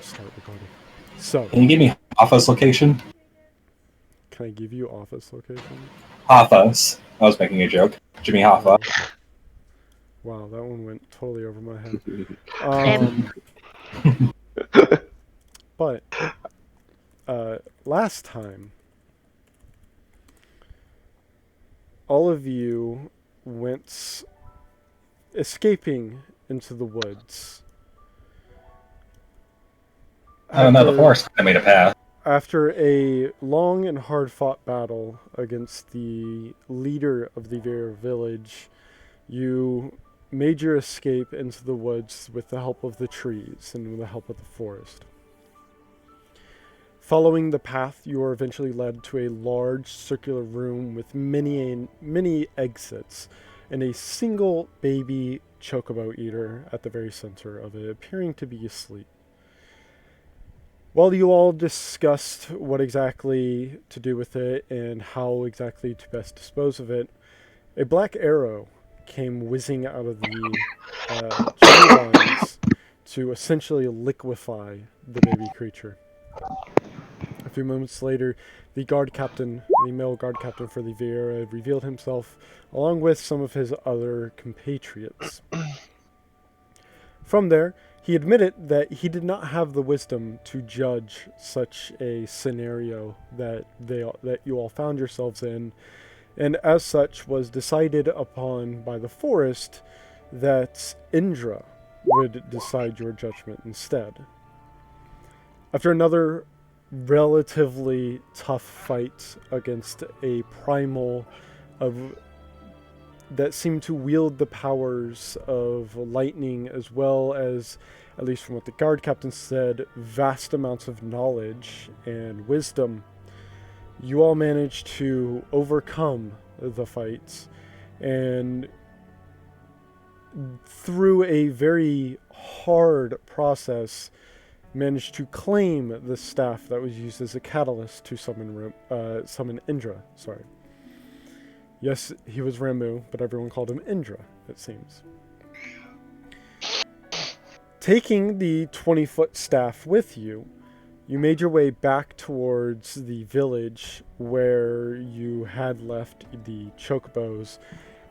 start recording. So, Can you give me Hoffa's location? can I give you office location? Hoffa's. I was making a joke. Jimmy Hoffa. Wow, that one went totally over my head. But last time, all of you went escaping into the woods. Oh no, the forest kind of made a path. After a long and hard-fought battle against the leader of the Vera village, you made your escape into the woods with the help of the trees and with the help of the forest. Following the path, you are eventually led to a large circular room with many exits and a single baby chocobo eater at the very center of it, appearing to be asleep. While you all discussed what exactly to do with it and how exactly to best dispose of it, a black arrow came whizzing out of the tree lines to essentially liquefy the baby creature. A few moments later, the male guard captain for the Vieira, revealed himself along with some of his other compatriots. From there, he admitted that he did not have the wisdom to judge such a scenario that you all found yourselves in, and as such was decided upon by the forest that Indra would decide your judgment instead. After another relatively tough fight against a primal that seemed to wield the powers of lightning, as well as, at least from what the guard captain said, vast amounts of knowledge and wisdom, you all managed to overcome the fight, and through a very hard process, managed to claim the staff that was used as a catalyst to summon Indra. Sorry. Yes, he was Ramu, but everyone called him Indra, it seems. Taking the 20-foot staff with you, you made your way back towards the village where you had left the chocobos,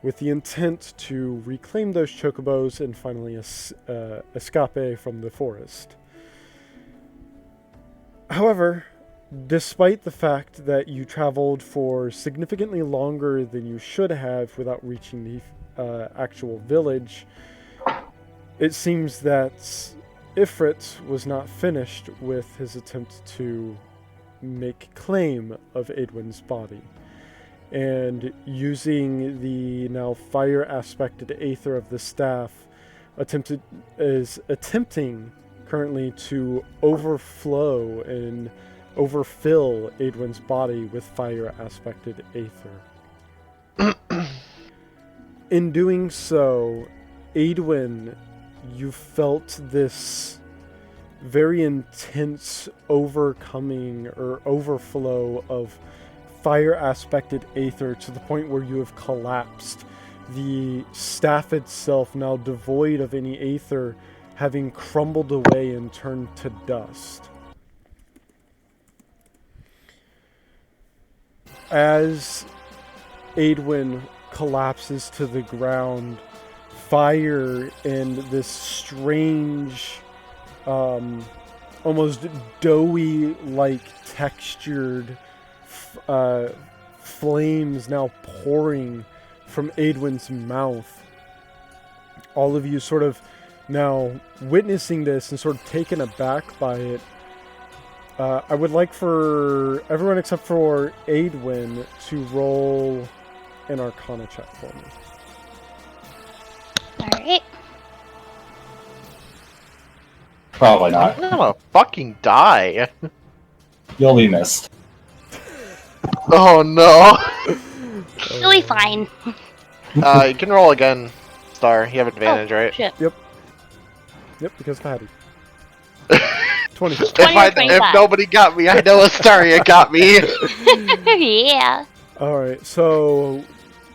with the intent to reclaim those chocobos and finally escape from the forest. However, despite the fact that you traveled for significantly longer than you should have without reaching the actual village, it seems that Ifrit was not finished with his attempt to make claim of Edwin's body, and using the now fire-aspected aether of the staff, attempting currently to overflow and overfill Edwin's body with fire-aspected aether. In doing so, Edwin, you felt this very intense overcoming or overflow of fire-aspected aether to the point where you have collapsed. The staff itself, now devoid of any aether, having crumbled away and turned to dust. As Edwin collapses to the ground, fire and this strange, almost doughy-like textured flames now pouring from Edwin's mouth. All of you sort of now witnessing this and sort of taken aback by it. I would like for everyone except for Edwin to roll an Arcana check for me. Alright. Probably not. I'm gonna fucking die. You'll be missed. Oh no. You'll be fine. You can roll again, Star. You have advantage, right? Shit. Yep, because Patty. 20. If nobody got me, I know Astaria got me. Yeah. Alright, so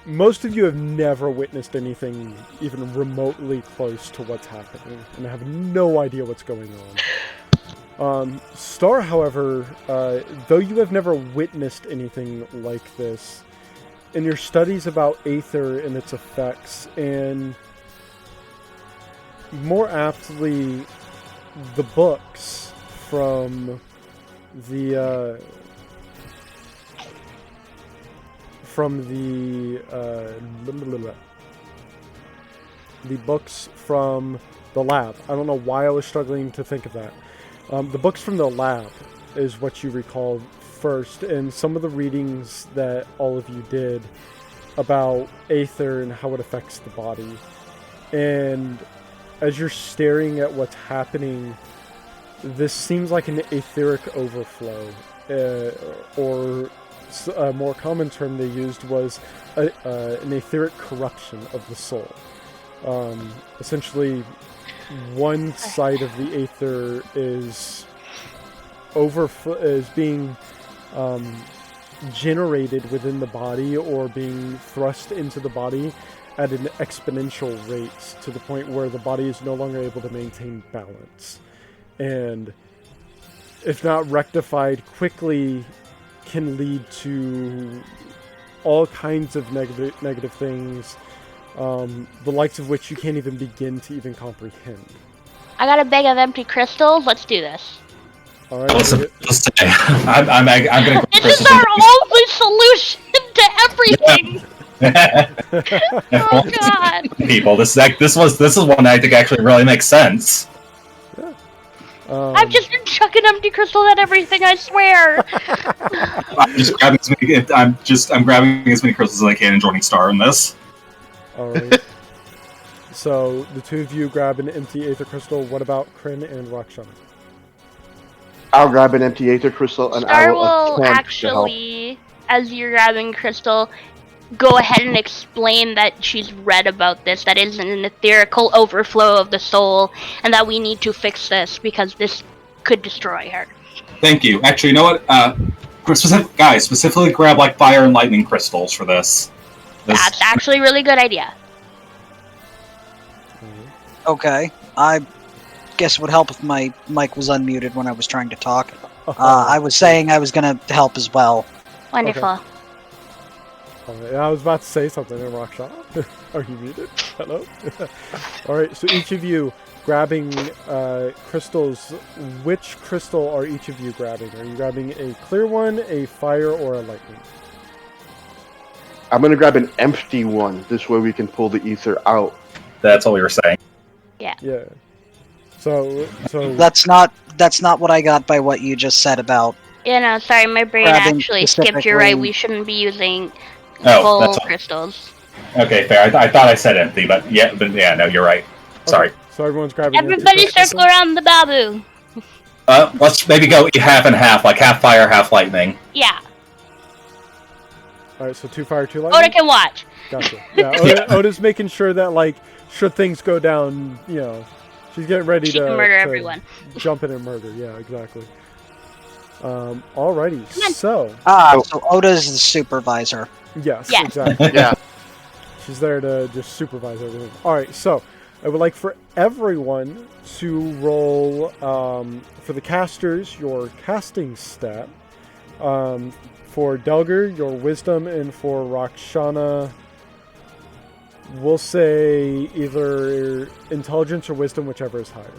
most of you have never witnessed anything even remotely close to what's happening, and have no idea what's going on. Star, however, though you have never witnessed anything like this, in your studies about Aether and its effects, and more aptly, the books from the books from the lab. I don't know why I was struggling to think of that. The books from the lab is what you recall first, and some of the readings that all of you did about Aether and how it affects the body. And as you're staring at what's happening, this seems like an etheric overflow, or a more common term they used was an etheric corruption of the soul. Essentially, one side of the Aether is being generated within the body or being thrust into the body at an exponential rate to the point where the body is no longer able to maintain balance. And if not rectified quickly, can lead to all kinds of negative things, the likes of which you can't even begin to even comprehend. I got a bag of empty crystals. Let's do this. All right. Let's say, I'm gonna. This is our only solution to everything. Oh God! People, this is one I think actually really makes sense. Yeah. I've just been chucking empty crystals at everything. I swear. I'm grabbing as many crystals as I can and joining Star in this. All right. So the two of you grab an empty Aether crystal. What about Kryn and Rakshana? I'll grab an empty Aether crystal and I Star will will attempt actually, as you're grabbing crystal, go ahead and explain that she's read about this, that is an etherical overflow of the soul, and that we need to fix this because this could destroy her. Thank you. Actually, you know what? Specifically grab like fire and lightning crystals for this. That's actually a really good idea. Okay, I guess it would help if my mic was unmuted when I was trying to talk. I was saying I was gonna help as well. Wonderful. Okay. I was about to say something in Rakshana. Are you muted? Hello? Alright, so each of you grabbing crystals. Which crystal are each of you grabbing? Are you grabbing a clear one, a fire, or a lightning? I'm gonna grab an empty one. This way we can pull the ether out. That's what we were saying. Yeah. So That's not what I got by what you just said about. Yeah, no, sorry, my brain Grabbing actually skipped. You're right, specifically- we shouldn't be using Oh, full that's crystals. okay. Fair. I thought I said empty, but yeah, no, you're right. Sorry. Okay, so everyone's grabbing an empty Everybody crystal. circle around the babu. Let's maybe go half and half, like half fire, half lightning. Yeah, Alright, so 2 fire, 2 lightning? Oda can watch. Gotcha. Yeah, Oda's making sure that, like, should things go down, you know, she's getting ready She to can murder everyone. jump in and murder. Yeah, exactly. Alrighty. So, So Oda's the supervisor. yes, Yes. exactly. Yeah. She's there to just supervise everything. Alright, so I would like for everyone to roll, for the casters, your casting stat. For Delger, your wisdom, and for Rakshana, we'll say either intelligence or wisdom, whichever is higher.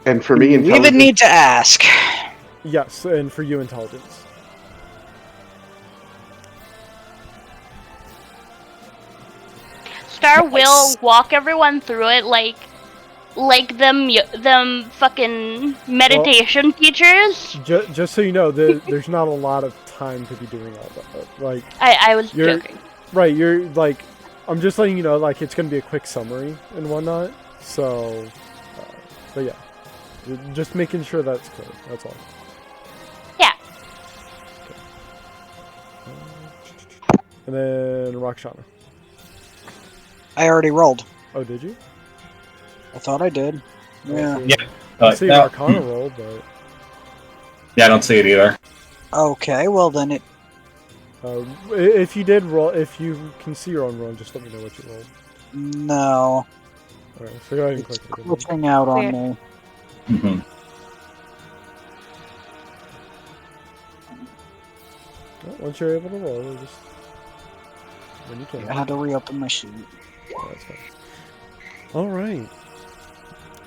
And for me, We even intelligence. need to ask. Yes, and for you, intelligence. Star Nice. will walk everyone through it like them fucking meditation teachers. Just so you know, there's not a lot of time to be doing all that. Like, I was You're- joking. right, you're like, I'm just letting you know, like, it's going to be a quick summary and whatnot. So, but yeah, just making sure that's clear. That's all. Yeah. And then Rakshana. I already rolled. Oh, did you? I thought I did. Yeah. Yeah. I see an No. Arcana roll, but Yeah, I don't see it either. Okay, well then it. if you did roll, if you can see your own roll, just let me know what you rolled. No. Alright, so go ahead and It's click it. glitching out on Weird. me. Mm-hmm. Well, once you're able to roll, you just when you can. I had to reopen my sheet. Oh, that's fine. All right.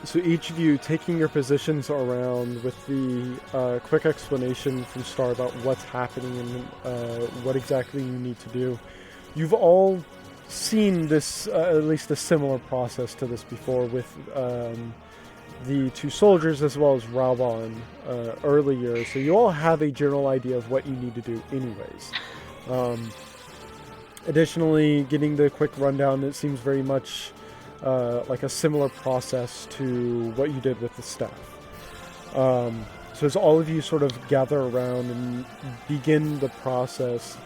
So each of you taking your positions around with the quick explanation from Star about what's happening and what exactly you need to do. You've all seen this, at least a similar process to this before with the two soldiers as well as Raubon earlier. So you all have a general idea of what you need to do anyways. Additionally, getting the quick rundown, it seems very much like a similar process to what you did with the staff. So as all of you sort of gather around and begin the process,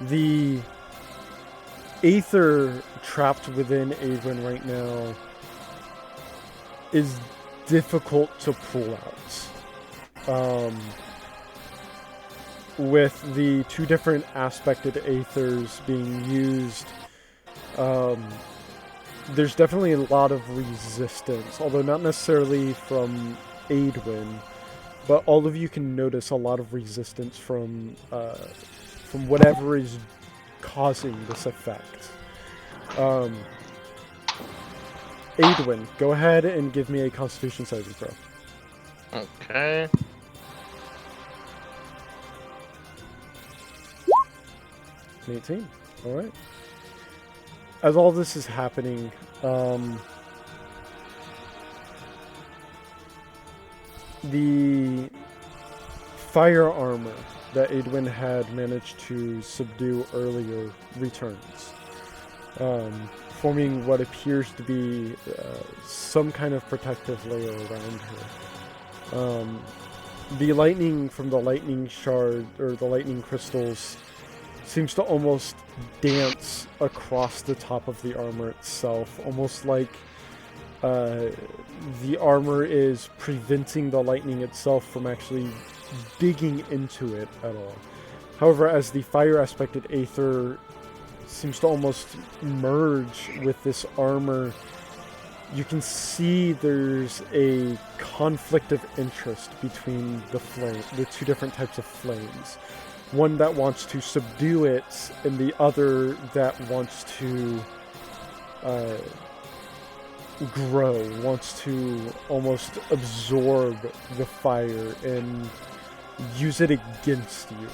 the Aether trapped within Adwin right now is difficult to pull out. With the two different aspected Aethers being used, there's definitely a lot of resistance, although not necessarily from Adwin, but all of you can notice a lot of resistance from whatever is causing this effect. Adwin, go ahead and give me a Constitution saving throw. Okay. 18. All right. As all this is happening, the fire armor that Adwin had managed to subdue earlier returns, forming what appears to be some kind of protective layer around her. The lightning from the lightning shard, or the lightning crystals, seems to almost dance across the top of the armor itself, almost like the armor is preventing the lightning itself from actually digging into it at all. However, as the fire aspected Aether seems to almost merge with this armor, you can see there's a conflict of interest between the two different types of flames. One that wants to subdue it, and the other that wants to grow, wants to almost absorb the fire and use it against you.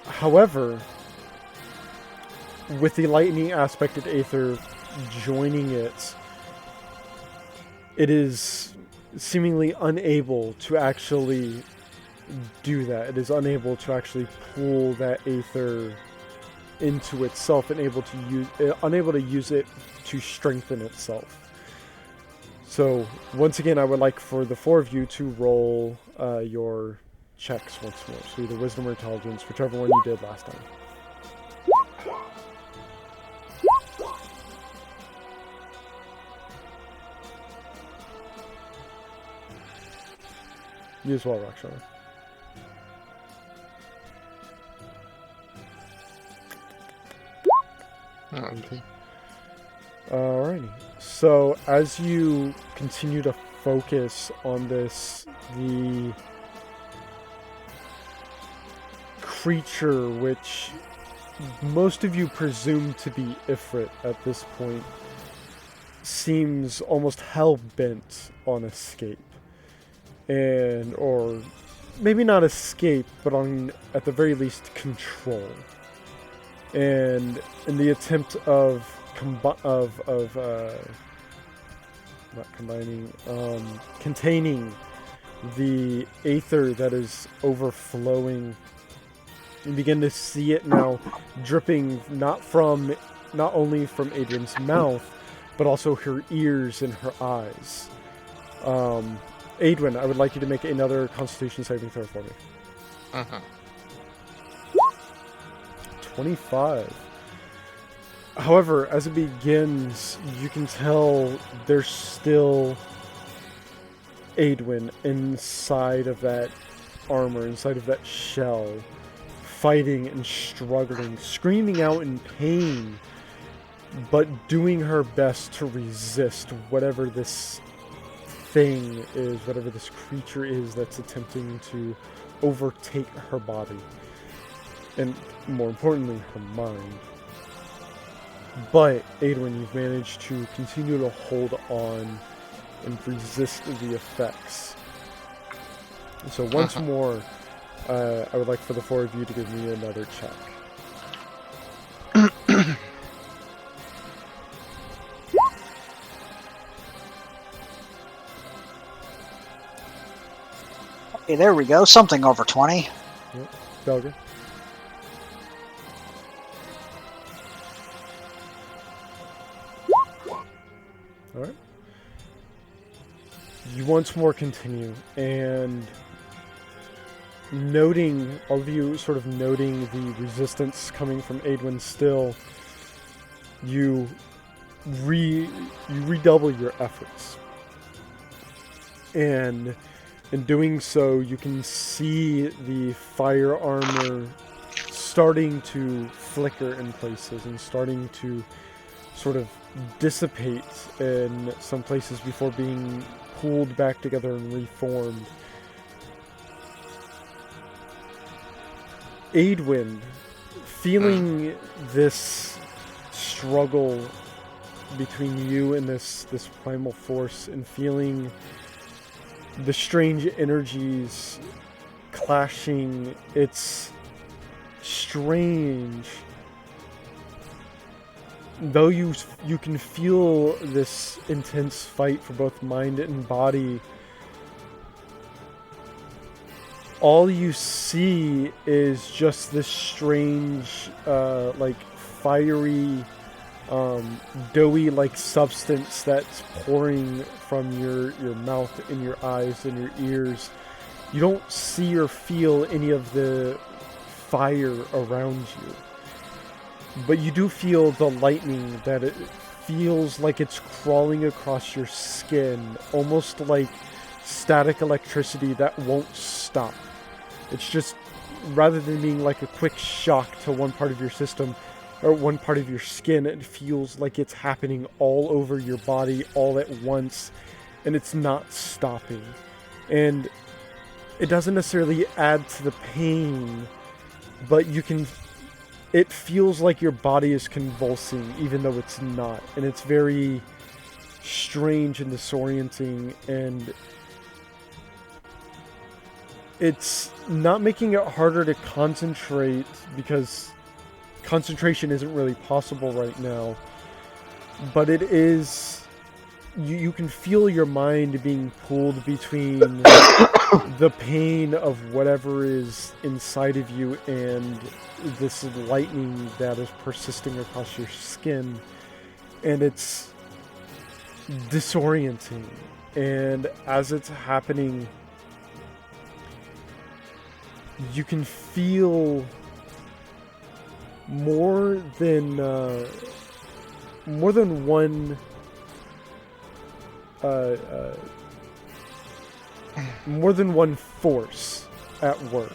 However, with the lightning aspected Aether joining it, it is seemingly unable to actually do that. It is unable to actually pull that Aether into itself and unable to use it to strengthen itself. So once again, I would like for the four of you to roll your checks once more. So either wisdom or intelligence, whichever one you did last time. You as well, Rakshana. Okay. Alrighty. So as you continue to focus on this, the creature, which most of you presume to be Ifrit at this point, seems almost hell-bent on escape. Or maybe not escape, but on, at the very least, control. And in the attempt of containing the Aether that is overflowing, you begin to see it now dripping not only from Adrian's mouth, but also her ears and her eyes. Adwin, I would like you to make another Constitution saving throw for me. 25. However, as it begins, you can tell there's still Adwin inside of that armor, inside of that shell, fighting and struggling, screaming out in pain but doing her best to resist whatever this thing is, whatever this creature is that's attempting to overtake her body. And more importantly, her mind. But, Adwin, you've managed to continue to hold on and resist the effects. So once more, I would like for the four of you to give me another check. Okay, there we go. Something over 20. Yep. Belger. Alright. You once more continue, and noting, all of you sort of noting the resistance coming from Adwin still, you redouble your efforts. And in doing so, you can see the fire armor starting to flicker in places and starting to sort of dissipate in some places before being pulled back together and reformed. Adwin, feeling this struggle between you and this primal force, and feeling the strange energies clashing, it's strange. Though you can feel this intense fight for both mind and body, all you see is just this strange, like fiery, doughy-like substance that's pouring from your mouth and your eyes and your ears. You don't see or feel any of the fire around you, but you do feel the lightning, that it feels like it's crawling across your skin, almost like static electricity that won't stop. It's just, rather than being like a quick shock to one part of your system, or one part of your skin, it feels like it's happening all over your body all at once, and it's not stopping. And it doesn't necessarily add to the pain, but it feels like your body is convulsing, even though it's not. And it's very strange and disorienting, and it's not making it harder to concentrate, because concentration isn't really possible right now, but it is, you can feel your mind being pulled between the pain of whatever is inside of you and this lightning that is persisting across your skin, and it's disorienting. And as it's happening, you can feel more than one force at work.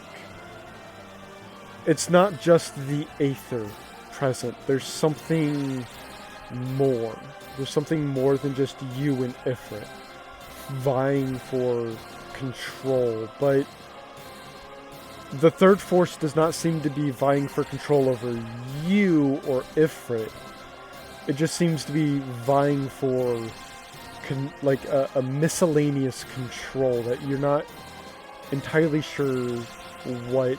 It's not just the Aether present. There's something more. There's something more than just you and Ifrit vying for control. But the third force does not seem to be vying for control over you or Ifrit. It just seems to be vying for like a miscellaneous control that you're not entirely sure what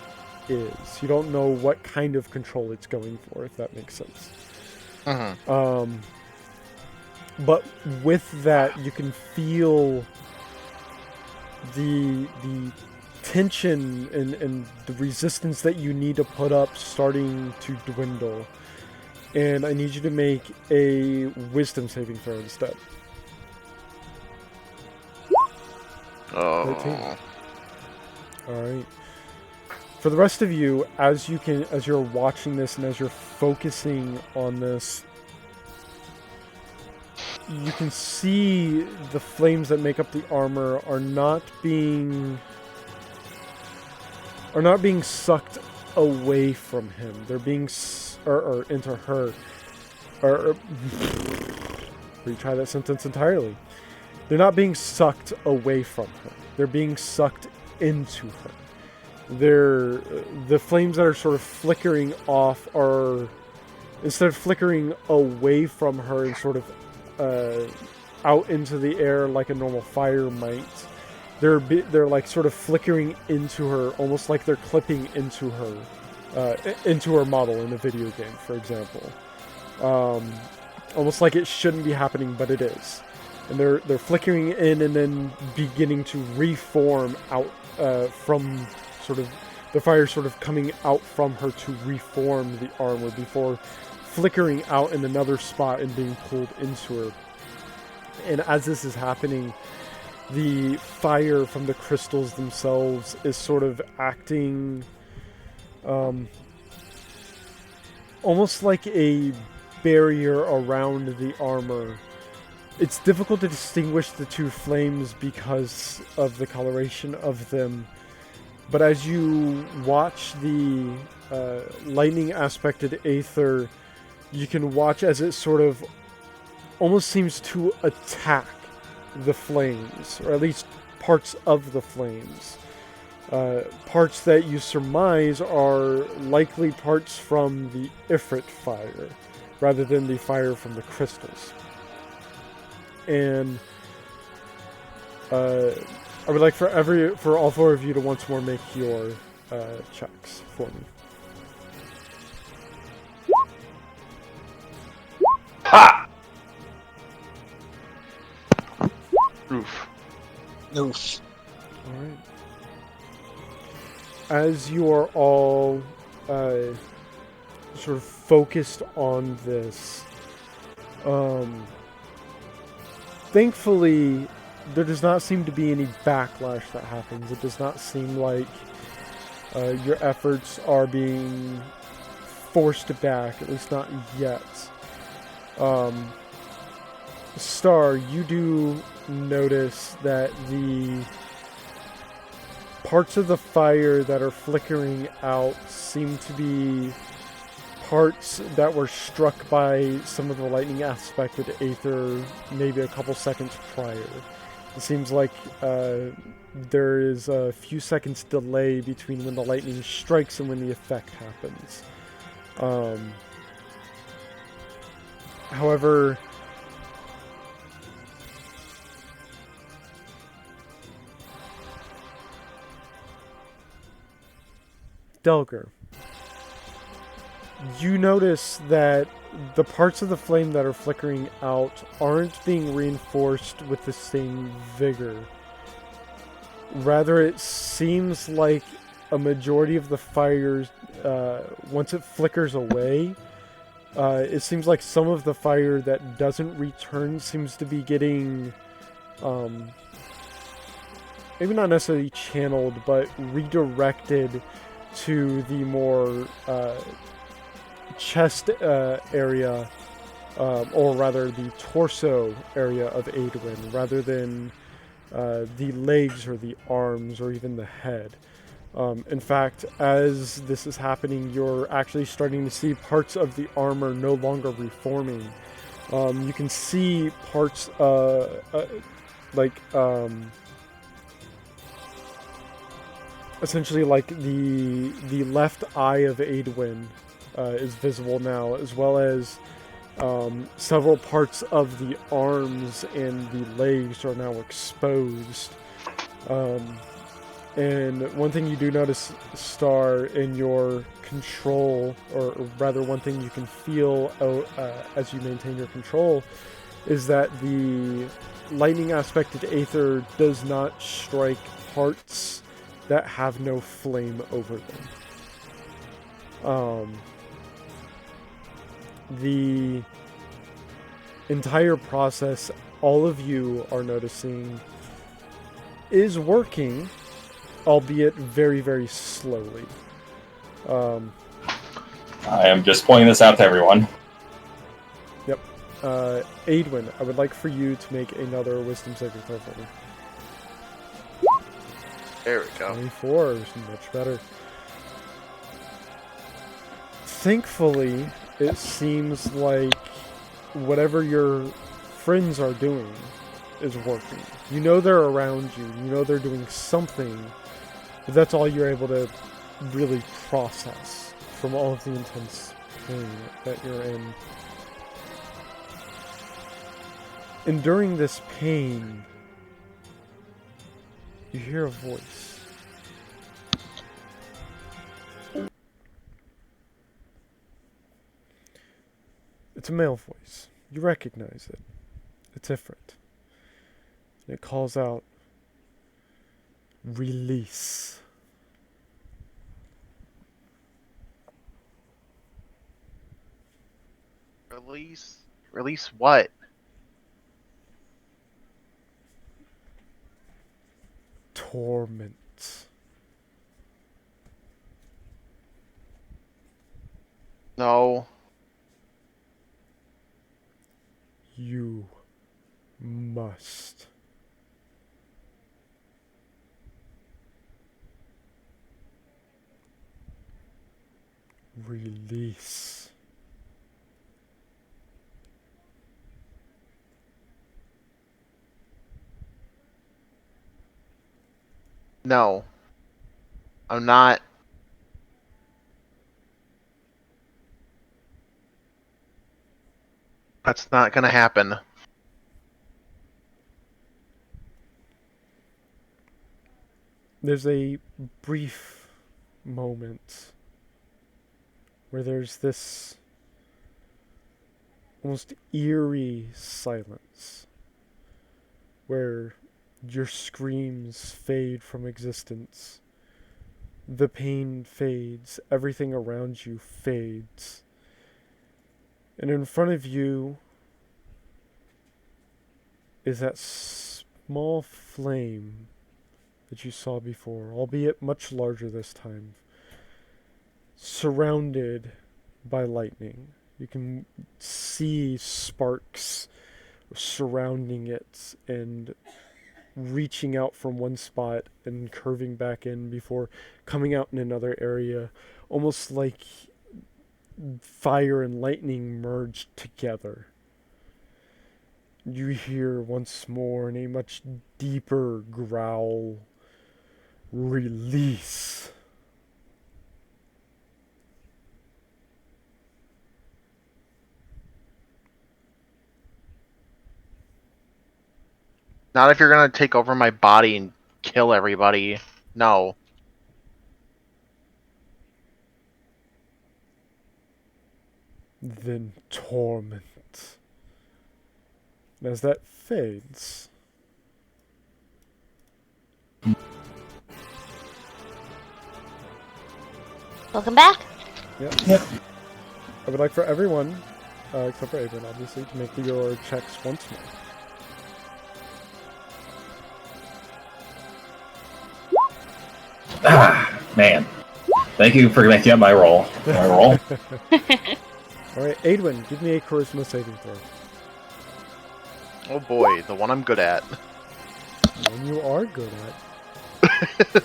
is. You don't know what kind of control it's going for, if that makes sense. But with that, you can feel the tension and the resistance that you need to put up starting to dwindle. And I need you to make a wisdom saving throw instead. Oh. 13. Alright. For the rest of you, as you're watching this and as you're focusing on this, you can see the flames that make up the armor are not being sucked away from him. They're being or into her. or retry that sentence entirely. They're not being sucked away from her. They're being sucked into her. The flames that are sort of flickering off are, instead of flickering away from her and sort of out into the air like a normal fire might, they're like sort of flickering into her, almost like they're clipping into her model in a video game, for example. Almost like it shouldn't be happening, but it is. And they're flickering in and then beginning to reform out from sort of the fire sort of coming out from her to reform the armor before flickering out in another spot and being pulled into her. And as this is happening, the fire from the crystals themselves is sort of acting almost like a barrier around the armor. It's difficult to distinguish the two flames because of the coloration of them, but as you watch the lightning aspected aether, you can watch as it sort of almost seems to attack the flames, or at least parts of the flames. Parts that you surmise are likely parts from the Ifrit fire, rather than the fire from the crystals. And I would like for all four of you to once more make your checks for me. Ha! Oof. Oof. Alright. As you are all sort of focused on this, thankfully, there does not seem to be any backlash that happens. It does not seem like your efforts are being forced back, at least not yet. Star, you do notice that the parts of the fire that are flickering out seem to be parts that were struck by some of the lightning aspected aether maybe a couple seconds prior. It seems like there is a few seconds delay between when the lightning strikes and when the effect happens. However, Delger, you notice that the parts of the flame that are flickering out aren't being reinforced with the same vigor. Rather, it seems like a majority of the fires, once it flickers away, it seems like some of the fire that doesn't return seems to be getting, maybe not necessarily channeled, but redirected to the more chest area, or rather the torso area of Aedwin, rather than the legs or the arms or even the head. In fact, as this is happening, you're actually starting to see parts of the armor no longer reforming. You can see parts essentially like the left eye of Aedwin is visible now, as well as several parts of the arms and the legs are now exposed. And one thing you do notice, Star, in your control, or rather one thing you can feel as you maintain your control, is that the lightning aspected aether does not strike parts that have no flame over them. The entire process, all of you are noticing, is working, albeit very, very slowly. I am just pointing this out to everyone. Yep. Aedwin, I would like for you to make another wisdom saving throw for me. There we go. 24 is much better. Thankfully, it seems like whatever your friends are doing is working. You know they're around you. You know they're doing something. But that's all you're able to really process from all of the intense pain that you're in. And during this pain, you hear a voice. It's a male voice. You recognize it. It's different. And it calls out, "Release." Release what? Torment. No. You must. Release. No. I'm not. That's not gonna happen. There's a brief moment where there's this almost eerie silence where your screams fade from existence. The pain fades, everything around you fades. And in front of you is that small flame that you saw before, albeit much larger this time, surrounded by lightning. You can see sparks surrounding it and reaching out from one spot and curving back in before coming out in another area, almost like fire and lightning merged together. You hear once more in a much deeper growl, "Release." Not if you're gonna take over my body and kill everybody. No. Then torment. And as that fades, Welcome back. yep. I would like for everyone, except for Adrian, obviously, to make your checks once more. Man. Thank you for making up my roll. My roll. Alright, Adwin, give me a charisma saving throw. Oh boy, the one I'm good at. One you are good at.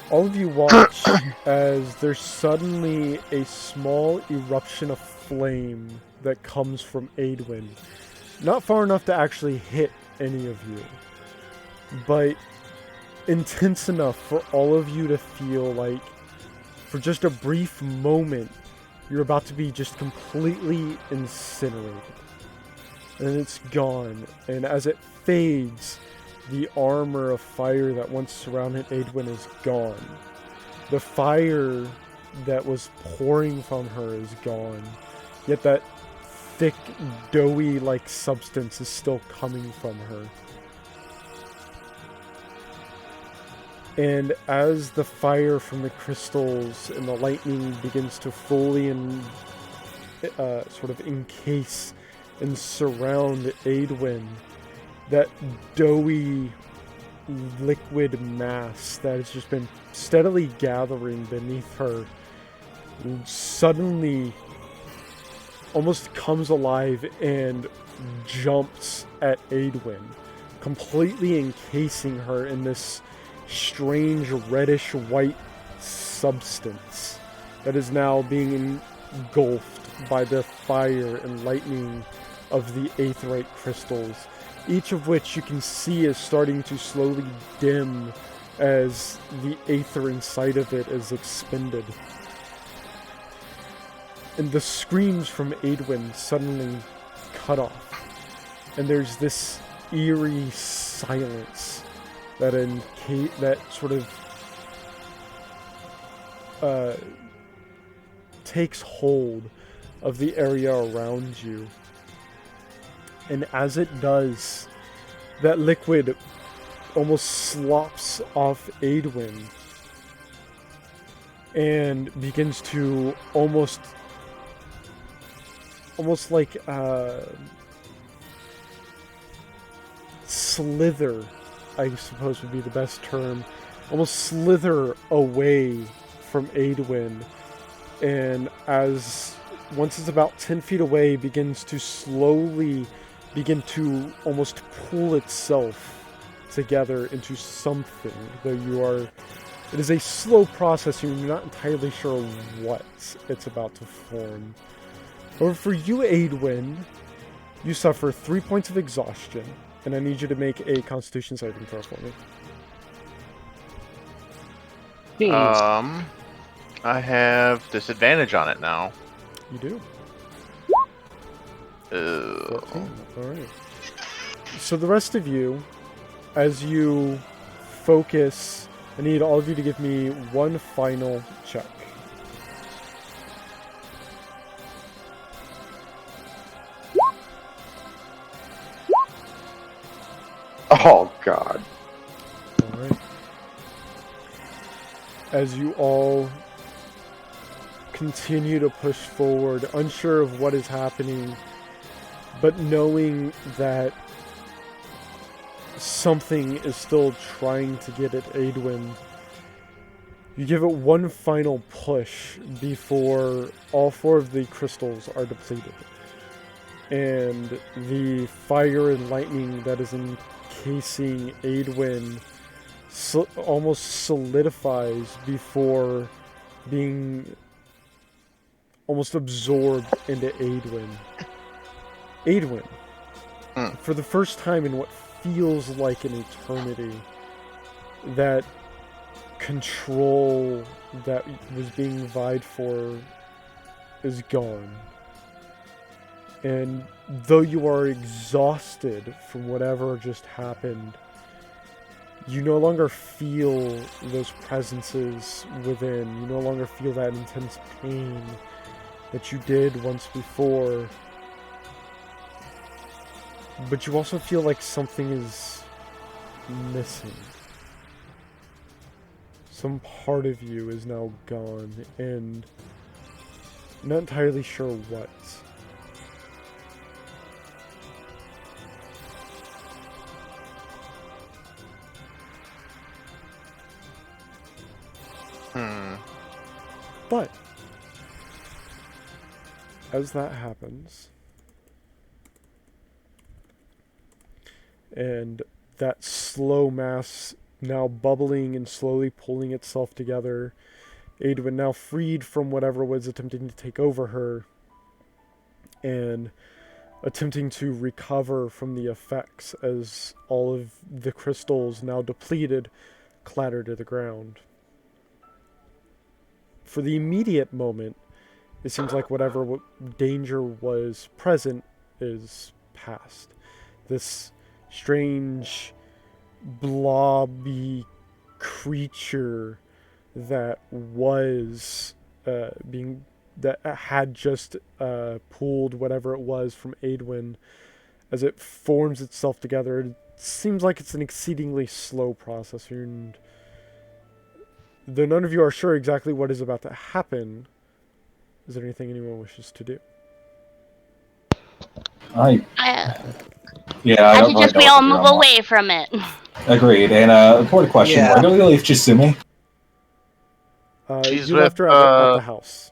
All of you watch as there's suddenly a small eruption of flame that comes from Adwin. Not far enough to actually hit any of you, but intense enough for all of you to feel like, for just a brief moment, you're about to be just completely incinerated. And it's gone, and as it fades, the armor of fire that once surrounded Adwin is gone. The fire that was pouring from her is gone, yet that thick, doughy-like substance is still coming from her. And as the fire from the crystals and the lightning begins to fully sort of encase and surround Adwin, that doughy liquid mass that has just been steadily gathering beneath her suddenly almost comes alive and jumps at Adwin, completely encasing her in this strange reddish white substance that is now being engulfed by the fire and lightning of the aetheryte crystals, each of which you can see is starting to slowly dim as the aether inside of it is expended. And the screams from Aedwin suddenly cut off. And there's this eerie silence that sort of takes hold of the area around you. And as it does, that liquid almost slops off Aedwin and begins to almost like slither, I suppose would be the best term, almost slither away from Aedwin, and once it's about 10 feet away, begins to slowly begin to almost pull itself together into something, though it is a slow process and you're not entirely sure what it's about to form. However, for you, Aedwin, you suffer 3 points of exhaustion, and I need you to make a Constitution saving throw for me. I have disadvantage on it now. You do. 14. Alright. So the rest of you, as you focus, I need all of you to give me one final check. Oh, God. Alright. As you all continue to push forward, unsure of what is happening, but knowing that something is still trying to get at Aedwin, you give it one final push before all 4 of the crystals are depleted. And the fire and lightning that is encasing Aedwin almost solidifies before being almost absorbed into Aedwin. Aedwin, for the first time in what feels like an eternity, that control that was being vied for is gone. And though you are exhausted from whatever just happened, you no longer feel those presences within. You no longer feel that intense pain that you did once before. But you also feel like something is missing. Some part of you is now gone, and I'm not entirely sure what. But as that happens, and that slow mass now bubbling and slowly pulling itself together, Aedwin now freed from whatever was attempting to take over her, and attempting to recover from the effects as all of the crystals, now depleted, clatter to the ground. For the immediate moment, it seems like whatever danger was present is past. This strange, blobby creature that was that had just pulled whatever it was from Aedwin, as it forms itself together, it seems like it's an exceedingly slow process, and though none of you are sure exactly what is about to happen, is there anything anyone wishes to do? I We all move away from it. Agreed. And important question: Yeah. where do we leave Chisumi? She's You left her at the house.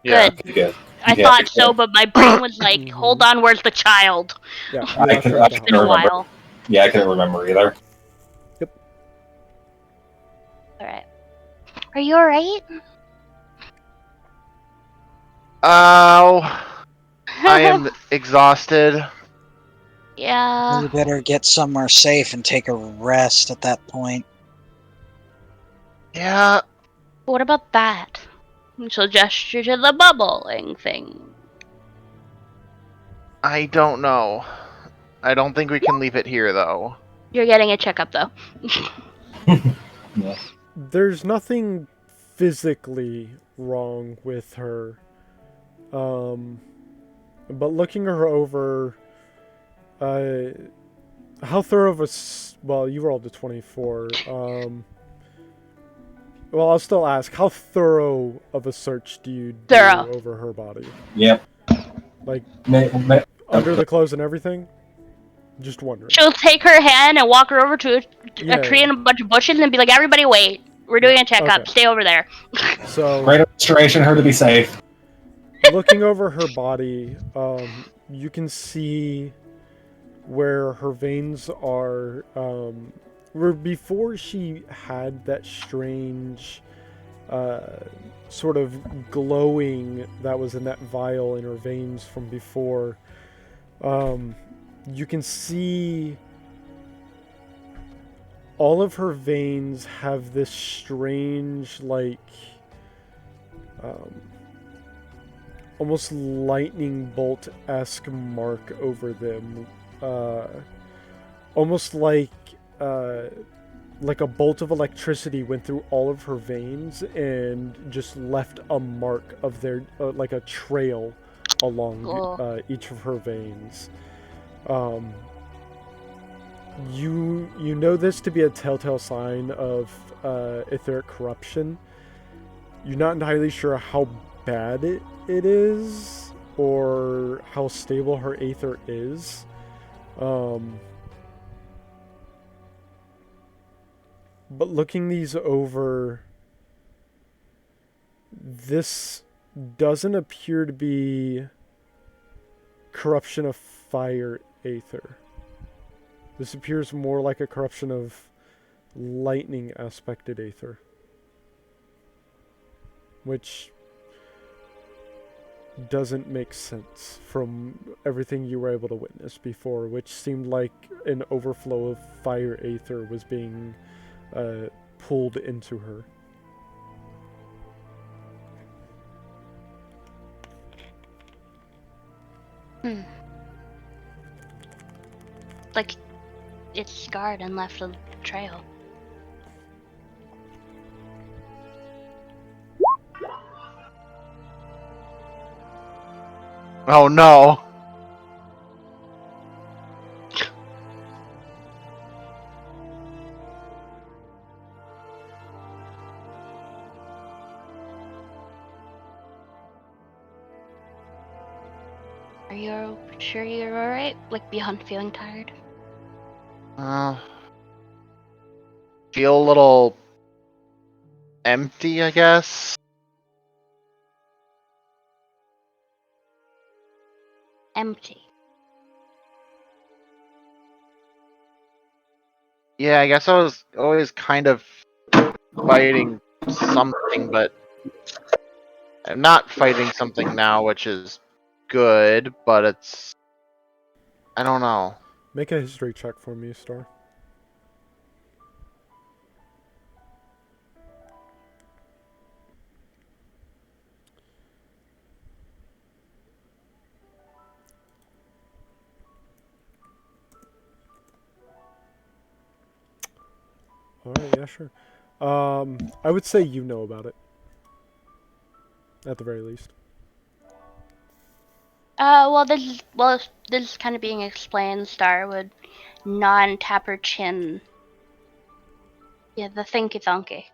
Yeah. Good. Good. I thought so, but my brain was like, hold on, where's the child? Yeah, you I left can- her I at the can It's been a remember. while. Yeah, I couldn't remember either. Alright. Are you alright? I am exhausted. Yeah. You better get somewhere safe and take a rest at that point. Yeah, What about that? She'll gesture to the bubbling thing. I don't know. I don't think we can leave it here, though. You're getting a checkup though. Yeah. There's nothing physically wrong with her. But looking her over, how thorough of a well, you rolled a 24. Well, I'll still ask, how thorough of a search do you do Thorough. over her body? Yep. Like Ma- under the clothes and everything? Just wondering. She'll take her hand and walk her over to a Yeah. tree and a bunch of bushes and be like, "Everybody, wait! We're doing a checkup. Okay. Stay over there." So Great restoration, her to be safe. looking over her body, you can see where her veins are. Where before she had that strange, sort of glowing that was in that vial in her veins from before. You can see all of her veins have this strange, like, almost lightning bolt-esque mark over them. Almost like a bolt of electricity went through all of her veins and just left a mark of their, like a trail along each of her veins. You know this to be a telltale sign of etheric corruption. You're not entirely sure how bad it is or how stable her aether is. But looking these over, this doesn't appear to be corruption of fire aether. This appears more like a corruption of lightning aspected aether. Which doesn't make sense from everything you were able to witness before, which seemed like an overflow of fire aether was being pulled into her. Like, it's scarred and left a trail. Oh no! Are you sure you're alright? Like, beyond feeling tired? Feel a little empty, I guess. Empty. Yeah, I guess I was always kind of fighting something, but I'm not fighting something now, which is good, but it's... I don't know. Make a history check for me, Star. Alright, yeah, sure. I would say you know about it. At the very least. This is kind of being explained. Star would non-tap her chin. Yeah, the thinky thonky.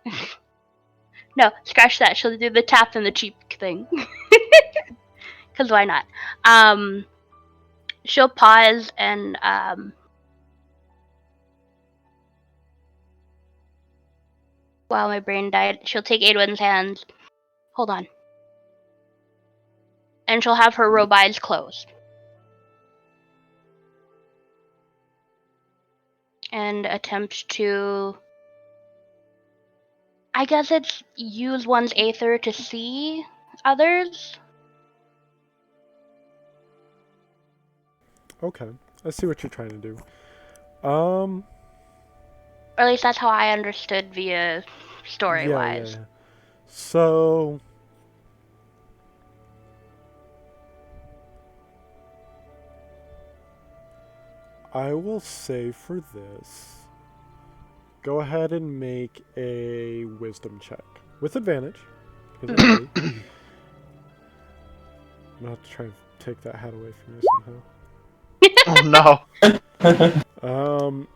No, scratch that. She'll do the tap and the cheek thing. Cause why not? She'll pause and while my brain died, she'll take Adwin's hand. Hold on. And she'll have her robe eyes closed. And attempt to... I guess it's use one's aether to see others? Okay. I see what you're trying to do. Or at least that's how I understood via story-wise. Yeah. So I will say for this, go ahead and make a wisdom check with advantage. Because I'm gonna have to try and take that hat away from you somehow. Oh no.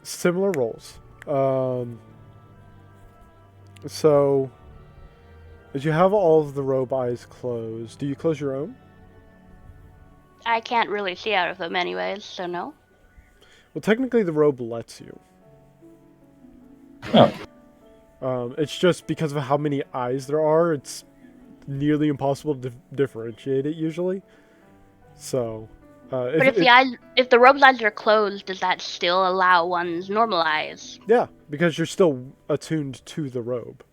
Similar rolls. So as you have all of the robe eyes closed, do you close your own? I can't really see out of them anyways, so no. Well, technically the robe lets you. Oh. It's just because of how many eyes there are, it's nearly impossible to differentiate it usually. So, But if the robe's eyes are closed, does that still allow one's normal eyes? yeah, because you're still attuned to the robe,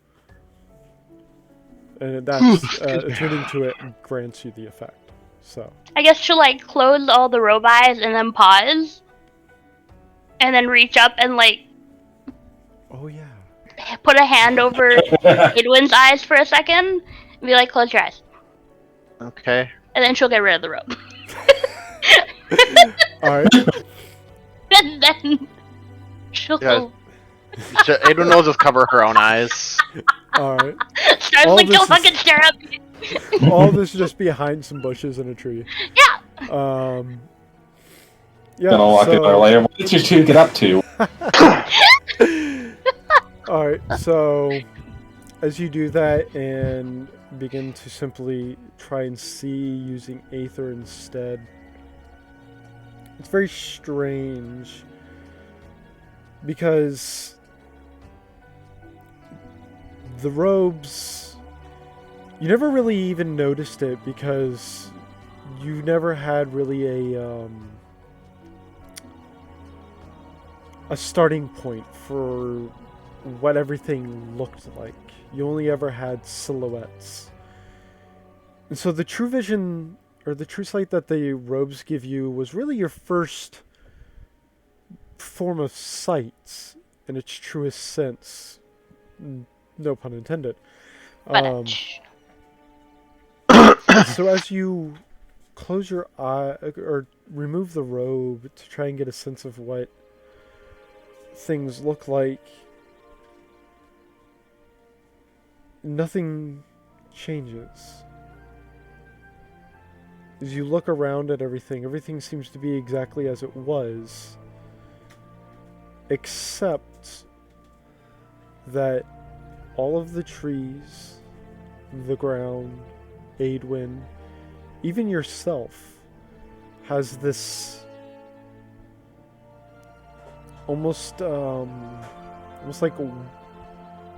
and that's attuning to it grants you the effect. So, I guess she'll like close all the robe eyes and then pause, and then reach up and like oh yeah, put a hand over Edwin's eyes for a second, and be like, "Close your eyes," Okay. and then she'll get rid of the robe. all right, And then she'll Yeah. Ada knows just cover her own eyes. all right. starts all like, this "Don't is- fucking stare at me." All this is just behind some bushes and a tree. Yeah. Yeah. Gonna walk in there later. What did you two get up to? Alright, so as you do that and begin to simply try and see using Aether instead, it's very strange because the robes, you never really even noticed it because you never had really a starting point for what everything looked like. You only ever had silhouettes. And so the true vision, or the true sight that the robes give you, was really your first form of sight in its truest sense. No pun intended. But So as you close your eye, or remove the robe to try and get a sense of what things look like, nothing changes. As you look around at everything, everything seems to be exactly as it was, except that all of the trees, the ground, Aedwin, even yourself, has this almost like a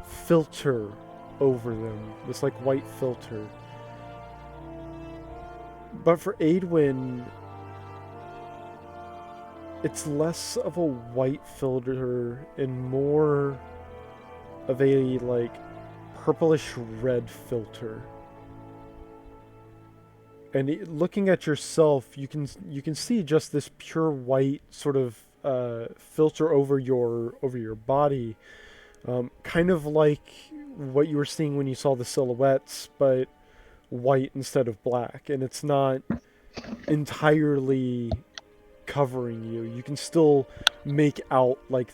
filter over them, this like white filter. But for Aedwin, it's less of a white filter and more of a like purplish red filter. And looking at yourself, you can see just this pure white sort of filter over your body, kind of like what you were seeing when you saw the silhouettes, but white instead of black. And it's not entirely covering you. You can still make out like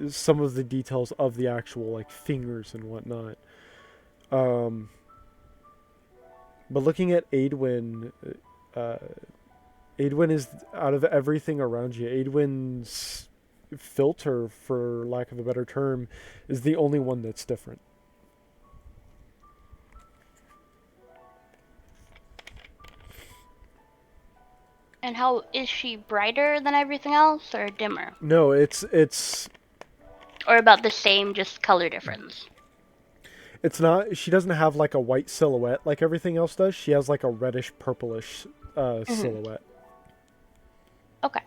some of the details of the actual like fingers and whatnot. But looking at Aedwin, Aedwin is, out of everything around you, Aedwin's filter, for lack of a better term, is the only one that's different. and how is she brighter than everything else or dimmer? No, it's Or about the same, just color difference? it's not. She doesn't have like a white silhouette like everything else does. She has like a reddish purplish silhouette. Okay.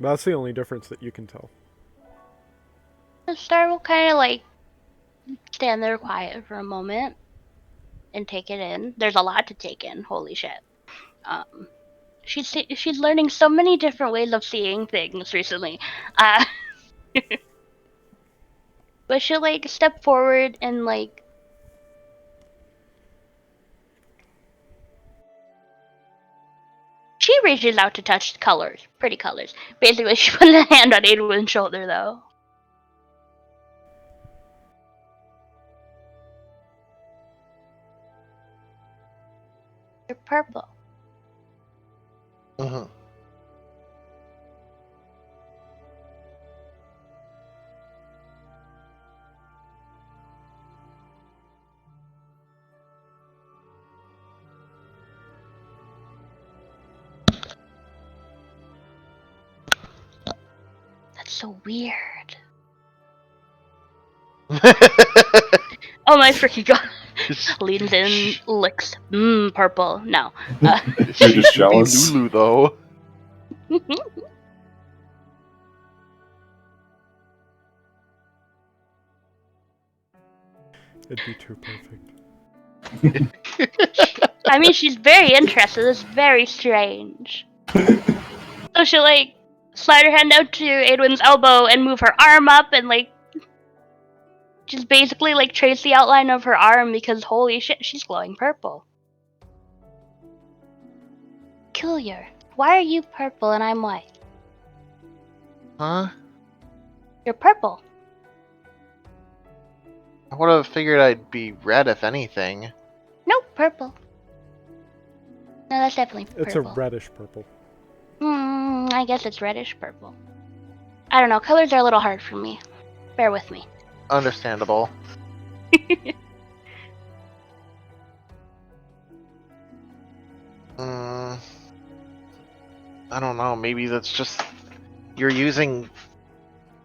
That's the only difference that you can tell. The star will kind of like stand there quiet for a moment. and take it in. There's a lot to take in. Holy shit. She's learning so many different ways of seeing things recently. But she'll like step forward and like she reaches out to touch colors, pretty colors. Basically, she put a hand on Adwin's shoulder though. They're purple. Mhm. That's so weird. Oh my freaking god. Leans in, licks. Purple. No. You're just jealous. Lulu, though. It'd be too perfect. I mean, she's very interested. It's very strange. So she'll like slide her hand out to Adwin's elbow and move her arm up and like just basically like trace the outline of her arm because holy shit, she's glowing purple. Peculiar. Why are you purple and I'm white? Huh? You're purple. I would have figured I'd be red, if anything. Nope, purple. No, that's definitely purple. It's a reddish purple. I guess it's reddish purple. I don't know. Colors are a little hard for me. Bear with me. Understandable. I don't know. Maybe that's just you're using.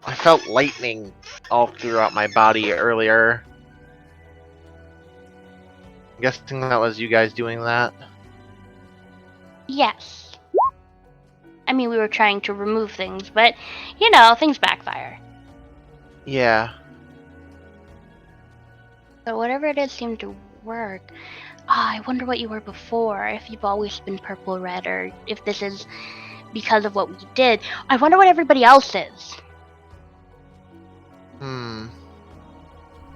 I felt lightning all throughout my body earlier. I'm guessing that was you guys doing that. Yes. I mean, we were trying to remove things, but, you know, things backfire. Yeah. So whatever it is seemed to work. I wonder what you were before, if you've always been purple red, or if this is because of what we did. I wonder what everybody else is.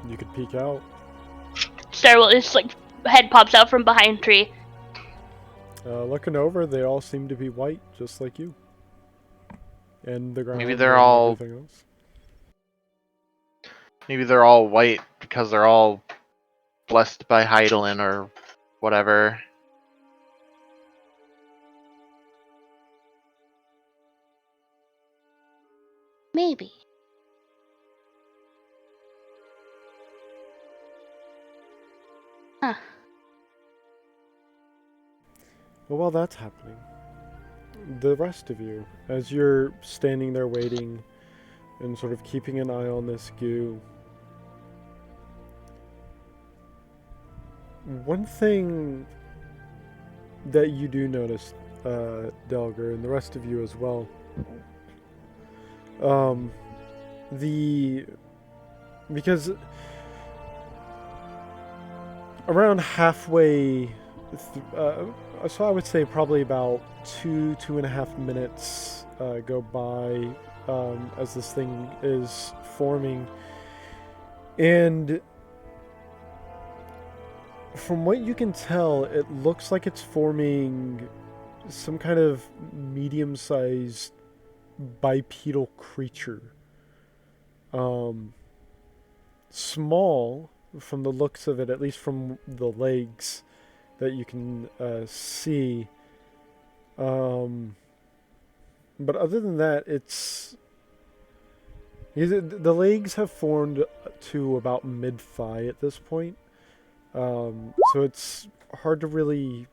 You could peek out. Sarah, just like, head pops out from behind a tree. Looking over, they all seem to be white, just like you. And the ground. Maybe they're and all- everything else. Maybe they're all white because they're all blessed by Heidelin or whatever. Maybe. Huh. Well, while that's happening, the rest of you, as you're standing there waiting and sort of keeping an eye on this goo, one thing that you do notice, Delger, and the rest of you as well, because around halfway, so I would say probably about 2.5 minutes go by as this thing is forming, and from what you can tell, it looks like it's forming some kind of medium-sized bipedal creature. Small from the looks of it, at least from the legs that you can see. But other than that, the legs have formed to about mid-thigh at this point. So it's hard to really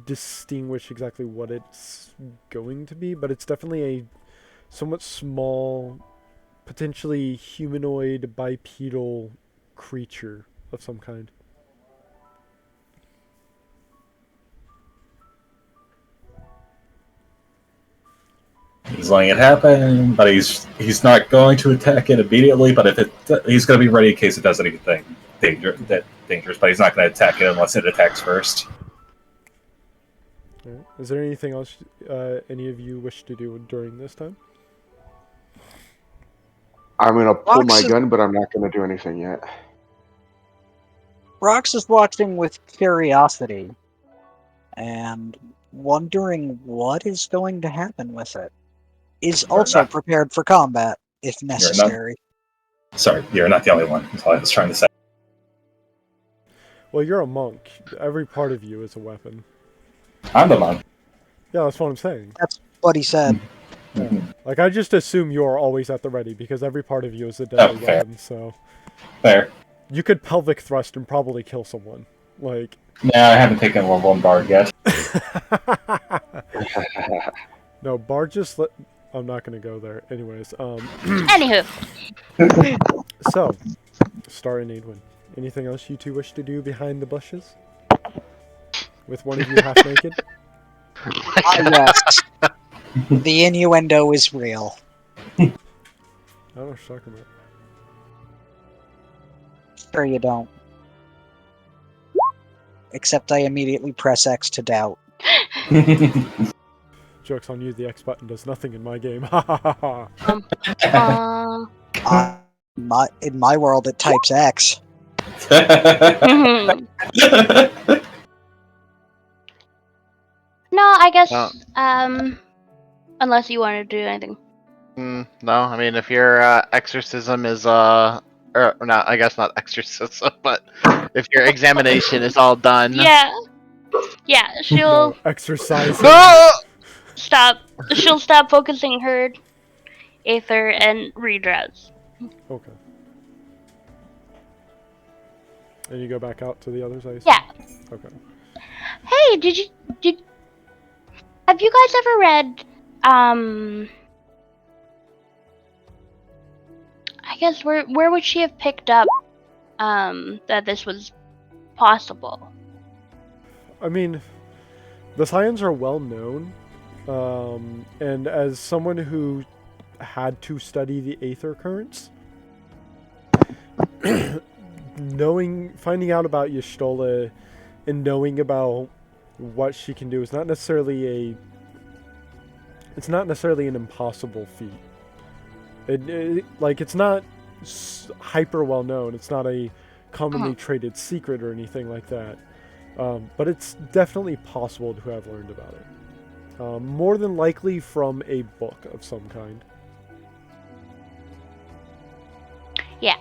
distinguish exactly what it's going to be, but it's definitely a somewhat small, potentially humanoid bipedal creature of some kind. He's letting it happen, but he's not going to attack it immediately. But if he's going to be ready in case it does anything dangerous, but he's not going to attack it unless it attacks first. Alright. Is there anything else any of you wish to do during this time? I'm gonna pull my Rox- gun, but I'm not gonna do anything yet. Rox is watching with curiosity and wondering what is going to happen with it. Is also not- prepared for combat if necessary. Sorry, you're not the only one. That's all I was trying to say. Well, you're a monk. Every part of you is a weapon. I'm the monk. Yeah, that's what I'm saying. That's what he said. Yeah. Like, I just assume you're always at the ready because every part of you is a deadly fair. weapon, so... Fair. You could pelvic thrust and probably kill someone. Like... Nah, I haven't taken a level 1 bard yet. No, Bard just let... I'm not gonna go there. Anyways, Anywho, so, Star and Aidwin. Anything else you two wish to do behind the bushes? With one of you half naked? Yes. The innuendo is real. I don't know what you're talking about. Sure you don't. Except I immediately press X to doubt. Joke's on you, the X button does nothing in my game. Ha ha ha ha. In my world, it types X. no, I guess No. Unless you want to do anything. No, I mean if your exorcism is or not, I guess not exorcism, but if your examination is all done. Yeah, she'll No, exercise. stop. She'll stop focusing her aether and redress. Okay. And you go back out to the others, I assume? Yeah. Okay. Hey, have you guys ever read I guess where would she have picked up that this was possible? I mean, the Scions are well known, and as someone who had to study the aether currents, finding out about Y'shtola and knowing about what she can do is not necessarily an impossible feat. It's not hyper well known. It's not a commonly traded secret or anything like that. But it's definitely possible to have learned about it. More than likely from a book of some kind. Yeah.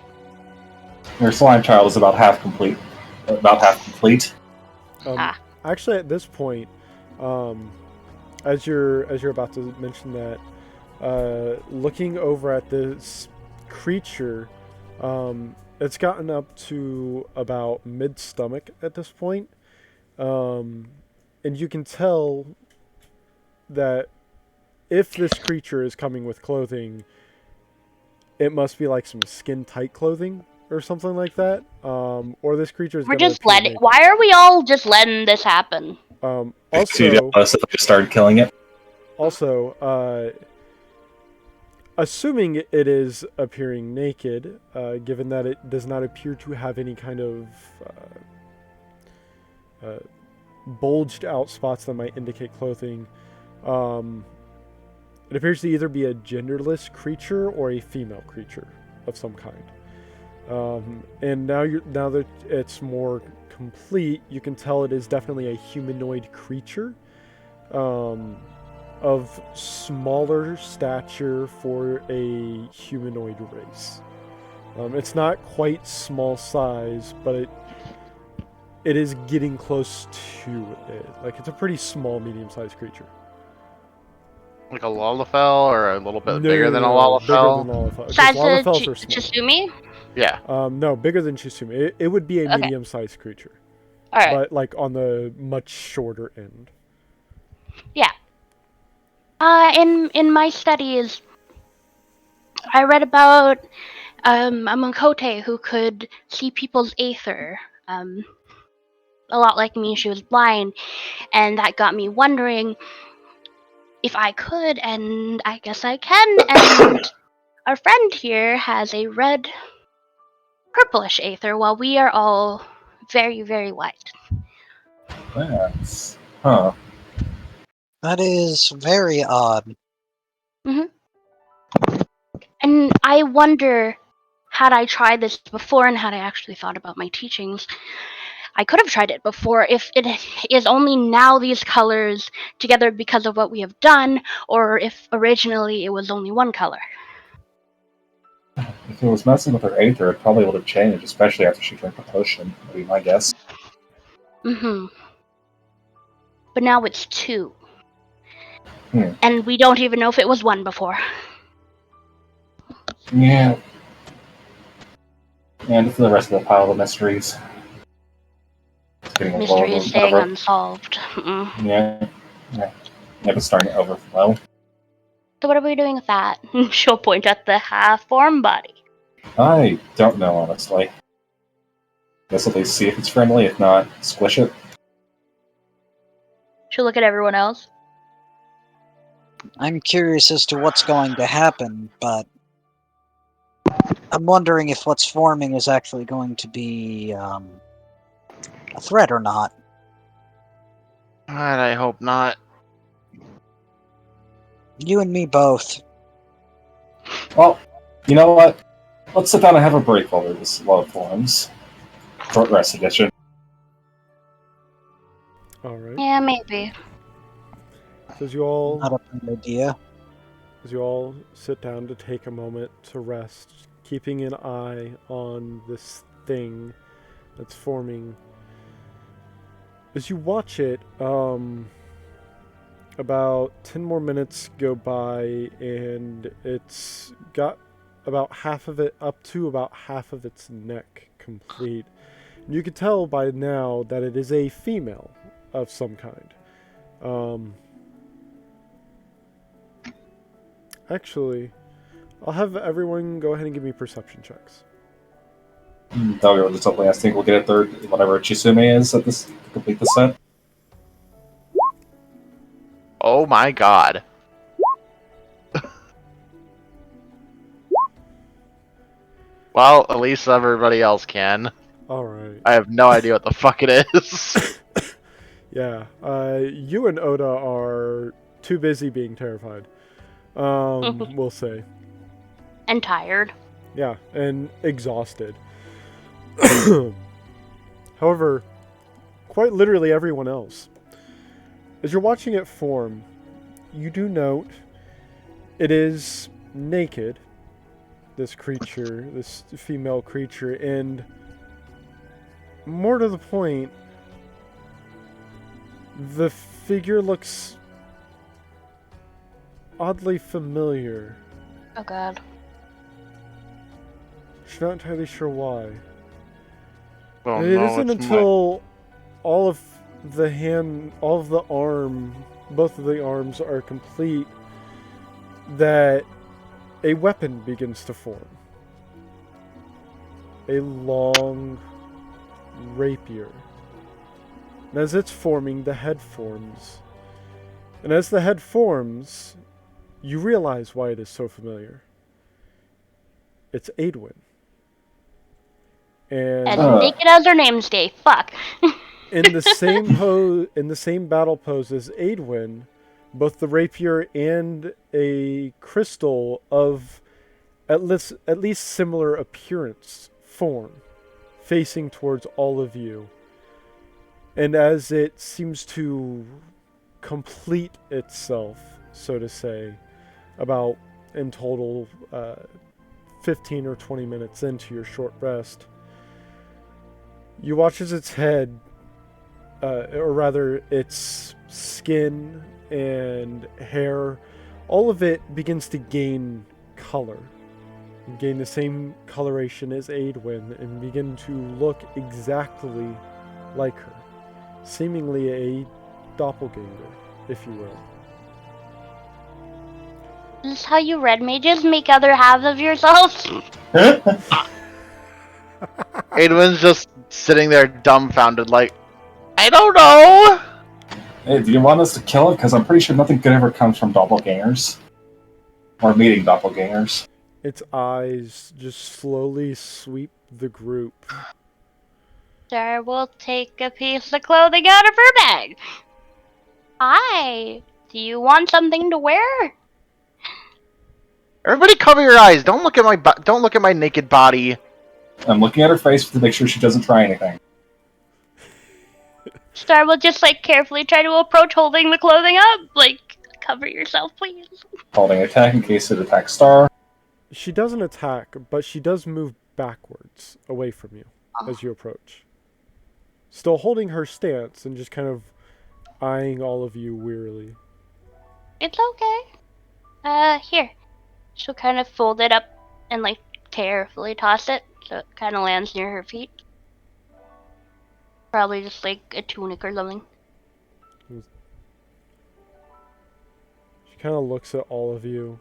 Your slime child is about half complete. Actually, at this point, as you're about to mention that, looking over at this creature, it's gotten up to about mid-stomach at this point, and you can tell that if this creature is coming with clothing, it must be like some skin-tight clothing or something like that, or this creature is. We're just letting. Why are we all just letting this happen? Also, I just started killing it. Also, assuming it is appearing naked, given that it does not appear to have any kind of bulged out spots that might indicate clothing, it appears to either be a genderless creature or a female creature of some kind. And now that it's more complete, you can tell it is definitely a humanoid creature. Of smaller stature for a humanoid race. It's not quite small size, but it is getting close to it. Like, it's a pretty small, medium-sized creature. Like a Lalafell, or a little bit bigger than a Lalafell? Bigger than Lalafell. Besides Lalafels are small. Chisumi? Yeah. No, bigger than Chisumi. It would be a Okay. medium-sized creature. Alright. But, like, on the much shorter end. Yeah. In my studies, I read about a Monkote who could see people's aether. A lot like me, she was blind, and that got me wondering if I could, and I guess I can. And our friend here has a red, purplish aether, while we are all very, very white. That's... Huh. That is very odd. And I wonder, had I tried this before and had I actually thought about my teachings, I could have tried it before if it is only now these colors together because of what we have done, or if originally it was only one color. If it was messing with her aether, it probably would have changed, especially after she drank the potion, would be my guess. Mm-hmm. But now it's 2. Hmm. And we don't even know if it was 1 before. Yeah. And for the rest of the pile of mysteries. It's getting a little Mystery is staying over. unsolved. Mm-mm. Yeah. It's starting to overflow. So what are we doing with that? She'll point at the half-formed body. I don't know, honestly. Guess at least see if it's friendly. If not, squish it. She'll look at everyone else. I'm curious as to what's going to happen, but I'm wondering if what's forming is actually going to be a threat or not. God, I hope not. You and me both. Well, you know what? Let's sit down and have a break while this love forms. Short rest edition. All right. Yeah, maybe. So as you all Not a bad idea. sit down to take a moment to rest, keeping an eye on this thing that's forming. As you watch it, about 10 more minutes go by, and it's got about half of it up to about half of its neck complete. And you can tell by now that it is a female of some kind. Actually, I'll have everyone go ahead and give me perception checks. That'll go with something. I think we'll get a third, whatever Chisume is at this to complete the set. Oh my god. Well, at least everybody else can. Alright. I have no idea what the fuck it is. Yeah. You and Oda are too busy being terrified. We'll say. And tired. Yeah, and exhausted. However, quite literally everyone else. As you're watching it form, you do note it is naked, this creature, this female creature, and more to the point, the figure looks oddly familiar. Oh god. She's not entirely sure why. Oh, And it no, isn't it's until all of the arm, both of the arms are complete, that a weapon begins to form. A long rapier. And as it's forming, the head forms. And as the head forms, you realize why it is so familiar. It's Aedwin. And As naked as her name's day. Fuck. in the same battle pose as Aedwin, both the rapier and a crystal of at least similar appearance form, facing towards all of you. And as it seems to complete itself, so to say, about in total 15 or 20 minutes into your short rest, you watch as its head, or rather its skin and hair, all of it begins to gain color. Gain the same coloration as Aedwin and begin to look exactly like her. Seemingly a doppelganger, if you will. Is this how you red mages make other halves of yourselves? Aedwin's just sitting there dumbfounded, like, I don't know! Hey, do you want us to kill it? Because I'm pretty sure nothing good ever comes from doppelgangers. Or meeting Its eyes just slowly sweep the group. Star will take a piece of clothing out of her bag. Hi, do you want something to wear? Everybody, cover your eyes. Don't look at my don't look at my naked body. I'm looking at her face to make sure she doesn't try anything. Star will just like carefully try to approach holding the clothing up. Like, cover yourself, please. Holding attack in case it attacks Star. She doesn't attack, but she does move backwards away from you as you approach. Still holding her stance and just kind of eyeing all of you wearily. It's okay. Here. She'll kind of fold it up and like carefully toss it so it kind of lands near her feet. Probably just like a tunic or something. She kind of looks at all of you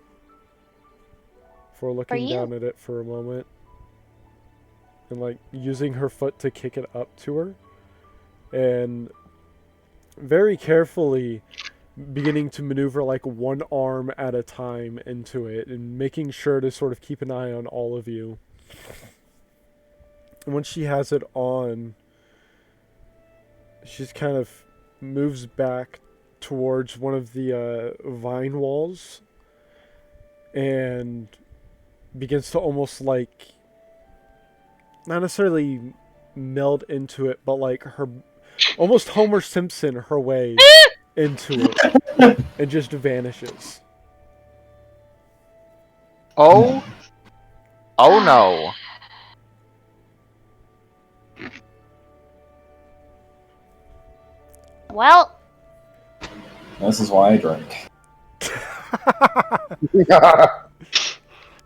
before looking down at it for a moment and like using her foot to kick it up to her and very carefully beginning to maneuver like one arm at a time into it and making sure to sort of keep an eye on all of you. And once she has it on, she just kind of moves back towards one of the vine walls and begins to almost like, not necessarily meld into it, but like her, almost Homer Simpson her way into it and just vanishes. Oh. Oh no. Well, This is why I drink.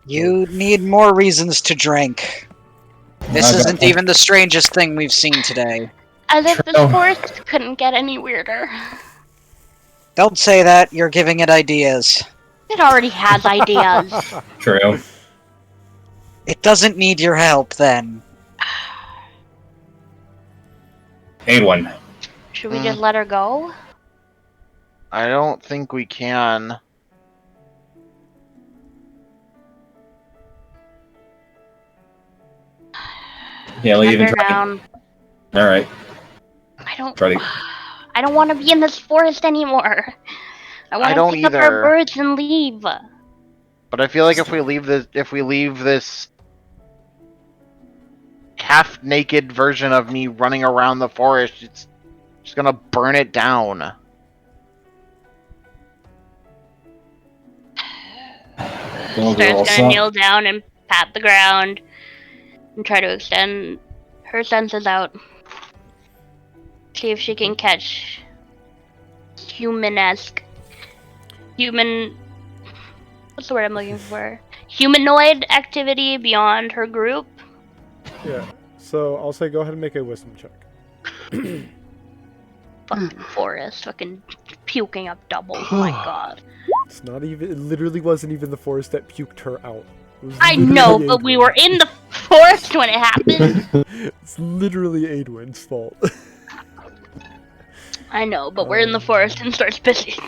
You need more reasons to drink. This isn't even the strangest thing we've seen today. as if this forest couldn't get any weirder. Don't say that, you're giving it ideas. It already has ideas. True. It doesn't need your help, then. A1. Should we just let her go? I don't think we can. Yeah, Set even her try. down. Alright. I don't. Try to... I don't want to be in this forest anymore. I want to don't pick up our either. birds and leave. But I feel like if we leave this half-naked version of me running around the forest, it's just gonna burn it down. Star's gonna kneel down and pat the ground and try to extend her senses out. See if she can catch human-esque. What's the word I'm looking for? Humanoid activity beyond her group. Yeah. So I'll say go ahead and make a wisdom check. Fucking forest. Fucking puking up doubles. My god. It's not even. It literally wasn't even the forest that puked her out. I know, but we were in the forest when it happened. It's literally Adwin's fault. I know, but we're in the forest and starts pissing.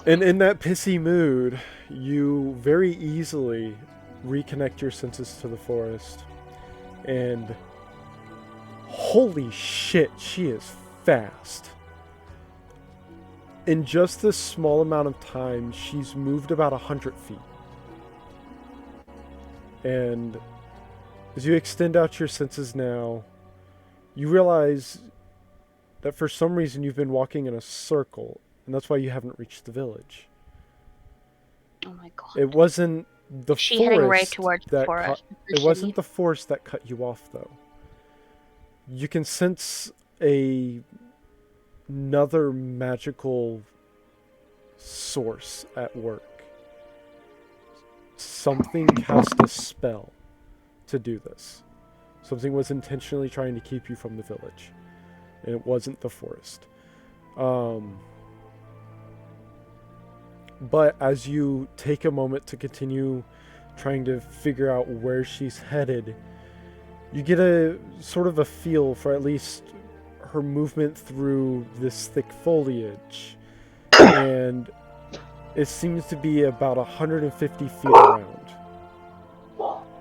And in that pissy mood, you very easily reconnect your senses to the forest. And holy shit, she is fast. In just this small amount of time, she's moved about 100 feet. And as you extend out your senses now, you realize that for some reason you've been walking in a circle, and that's why you haven't reached the village. Oh my god. It wasn't the She forest heading right towards the that forest. it wasn't the forest that cut you off, though. You can sense another magical source at work. Something cast a spell to do this. Something was intentionally trying to keep you from the village. And it wasn't the forest. But as you take a moment to continue trying to figure out where she's headed, you get a sort of a feel for at least her movement through this thick foliage. And it seems to be about 150 feet around.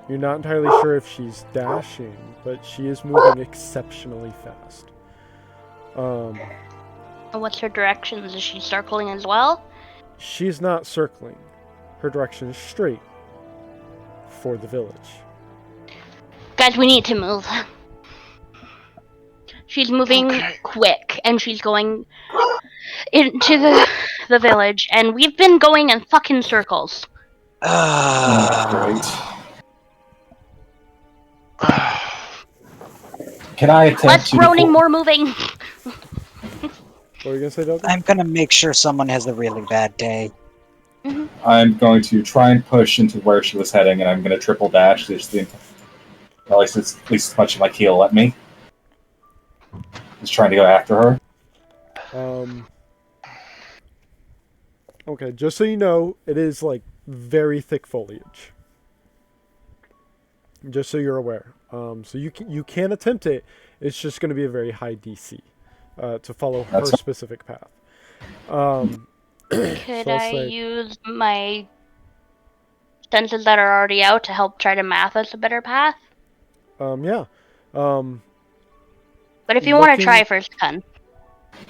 You're not entirely sure if she's dashing, but she is moving exceptionally fast. What's her directions? Is she circling as well? She's not circling. Her direction is straight for the village. Guys, we need to move. She's moving quick, and she's going into the village, and we've been going in fucking circles. Great. Can I attempt Less to... groaning, more moving. What are you gonna say, Doug? I'm gonna make sure someone has a really bad day. I'm going to try and push into where she was heading, and I'm going to triple dash. At least as much as my keel let me. Just trying to go after her. Okay, just so you know, it is like very thick foliage. Just so you're aware. So you can attempt it. It's just going to be a very high DC to follow her specific path. Could I use my senses that are already out to help try to math us a better path? Yeah. But if you want to try first, Kun.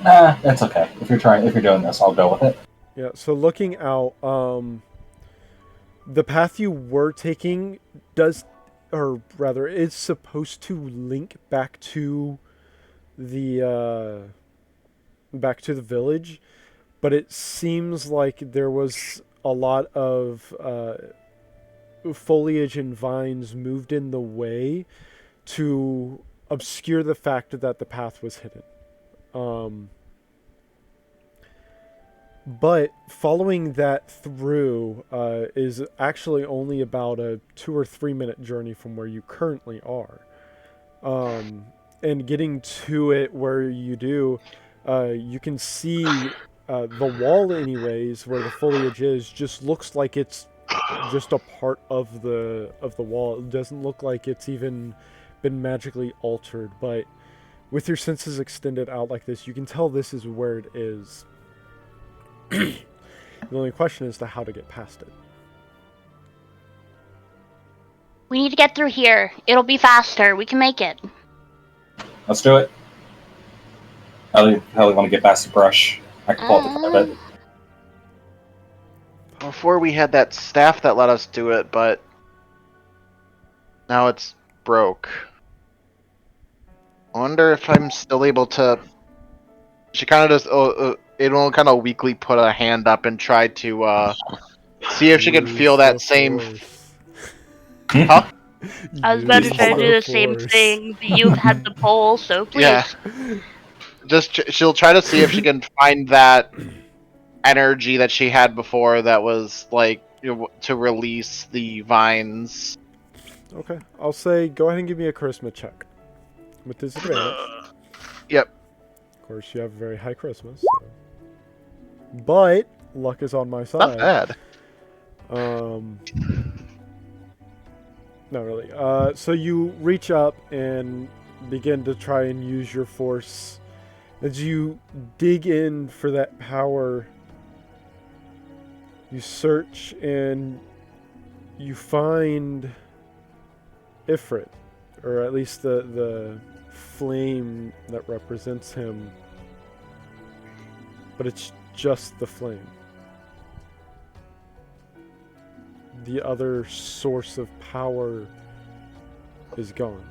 That's okay. If you're doing this, I'll go with it. Yeah, so looking out, the path you were taking is supposed to link back to the village, but it seems like there was a lot of foliage and vines moved in the way to obscure the fact that the path was hidden. But following that through is actually only about a 2 or 3 minute journey from where you currently are. And getting to it where you do, you can see the wall anyways, where the foliage is, just looks like it's just a part of the wall. It doesn't look like it's even been magically altered, but with your senses extended out like this, you can tell this is where it is. The only question is how to get past it. We need to get through here. It'll be faster. We can make it. Let's do it. How do you want to get past the brush? I can pull up the bit. Before we had that staff that let us do it, but now it's broke. I wonder if I'm still able to... She kind of just... it'll kind of weakly put a hand up and try to see if she can feel that same... Huh? I was about to try to do the same thing. You've had the pole, so please. Yeah. She'll try to see if she can find that energy that she had before that was, like, to release the vines. Okay. I'll say go ahead and give me a charisma check. With disadvantage. Yep. Of course, you have a very high charisma, so. But luck is on my side. Not bad. Not really. So you reach up and begin to try and use your force. As you dig in for that power, you search and you find Ifrit, or at least the flame that represents him. But it's just the flame. The other source of power is gone.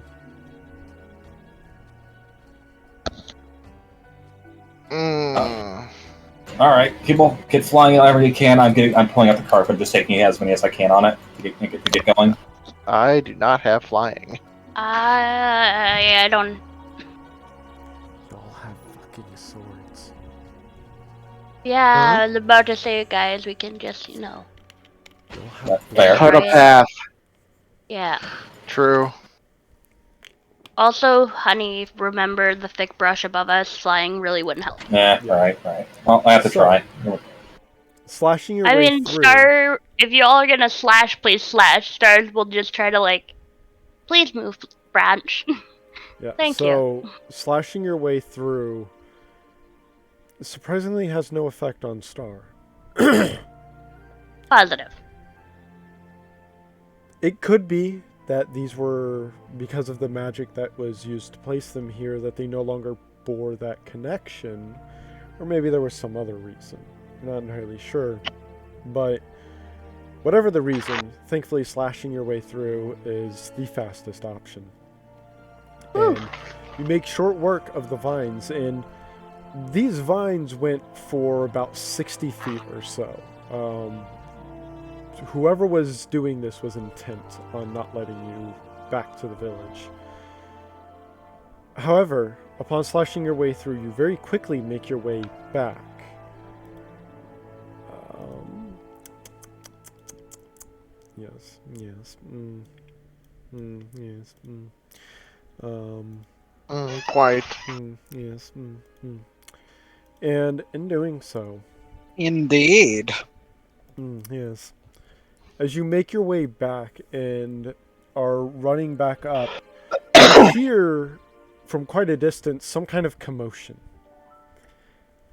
All right, people, get flying however you can. I'm pulling out the carpet, just taking as many as I can on it to get going. I do not have flying. I don't. They all have fucking swords. Yeah, I was about to say, guys, we can just, They all have That's fair. Cut a path. Yeah. True. Also, honey, remember the thick brush above us. Flying really wouldn't help. Yeah, right. Well, I have to try. Slashing your I way mean, through. Star, if you all are gonna slash, please slash. Stars will just try to, like, please move, branch. Yeah. Thank so, slashing your way through surprisingly has no effect on Star. Positive. It could be that these were, because of the magic that was used to place them here, that they no longer bore that connection. Or maybe there was some other reason. I'm not entirely sure. But whatever the reason, thankfully slashing your way through is the fastest option. Whew. And you make short work of the vines, and these vines went for about 60 feet or so. Whoever was doing this was intent on not letting you back to the village. However, upon slashing your way through, you very quickly make your way back. Yes, yes, yes, Quite. yes, And in doing so, Indeed. yes, as you make your way back and are running back up, you hear from quite a distance some kind of commotion.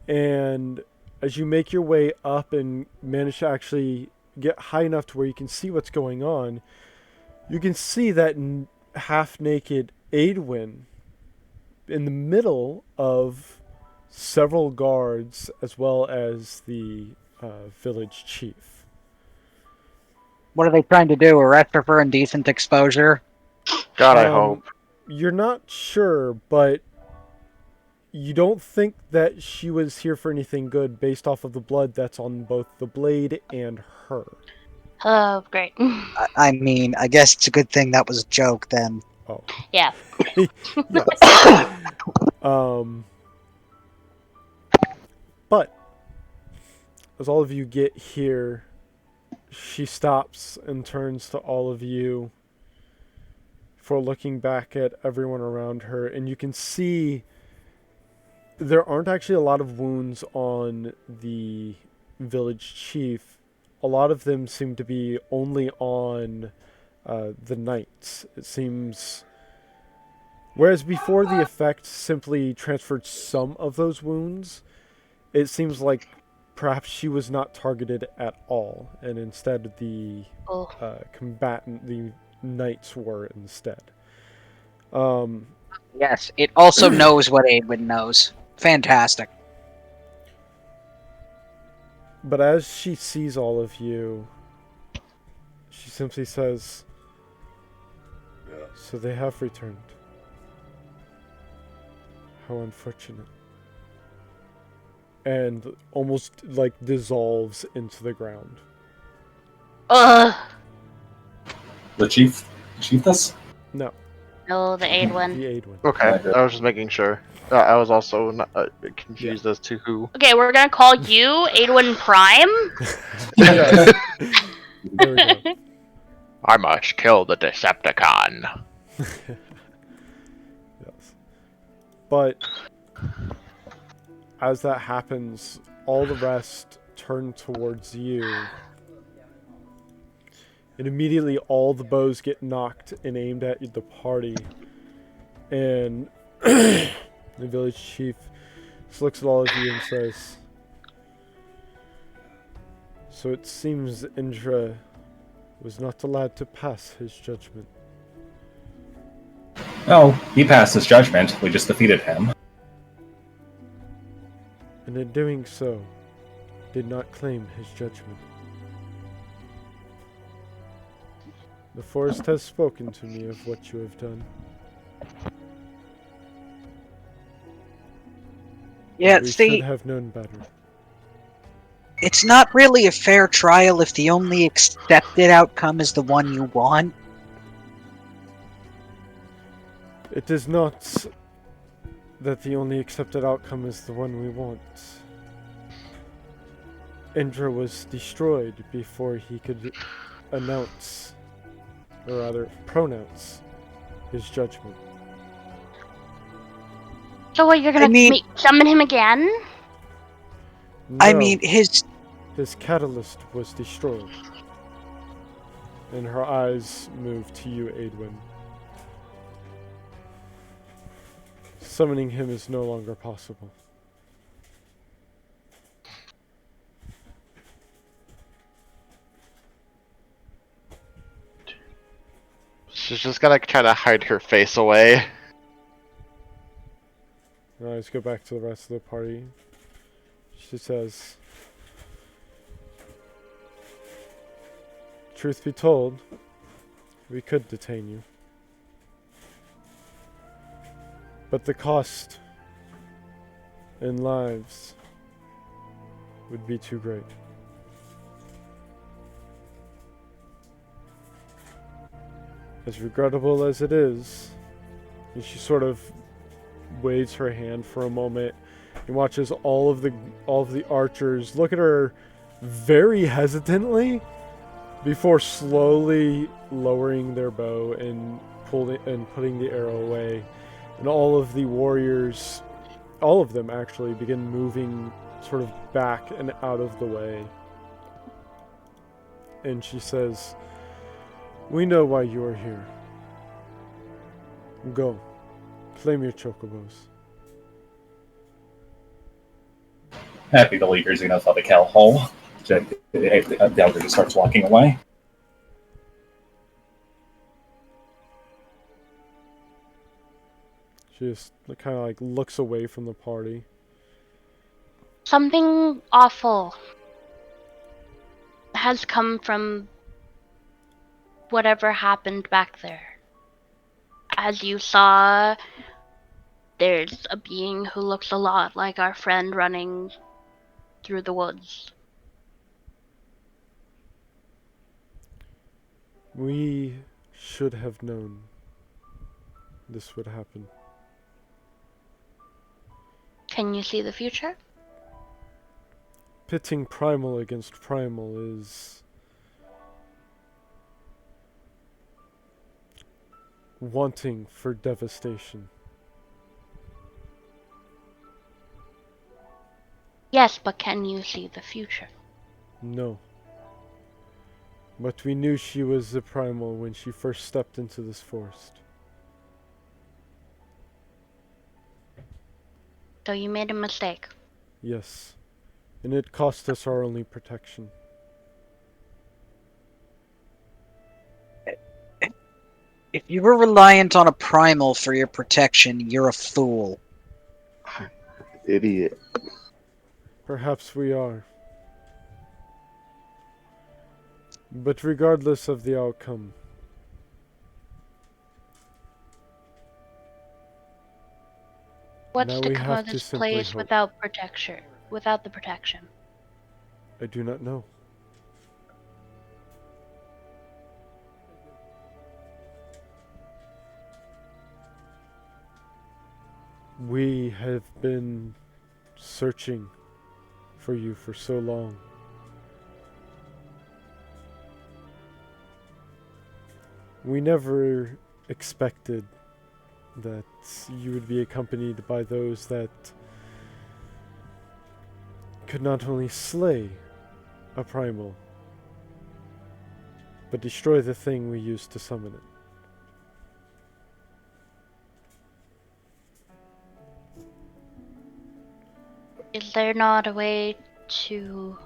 And as you make your way up and manage to actually get high enough to where you can see what's going on, you can see that half-naked Aedwin in the middle of several guards as well as the village chief. What are they trying to do? Arrest her for indecent exposure? God, I hope. You're not sure, but you don't think that she was here for anything good based off of the blood that's on both the blade and her. Oh, great. I mean, I guess it's a good thing that was a joke then. Oh. Yeah. Yes. But as all of you get here, she stops and turns to all of you for looking back at everyone around her, and you can see there aren't actually a lot of wounds on the village chief. A lot of them seem to be only on the knights. It seems... Whereas before the effect simply transferred some of those wounds, it seems like perhaps she was not targeted at all, and instead the the knights were instead. Yes, it also knows what Aedwin knows. Fantastic. But as she sees all of you, she simply says, "So they have returned. How unfortunate." And almost like dissolves into the ground. Ugh. The chief this? No, No, the aid one. the aid one. Okay, I was just making sure. I was also not, confused as to who. Okay, we're gonna call you Aidwin Prime. Yes. There we go. I must kill the Decepticon. Yes. But as that happens, all the rest turn towards you. And immediately all the bows get knocked and aimed at the party. And the village chief just looks at all of you and says, "So it seems Indra was not allowed to pass his judgment." No, he passed his judgment. We just defeated him. And in doing so, did not claim his judgment. The forest has spoken to me of what you have done. Yeah, We see, should have known better. it's not really a fair trial if the only accepted outcome is the one you want. It is not that the only accepted outcome is the one we want. Indra was destroyed before he could announce, or rather pronounce, his judgment. So what, you're gonna summon him again? I No, mean, his catalyst was destroyed. And her eyes moved to you, Aedwin. Summoning him is no longer possible. She's just gonna try to hide her face away. Now let's go back to the rest of the party. She says, truth be told, we could detain you. But the cost in lives would be too great. As regrettable as it is, and she sort of waves her hand for a moment and watches all of the archers look at her very hesitantly before slowly lowering their bow and putting the arrow away. And all of the warriors, all of them actually, begin moving sort of back and out of the way. And she says, we know why you are here. Go. Claim your chocobos. Happy the leader's in the cow hole. The elder just starts walking away. She just kind of like looks away from the party. Something awful has come from whatever happened back there. As you saw, there's a being who looks a lot like our friend running through the woods. We should have known this would happen. Can you see the future? Pitting primal against primal is wanting for devastation. Yes, but can you see the future? No. But we knew she was the primal when she first stepped into this forest. So you made a mistake. Yes. And it cost us our only protection. If you were reliant on a primal for your protection, you're a fool. Idiot. Perhaps we are. But regardless of the outcome, What's now to we come have of to this simply place hope. without protection? Without the protection. I do not know. We have been searching for you for so long. We never expected that you would be accompanied by those that could not only slay a primal, but destroy the thing we used to summon it. Is there not a way to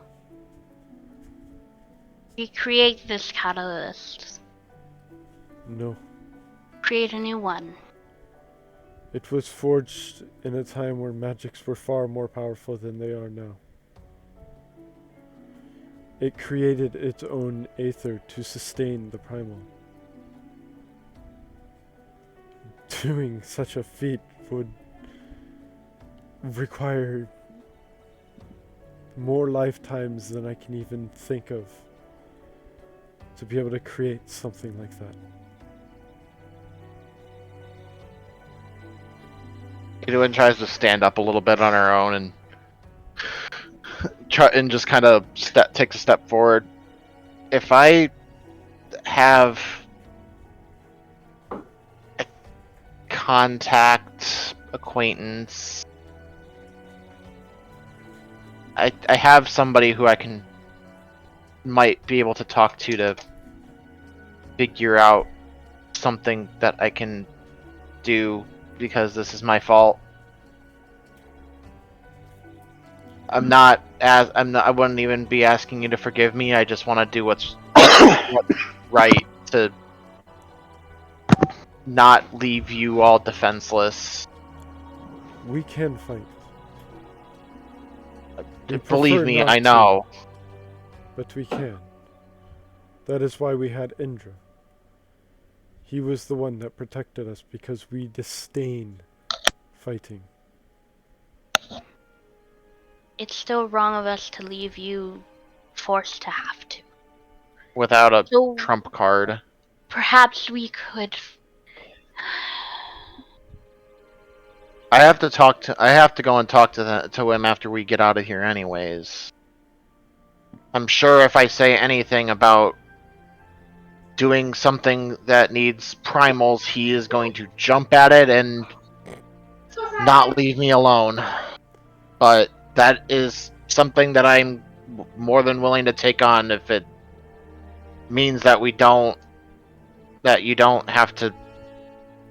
recreate this catalyst? No. Create a new one? It was forged in a time where magics were far more powerful than they are now. It created its own aether to sustain the primal. Doing such a feat would require more lifetimes than I can even think of to be able to create something like that. Edwin tries to stand up a little bit on her own and just kind of takes a step forward. If I have a contact, acquaintance, I have somebody who might be able to talk to figure out something that I can do, because this is my fault. I wouldn't even be asking you to forgive me. I just want to do what's right to not leave you all defenseless. We can fight. We Believe prefer me, not I to, know. but we can. That is why we had Indra. He was the one that protected us because we disdain fighting. It's still wrong of us to leave you forced to have to. Without a So trump card. perhaps we could. I have to go and talk to him after we get out of here anyways. I'm sure if I say anything about doing something that needs primals, he is going to jump at it and not leave me alone. But that is something that I'm more than willing to take on if it means that you don't have to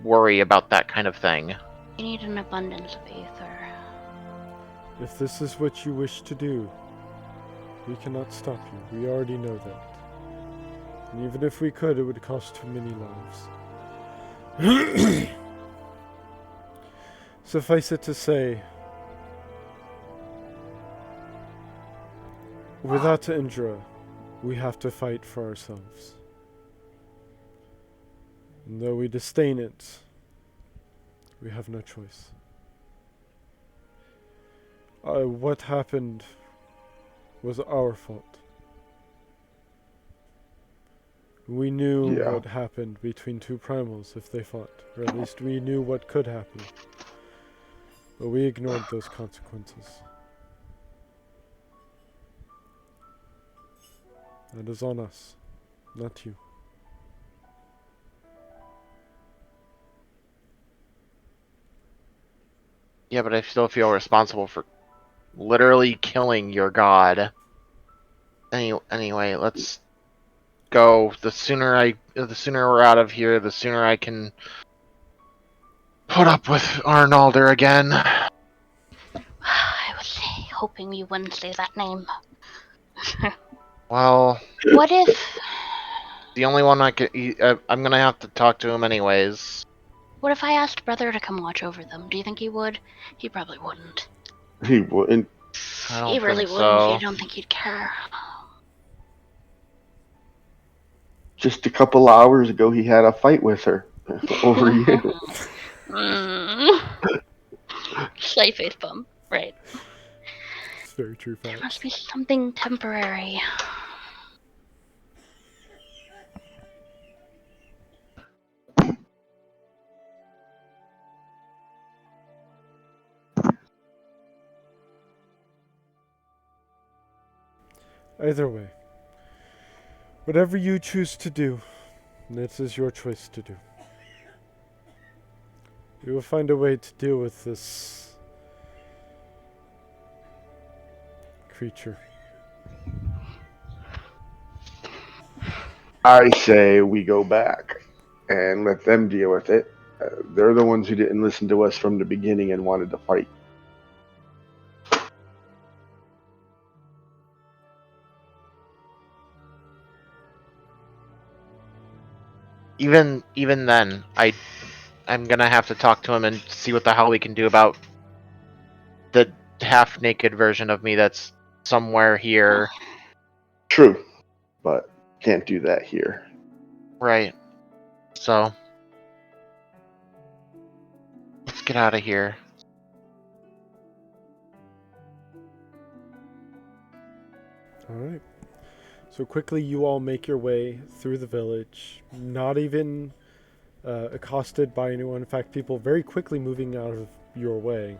worry about that kind of thing. You need an abundance of ether. If this is what you wish to do, we cannot stop you. We already know that. And even if we could, it would cost too many lives. Suffice it to say, without Indra, we have to fight for ourselves. And though we disdain it, we have no choice. What happened was our fault. We knew Yeah. what happened between two primals if they fought, or at least we knew what could happen. But we ignored those consequences. That is on us, not you. Yeah, but I still feel responsible for literally killing your god. Anyway, let's go. The sooner we're out of here, the sooner I can put up with Arnalder again. I was hoping you wouldn't say that name. Well, What if? the only one I'm gonna have to talk to him anyways. What if I asked Brother to come watch over them? Do you think he would? He probably wouldn't. He wouldn't. I don't He really think wouldn't. so. You don't think he'd care? Just a couple hours ago, he had a fight with her over you. Slight face bump. Right. It's very true There fact. must be something temporary. Either way, whatever you choose to do, this is your choice to do. We will find a way to deal with this creature. I say we go back and let them deal with it. They're the ones who didn't listen to us from the beginning and wanted to fight. Even then, I'm gonna have to talk to him and see what the hell we can do about the half-naked version of me that's somewhere here. True, but can't do that here. Right. So, let's get out of here. Alright. So quickly you all make your way through the village, not even accosted by anyone. In fact, people very quickly moving out of your way.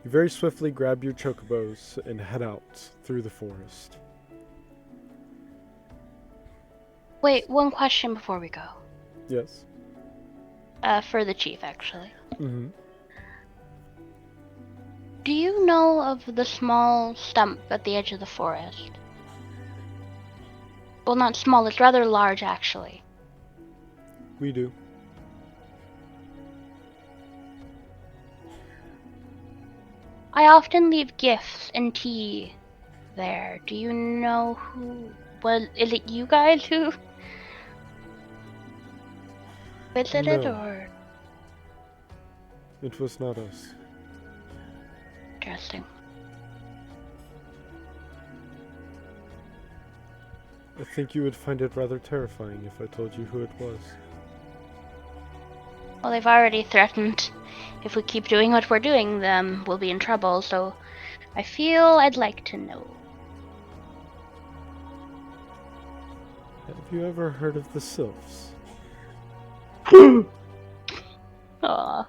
You very swiftly grab your chocobos and head out through the forest. Wait, one question before we go. Yes. For the chief, actually. Mm-hmm. Do you know of the small stump at the edge of the forest? Well, not small, it's rather large, actually. We do. I often leave gifts and tea there. Do you know who... Well, is it you guys who... visited, No. or It was not us. interesting? I think you would find it rather terrifying if I told you who it was. Well, they've already threatened if we keep doing what we're doing, then we'll be in trouble, so I feel I'd like to know. Have you ever heard of the Sylphs? Aw.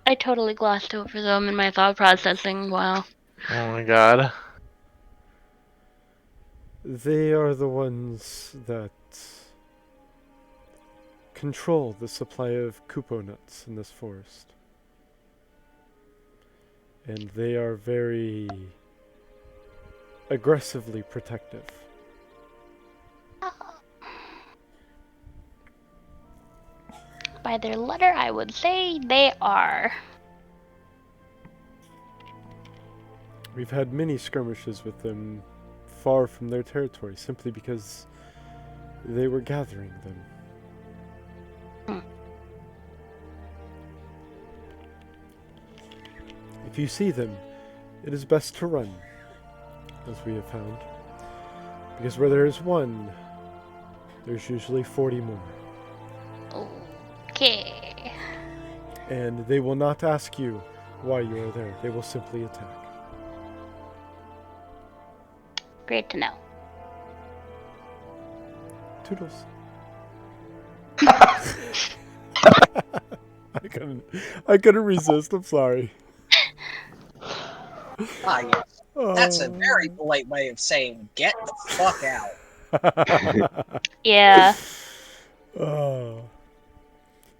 I totally glossed over them in my thought processing. Wow. Oh my god. They are the ones that control the supply of kupo nuts in this forest. And they are very aggressively protective. By their letter, I would say they are. We've had many skirmishes with them far from their territory simply because they were gathering them. If you see them, it is best to run, as we have found. Because where there is one, there's usually 40 more. Okay. And they will not ask you why you are there. They will simply attack. Great to know. Toodles. I couldn't resist. I'm sorry. Ah, yes. That's a very polite way of saying, get the fuck out. Yeah.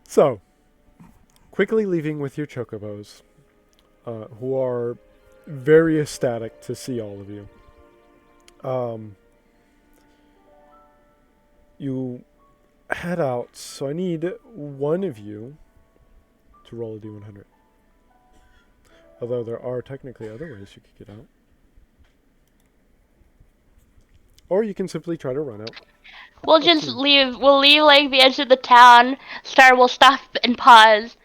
So, quickly leaving with your chocobos, who are very ecstatic to see all of you. You head out, so I need one of you to roll a d100. Although there are technically other ways you could get out. Or you can simply try to run out. We'll just leave. We'll leave like the edge of the town. Star will stop and pause,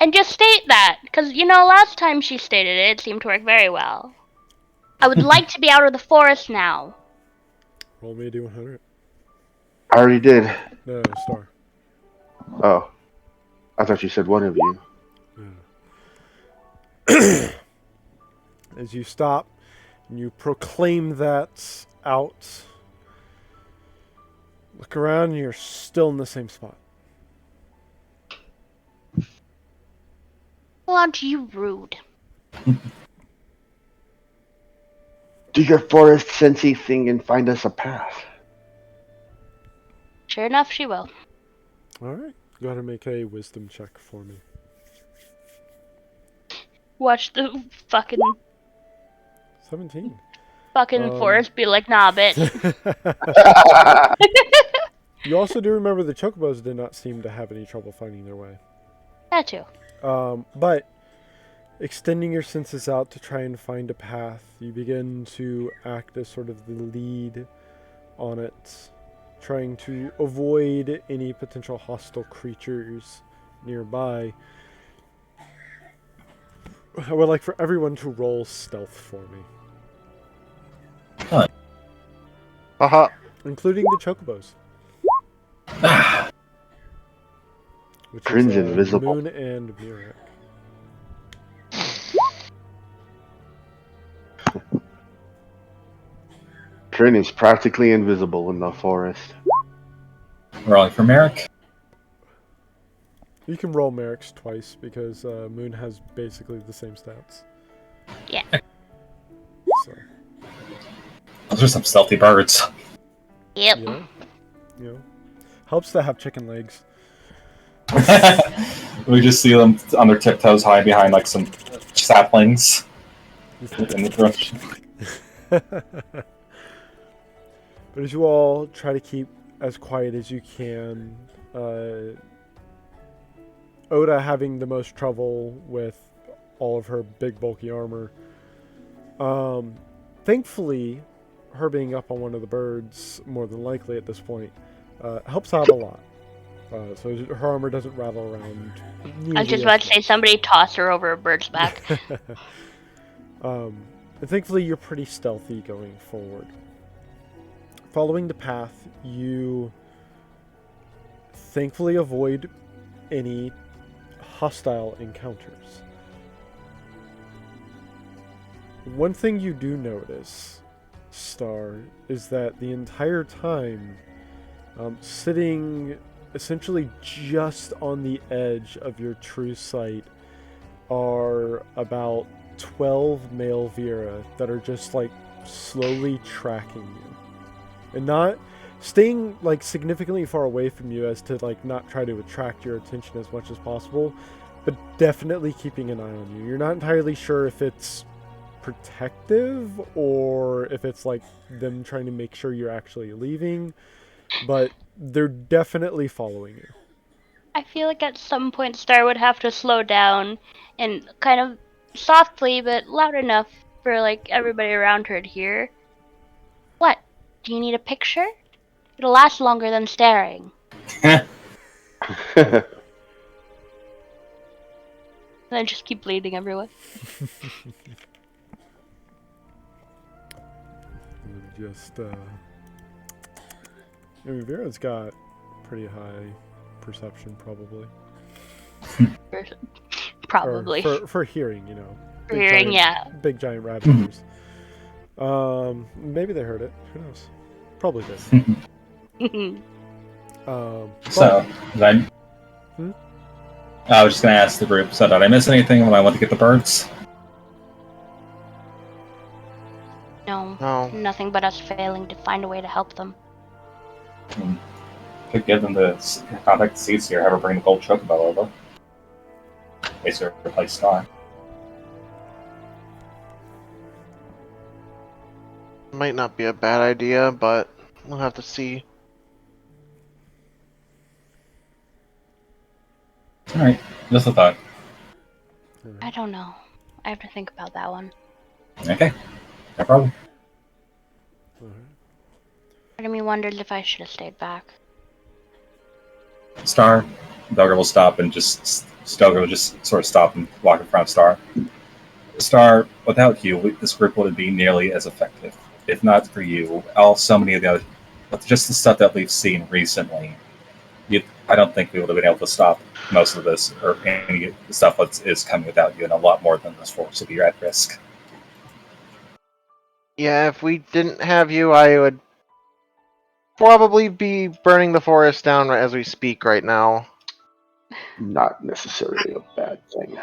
and just state that, because last time she stated it, it seemed to work very well. I would like to be out of the forest now. Roll me a d100. I already did. No, Star. Oh. I thought you said one of you. Yeah. As you stop and you proclaim that out, look around and you're still in the same spot. Well, aren't you rude? Do your forest sensey thing and find us a path. Sure enough, she will. Alright. Go ahead and make a wisdom check for me. Watch the fucking 17. forest be like, nah, bitch. You also do remember the chocobos did not seem to have any trouble finding their way. That too. But extending your senses out to try and find a path, you begin to act as sort of the lead on it, trying to avoid any potential hostile creatures nearby. I would like for everyone to roll stealth for me. Haha. Including the chocobos. Which Trin's is invisible. Moon and Mirek. Trin is practically invisible in the forest. Rolling for Merrick. You can roll Merrick's twice because Moon has basically the same stats. Yeah. So, Those are some stealthy birds. Yep. yeah. Helps to have chicken legs. We just see them on their tiptoes hiding behind like some saplings in the brush. But as you all try to keep as quiet as you can, Oda having the most trouble with all of her big bulky armor. Thankfully, her being up on one of the birds, more than likely at this point, helps out a lot. So her armor doesn't rattle around. I was just about to say somebody toss her over a bird's back. And thankfully, you're pretty stealthy going forward. Following the path, you thankfully avoid any hostile encounters. One thing you do notice, Star, is that the entire time, sitting essentially just on the edge of your true sight are about 12 male Vera that are just like slowly tracking you. And not staying like significantly far away from you as to like not try to attract your attention as much as possible, but definitely keeping an eye on you. You're not entirely sure if it's protective or if it's like them trying to make sure you're actually leaving, but they're definitely following you. I feel like at some point Star would have to slow down and kind of softly but loud enough for like everybody around her to hear. What? Do you need a picture? It'll last longer than staring. And then just keep bleeding everywhere. Just, I mean, Vera's got pretty high perception, probably. Probably. For hearing, you know. For hearing, giant, yeah. Big giant rabbit ears. Maybe they heard it. Who knows? Probably did. So, I was just going to ask the group, so did I miss anything when I went to get the birds? No, nothing but us failing to find a way to help them. Could give them the contact the seeds here, have her bring the gold chocobo over. Basically replace Star. Might not be a bad idea, but we'll have to see. Alright, just a thought. I don't know. I have to think about that one. Okay, no problem. Part of me wonders if I should have stayed back. Star, Dogger will stop and Dogger will just sort of stop and walk in front of Star. Star, without you, this group wouldn't be nearly as effective. If not for you, so many of the other, just the stuff that we've seen recently, I don't think we would have been able to stop most of this, or any of the stuff that is coming without you, and a lot more than this force would be at risk. Yeah, if we didn't have you, I would probably be burning the forest down as we speak right now. Not necessarily a bad thing.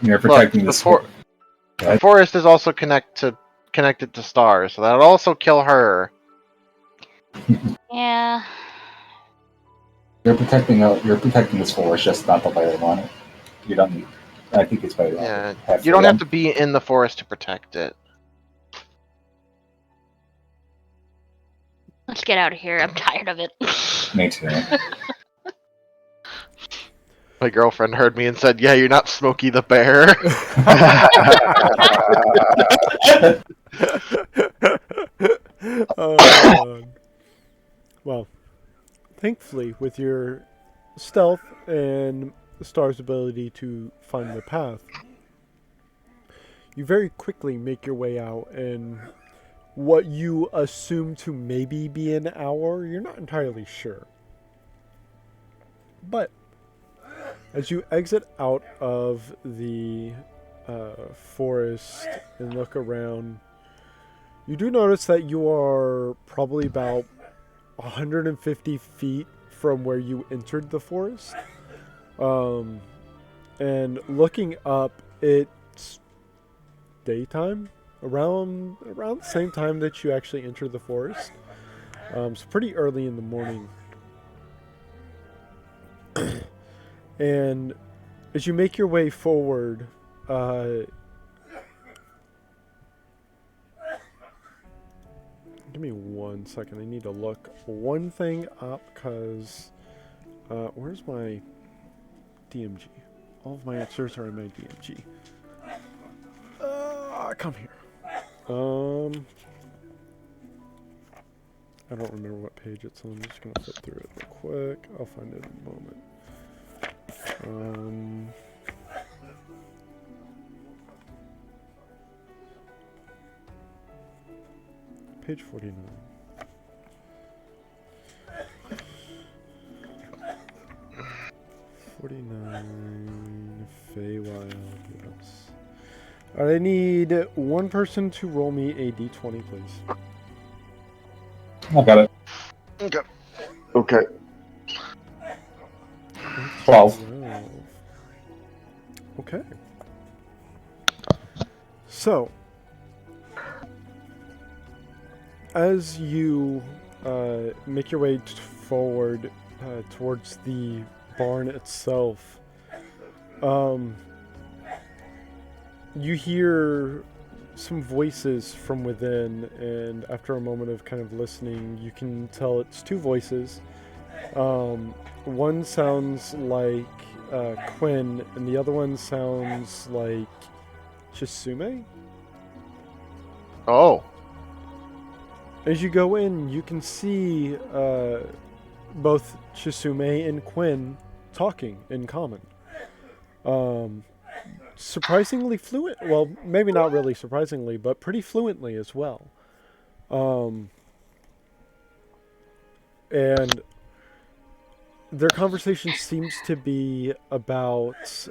You're protecting this forest. The forest is also connected to Star, so that'll also kill her. Yeah. You're protecting this forest, just not the way they want it. You don't need. I think it's better. Yeah, you don't have to be in the forest to protect it. Let's get out of here. I'm tired of it. Me too. My girlfriend heard me and said, "Yeah, you're not Smokey the Bear." Well, thankfully, with your stealth and Star's ability to find the path, you very quickly make your way out, and what you assume to maybe be an hour, you're not entirely sure. But as you exit out of the forest and look around, you do notice that you are probably about 150 feet from where you entered the forest. And looking up, it's daytime, around the same time that you actually entered the forest. It's pretty early in the morning. And as you make your way forward, give me 1 second. I need to look one thing up because where's my DMG? All of my answers are in my DMG. Come here. I don't remember what page it's on. I'm just gonna flip through it real quick. I'll find it in a moment. Page 49. Feywild, yes. Alright, I need one person to roll me a d20, please. I got it. Okay. Okay. 12. Okay. So, as you make your way forward towards the barn itself, you hear some voices from within, and after a moment of kind of listening, you can tell it's two voices. One sounds like Quinn, and the other one sounds like Chisume. Oh. As you go in, you can see both Chisume and Quinn talking in common. Surprisingly fluent. Well, maybe not really surprisingly, but pretty fluently as well. And their conversation seems to be about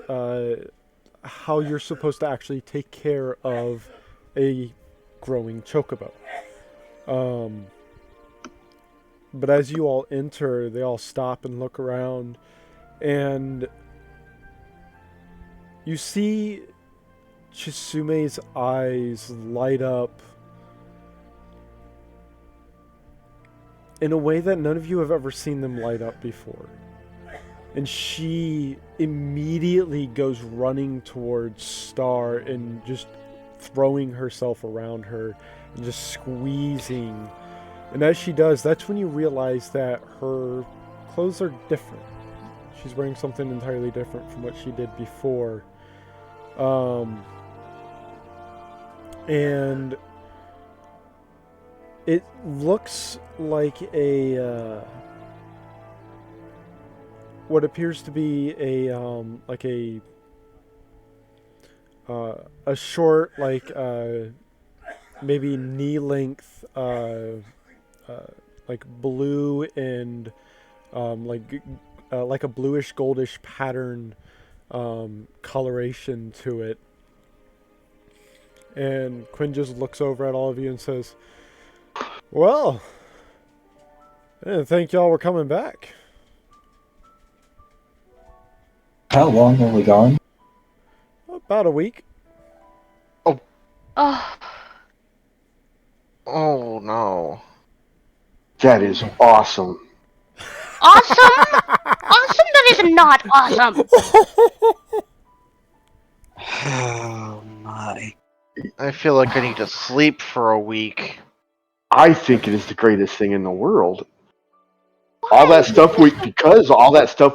how you're supposed to actually take care of a growing chocobo. But as you all enter, they all stop and look around, and you see Chisume's eyes light up in a way that none of you have ever seen them light up before. And she immediately goes running towards Star and just throwing herself around her and just squeezing. And as she does, that's when you realize that her clothes are different. She's wearing something entirely different from what she did before. And it looks like a what appears to be a short, like maybe knee length, like blue and like a bluish goldish pattern coloration to it. And Quinn just looks over at all of you and says, "Well, I didn't think y'all were coming back." How long were we gone? About a week. Oh, Oh no. That is awesome. awesome? Awesome? That is not awesome. Oh my. I feel like I need to sleep for a week. I think it is the greatest thing in the world. All that stuff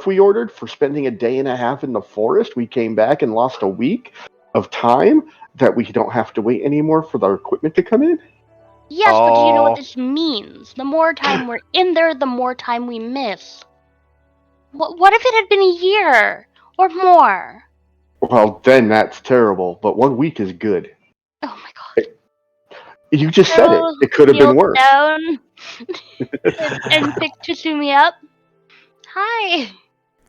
we ordered for spending a day and a half in the forest, we came back and lost a week of time that we don't have to wait anymore for the equipment to come in. Yes, but do you know what Oh. this means? The more time we're in there, the more time we miss. What if it had been a year or more? Well, then that's terrible, but 1 week is good. Oh my god. You just said it. Carol It could have been kneeled worse. down and picked Tsumi up. Hi.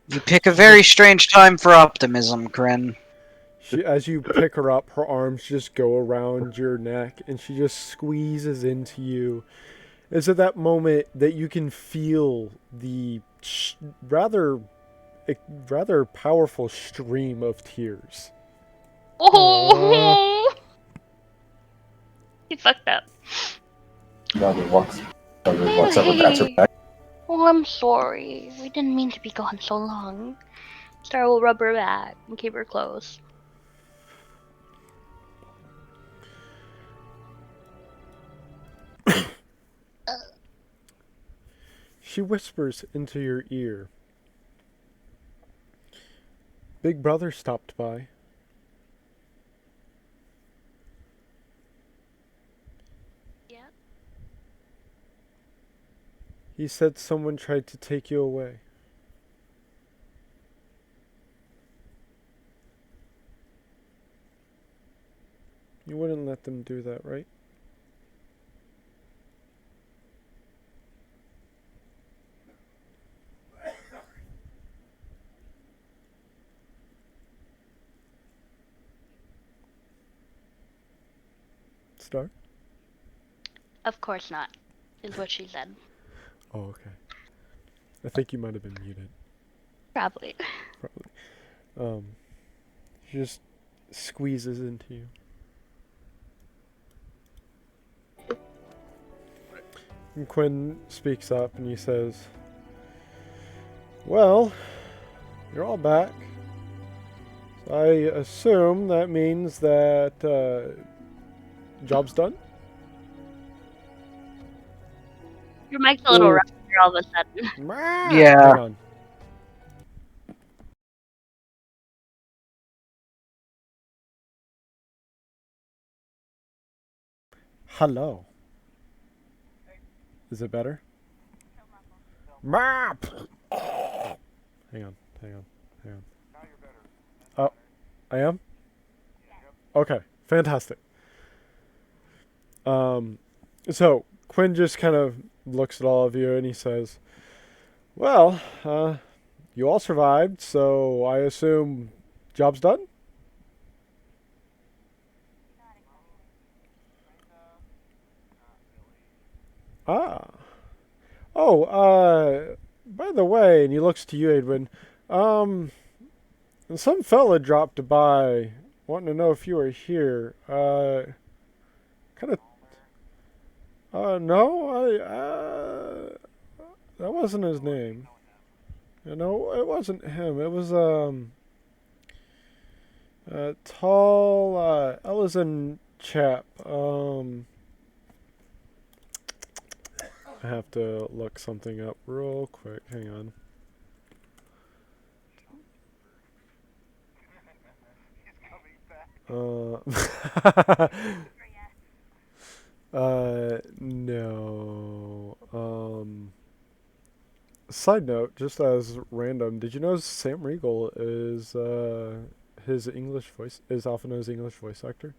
You pick a very strange time for optimism, Kryn. As you pick her up, her arms just go around your neck, and she just squeezes into you. It's at that moment that you can feel the rather powerful stream of tears. Oh. He fucked up. Doggy walks over, pats her back. Oh, I'm sorry. We didn't mean to be gone so long. Star will rub her back and keep her close. She whispers into your ear. Big Brother stopped by. Yeah. He said someone tried to take you away. You wouldn't let them do that, right? Star? Of course not, is what she said. Oh, okay. I think you might have been muted. Probably. Probably. She just squeezes into you. And Quinn speaks up and he says, well, you're all back. So I assume that means that job's done? Your mic's a little rough here all of a sudden. Yeah. Hang on. Hello. Is it better? Map. Hang on. Oh, I am? Okay, fantastic. So Quinn just kind of looks at all of you and he says, well, you all survived, so I assume job's done? Ah. Oh, by the way, and he looks to you, Edwin, some fella dropped by wanting to know if you were here. Kind of, no, that wasn't his name. No, it wasn't him. It was, a tall, Ellison chap. I have to look something up real quick. Hang on. No. Side note, just as random, did you know Sam Riegel is his English voice is Alphina's English voice actor?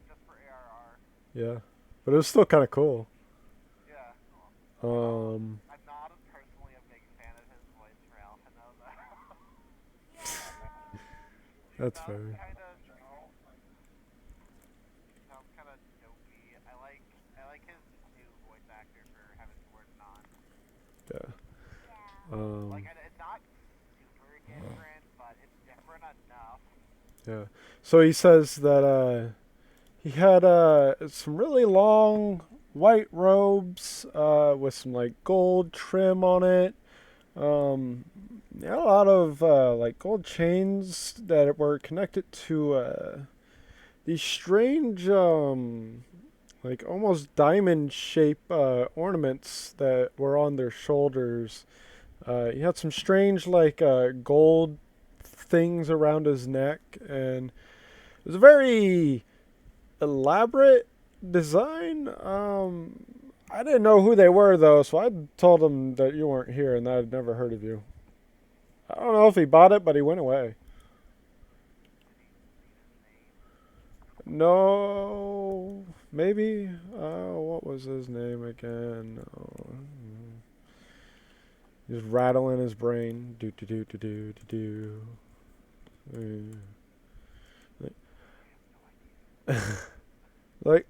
Just for ARR. Yeah, but it was still kind of cool. Yeah. Um, I'm not personally a big fan of his voice for Alphino, though. that's fair. Sounds kind of dopey. I like his new voice actor for Heaven's Word Non. Yeah. It's not super different, but it's different enough. Yeah. So he says that he had some really long white robes with some like gold trim on it. He had a lot of like gold chains that were connected to these strange like almost diamond shape ornaments that were on their shoulders. He had some strange like gold things around his neck, and it was a very elaborate design. I didn't know who they were though, so I told him that you weren't here and that I'd never heard of you. I don't know if he bought it, but he went away. No, maybe. What was his name again? Oh, he's rattling his brain. Do do do do do do do. Like,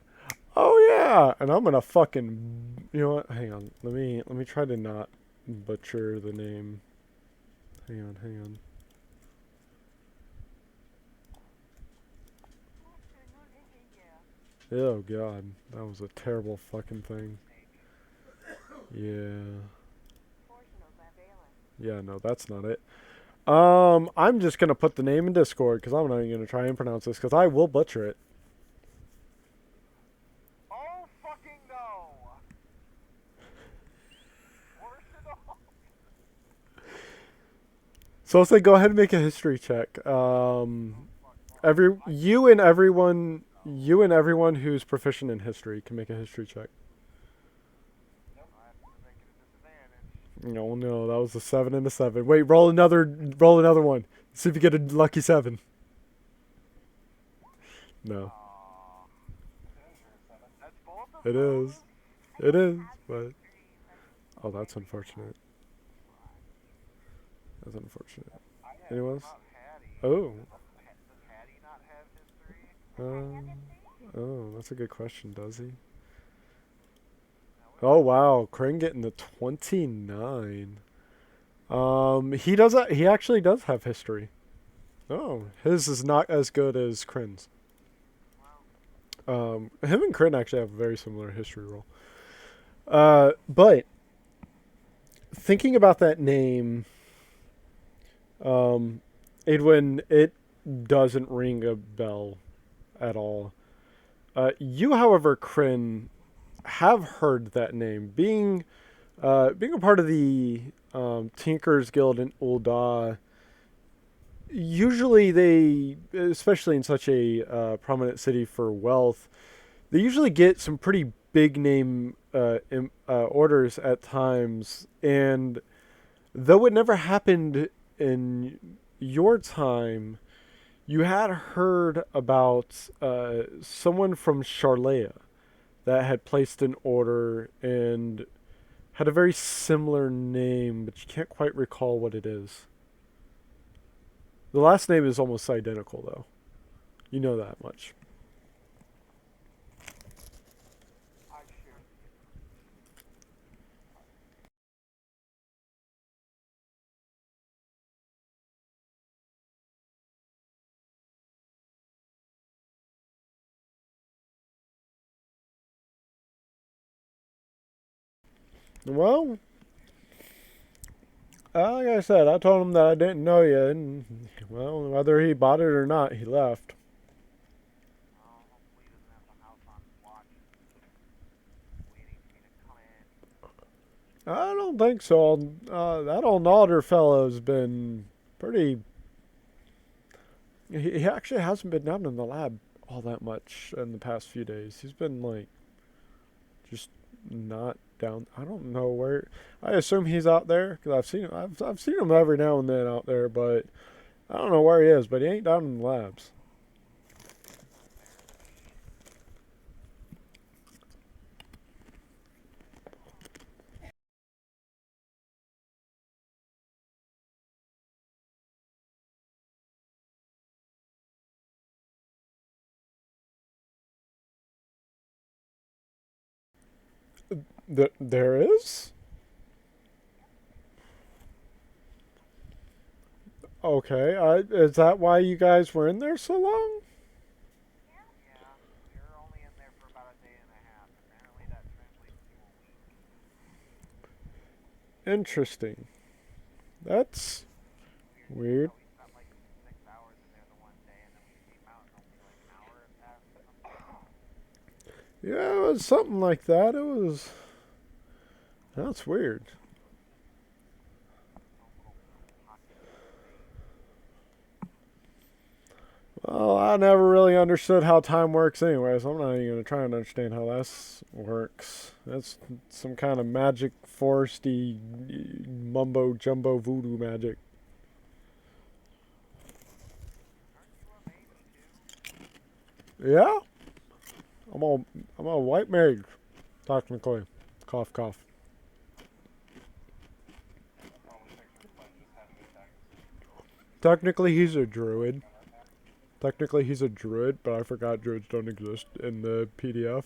oh yeah, and I'm gonna fucking, you know what? Hang on, let me try to not butcher the name. Hang on. Oh god, that was a terrible fucking thing. Yeah. Yeah, no, that's not it. I'm just gonna put the name in Discord because I'm not even gonna try and pronounce this because I will butcher it. Oh, fucking no! So I'll say go ahead and make a history check. You and everyone who's proficient in history can make a history check. No, no, that was a 7 and a 7. Wait, roll another one. See if you get a lucky 7. No, That's both of it those. is. It is, but oh, that's unfortunate. That's unfortunate. Anyone else? About Hattie. Oh, Does Hattie not have history? oh, that's a good question. Does he? Oh wow, Crane getting the 29. He does. He actually does have history. Oh, his is not as good as Crin's. Him and Crin actually have a very similar history roll. But thinking about that name, Edwin, it doesn't ring a bell at all. You, however, Crin, have heard that name. Being a part of the Tinkers Guild in Ul'dah, usually they, especially in such a prominent city for wealth, they usually get some pretty big name orders at times. And though it never happened in your time, you had heard about someone from Charlea that had placed an order and had a very similar name, but you can't quite recall what it is. The last name is almost identical, though. You know that much. I should. Well, like I said, I told him that I didn't know you, and well, whether he bought it or not, he left. Oh, hopefully he doesn't have the house on watch, waiting for me to come in. I don't think so. That old Alder fellow's been pretty. He actually hasn't been down in the lab all that much in the past few days. He's been like just not down. I don't know where. I assume he's out there because I've seen him. I've seen him every now and then out there, but I don't know where he is. But he ain't down in the labs. There is. Okay. Is that why you guys were in there so long? Yeah, we were only in there for about a day and a half. Apparently that translates to a week. Interesting. That's weird. We spent like 6 hours in there the one day, and then we came out and only like an hour had passed or something. Yeah, it was something like that. It was. That's weird. Well, I never really understood how time works anyway, so I'm not even going to try and understand how that works. That's some kind of magic, foresty, mumbo jumbo voodoo magic. Yeah? I'm a white mage, technically. Cough, cough. Technically, he's a druid. But I forgot druids don't exist in the PDF.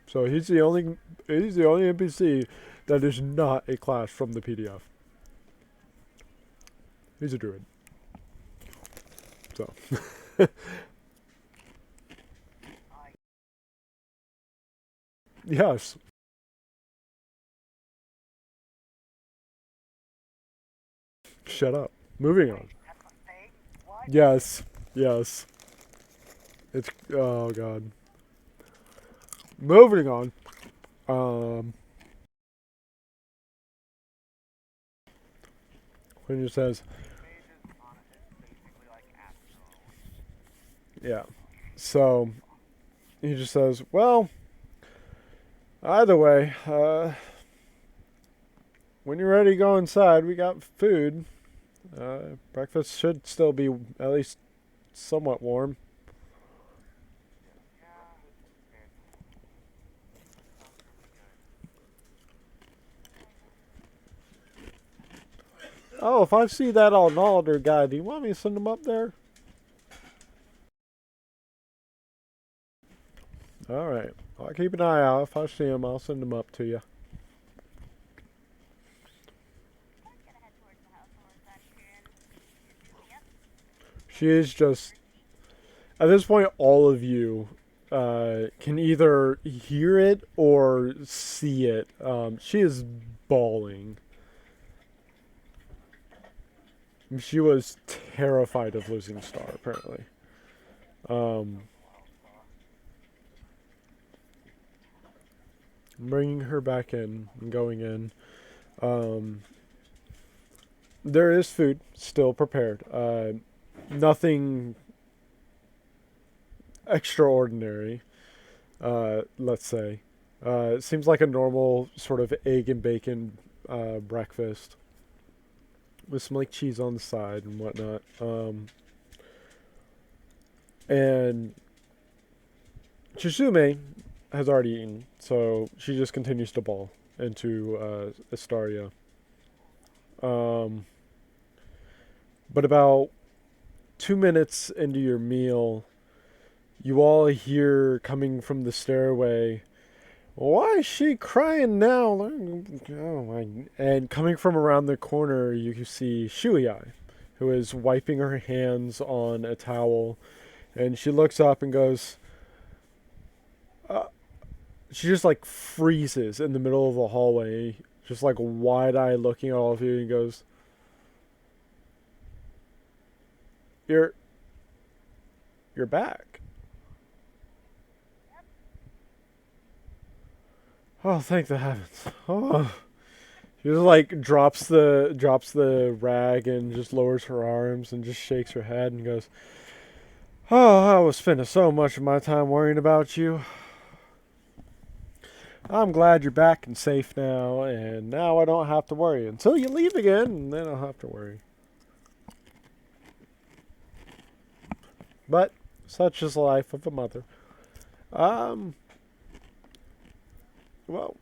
So he's the only NPC that is not a class from the PDF. He's a druid. So. Yes. Shut up. Moving on. Yes. Yes. It's oh god. Moving on. When he says, yeah. So he just says, well, either way, when you're ready to go inside, we got food. Breakfast should still be at least somewhat warm. Yeah, it sounds really good. Oh, if I see that Alnalder guy, do you want me to send him up there? Alright. I'll keep an eye out. If I see him, I'll send him up to you. She is just... At this point, all of you can either hear it or see it. She is bawling. She was terrified of losing Star, apparently. Bringing her back in and going in. There is food still prepared. Nothing extraordinary, let's say. It seems like a normal sort of egg and bacon breakfast with some like cheese on the side and whatnot. And Chisume has already eaten, so she just continues to bawl into Astaria. But about 2 minutes into your meal, you all hear coming from the stairway, "Why is she crying now?" Oh my! And coming from around the corner, you see Shuiai, who is wiping her hands on a towel, and she looks up and goes. She just like freezes in the middle of the hallway, just like wide-eyed looking at all of you, and goes, "You're back." Oh, thank the heavens! Oh, she just like drops the rag and just lowers her arms and just shakes her head and goes, "Oh, I was spending so much of my time worrying about you. I'm glad you're back and safe now, and now I don't have to worry until you leave again, and then I'll have to worry." But such is the life of a mother. Well,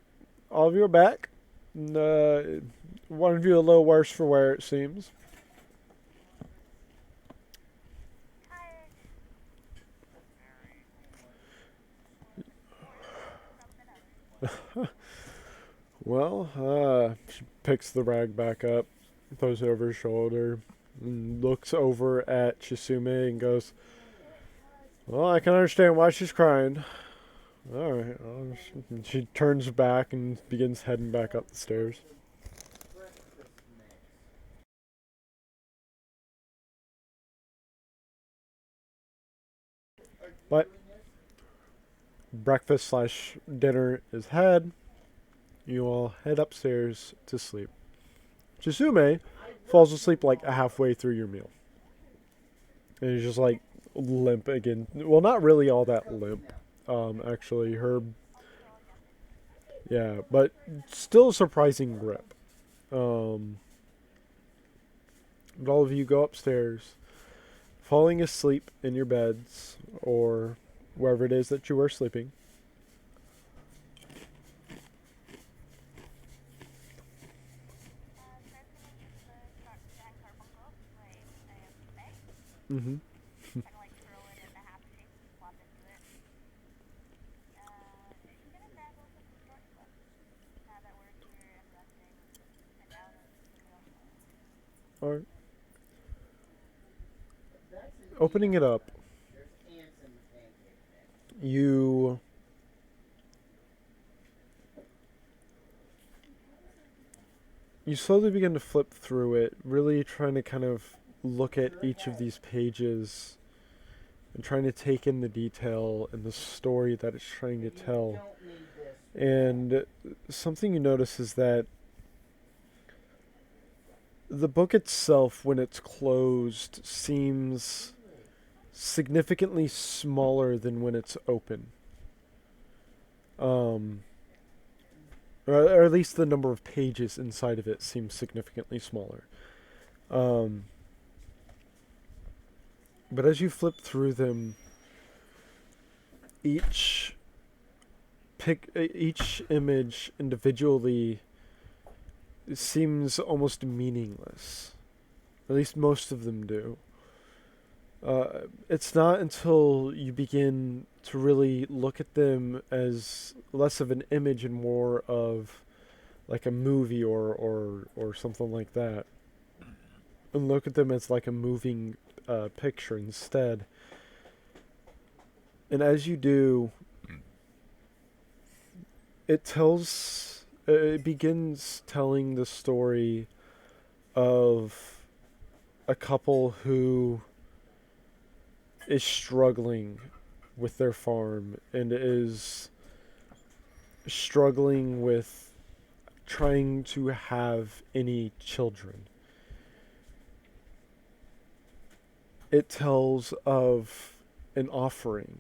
all of you are back. One of you a little worse for wear, it seems. Well, she picks the rag back up, throws it over her shoulder, and looks over at Chisume and goes, "Well, I can understand why she's crying." Alright. She turns back and begins heading back up the stairs. But breakfast slash dinner is had. You all head upstairs to sleep. Chisume falls asleep like halfway through your meal. And he's just like limp again. Well, not really all that limp. Actually, yeah, but still a surprising grip. And all of you go upstairs, falling asleep in your beds or wherever it is that you are sleeping. Mm-hmm. All right. Opening it up, you slowly begin to flip through it, really trying to kind of look at each of these pages and trying to take in the detail and the story that it's trying to tell. And something you notice is that the book itself, when it's closed, seems significantly smaller than when it's open. or at least the number of pages inside of it seems significantly smaller. But as you flip through them, each image individually seems almost meaningless. At least most of them do. It's not until you begin to really look at them as less of an image and more of like a movie or something like that, and look at them as like a moving picture instead. And as you do, it begins telling the story of a couple who is struggling with their farm and is struggling with trying to have any children. It tells of an offering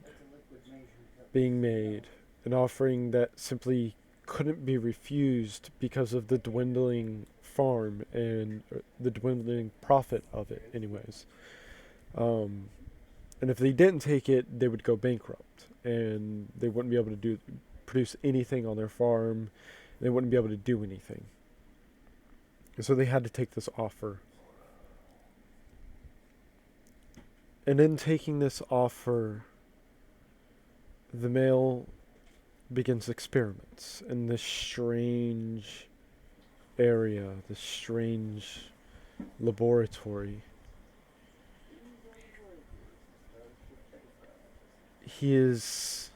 being made, an offering that simply couldn't be refused because of the dwindling farm and the dwindling profit of it anyways. And if they didn't take it, they would go bankrupt and they wouldn't be able to produce anything on their farm. They wouldn't be able to do anything. And so they had to take this offer. And in taking this offer, the male begins experiments in this strange area, this strange laboratory. He is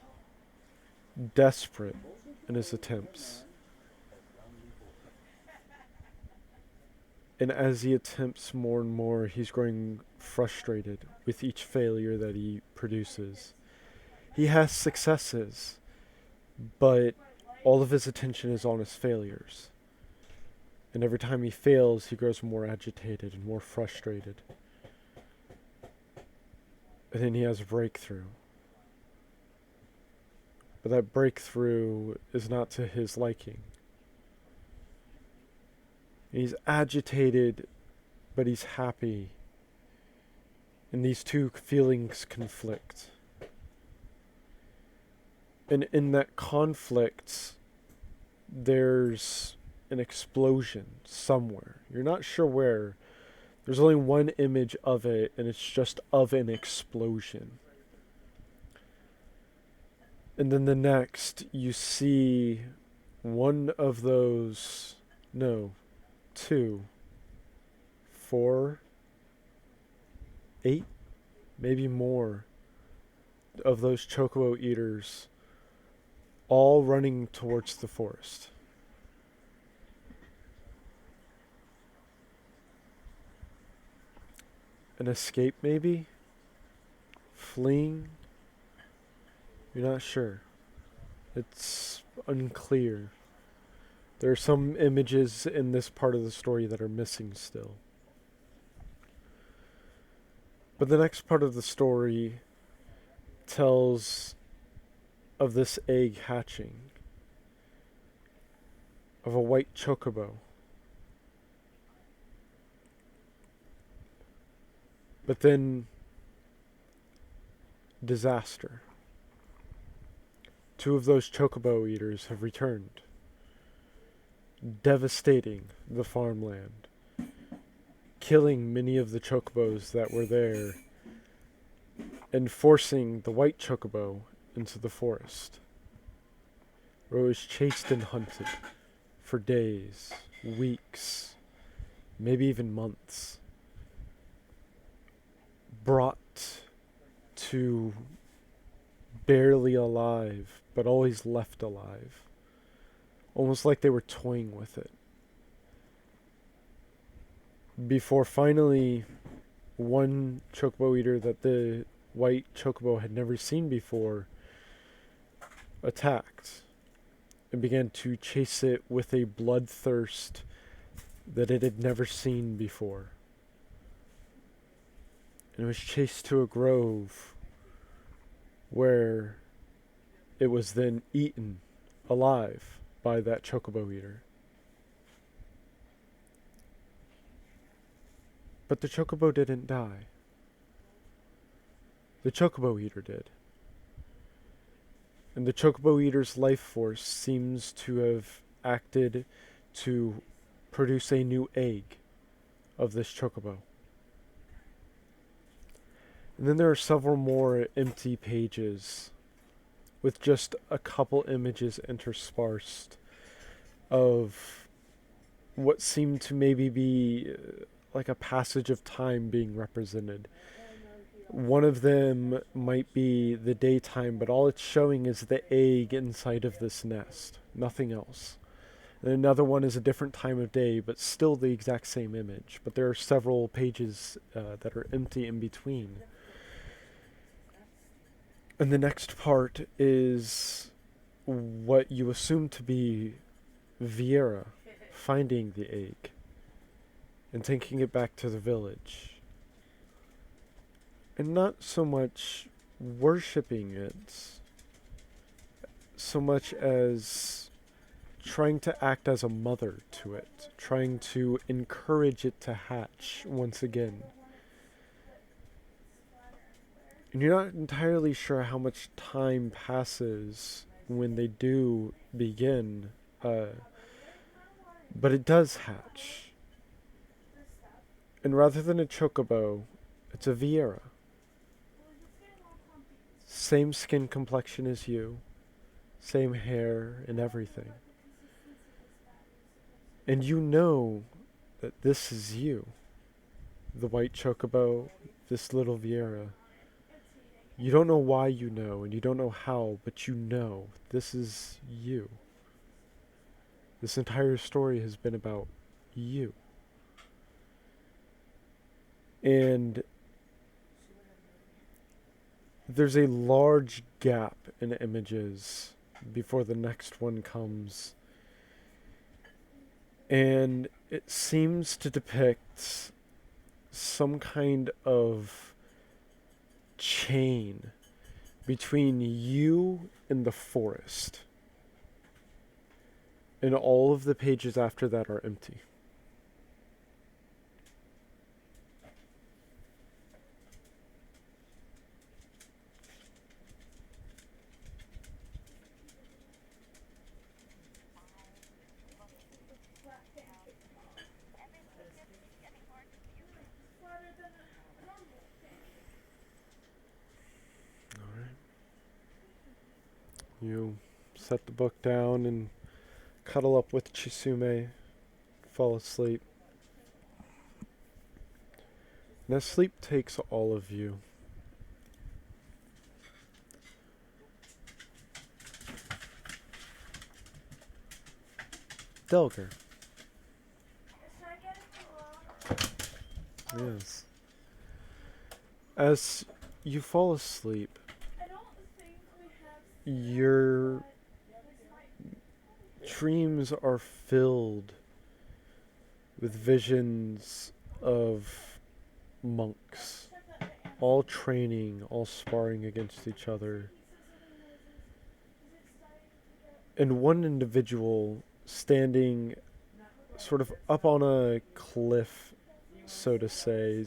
desperate in his attempts. And as he attempts more and more, he's growing frustrated with each failure that he produces. He has successes, but all of his attention is on his failures. And every time he fails, he grows more agitated and more frustrated. And then he has a breakthrough. But that breakthrough is not to his liking. He's agitated, but he's happy. And these two feelings conflict. And in that conflict, there's an explosion somewhere. You're not sure where. There's only one image of it, and it's just of an explosion. And then the next, you see one of those, no, 2, 4, 8, maybe more of those chocobo eaters all running towards the forest. An escape, maybe? Fleeing? You're not sure. It's unclear. There are some images in this part of the story that are missing still. But the next part of the story tells of this egg hatching, of a white chocobo. But then, disaster. 2 of those chocobo eaters have returned, devastating the farmland, killing many of the chocobos that were there, and forcing the white chocobo into the forest, where it was chased and hunted for days, weeks, maybe even months, brought to barely alive, but always left alive, almost like they were toying with it, before finally one chocobo eater that the white chocobo had never seen before attacked and began to chase it with a bloodthirst that it had never seen before. And it was chased to a grove where it was then eaten alive by that chocobo eater. But the chocobo didn't die. The chocobo eater did. And the chocobo eater's life force seems to have acted to produce a new egg of this chocobo. And then there are several more empty pages with just a couple images interspersed of what seemed to maybe be like a passage of time being represented. One of them might be the daytime, but all it's showing is the egg inside of this nest, nothing else. And another one is a different time of day, but still the exact same image. But there are several pages that are empty in between. And the next part is what you assume to be Viera finding the egg and taking it back to the village. And not so much worshipping it, so much as trying to act as a mother to it, trying to encourage it to hatch once again. And you're not entirely sure how much time passes when they do begin, but it does hatch. And rather than a chocobo, it's a Viera. Same skin complexion as you, same hair and everything. And you know that this is you, the white chocobo, this little Viera. You don't know why you know, and you don't know how, but you know this is you. This entire story has been about you. And there's a large gap in images before the next one comes. And it seems to depict some kind of chain between you and the forest. And all of the pages after that are empty. You set the book down and cuddle up with Chisume, fall asleep. And as sleep takes all of you, Delger. Yes. As you fall asleep, your dreams are filled with visions of monks, all training, all sparring against each other. And one individual standing sort of up on a cliff, so to say,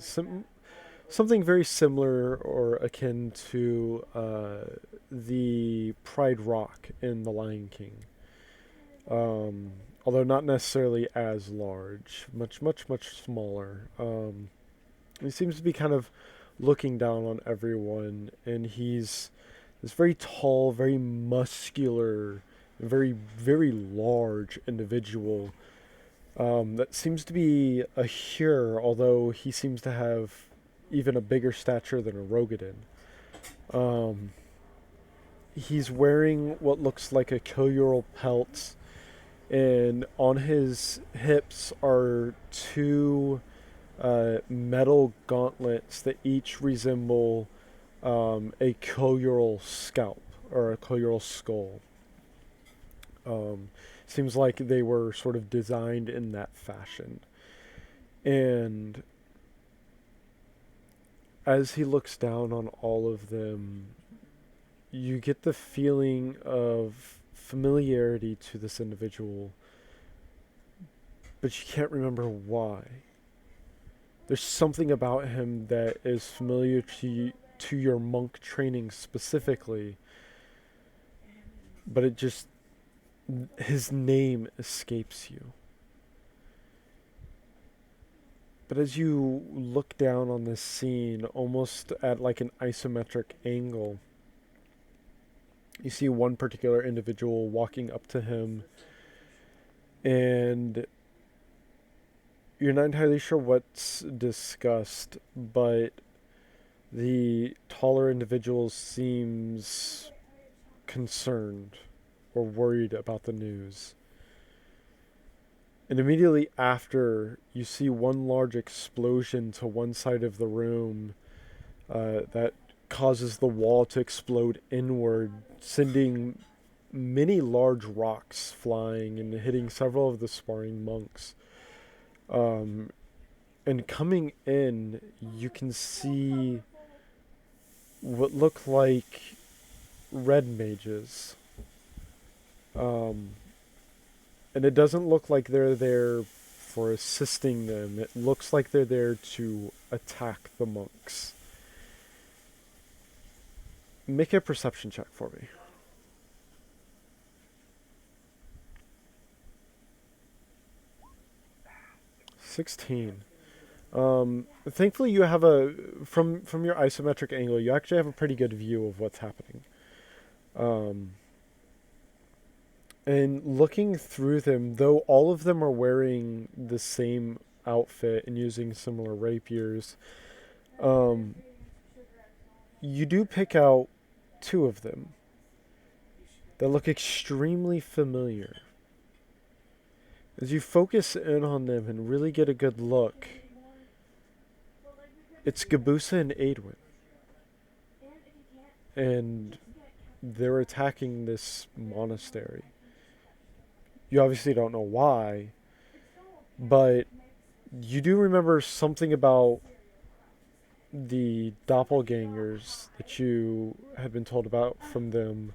something very similar or akin to the Pride Rock in The Lion King. Although not necessarily as large, much smaller. He seems to be kind of looking down on everyone, and he's this very tall, very muscular, very large individual that seems to be a Hyur, although he seems to have even a bigger stature than a Rogadin. He's wearing what looks like a Koyural pelt, and on his hips are two metal gauntlets that each resemble a Koyural scalp or a Koyural skull. Seems like they were sort of designed in that fashion. And as he looks down on all of them, you get the feeling of familiarity to this individual, but you can't remember why. There's something about him that is familiar to your monk training specifically, but his name escapes you. But as you look down on this scene, almost at like an isometric angle, you see one particular individual walking up to him, and you're not entirely sure what's discussed, but the taller individual seems concerned or worried about the news. And immediately after, you see one large explosion to one side of the room that causes the wall to explode inward, sending many large rocks flying and hitting several of the sparring monks. And coming in, you can see what look like red mages. And it doesn't look like they're there for assisting them. It looks like they're there to attack the monks. Make a perception check for me. 16. Thankfully, you have from your isometric angle, you actually have a pretty good view of what's happening. And looking through them, though all of them are wearing the same outfit and using similar rapiers, you do pick out two of them that look extremely familiar. As you focus in on them and really get a good look, it's Gabusa and Adwin. And they're attacking this monastery. You obviously don't know why, but you do remember something about the doppelgangers that you had been told about from them.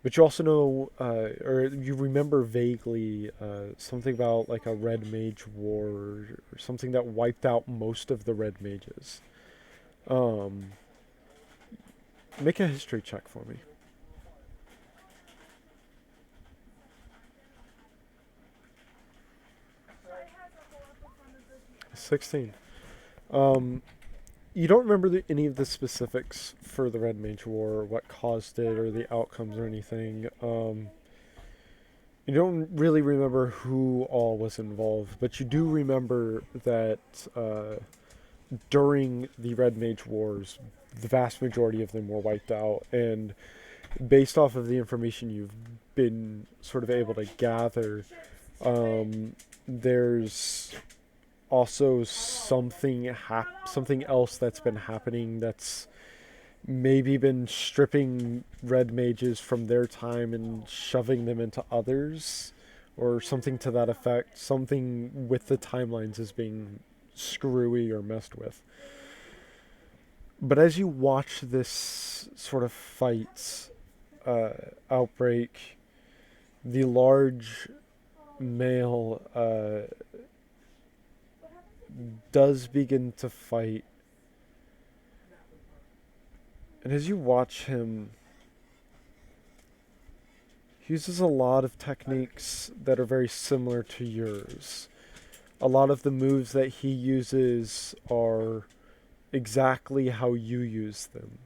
But you also know, or you remember vaguely, something about like a red mage war, or something that wiped out most of the red mages. Make a history check for me. 16. You don't remember any of the specifics for the Red Mage War, or what caused it, or the outcomes, or anything. You don't really remember who all was involved, but you do remember that during the Red Mage Wars, the vast majority of them were wiped out, and based off of the information you've been sort of able to gather, there's also something else that's been happening that's maybe been stripping red mages from their time and shoving them into others, or something to that effect. Something with the timelines is being screwy or messed with. But as you watch this sort of fight outbreak, the large male does begin to fight. And as you watch him, he uses a lot of techniques that are very similar to yours. A lot of the moves that he uses are exactly how you use them.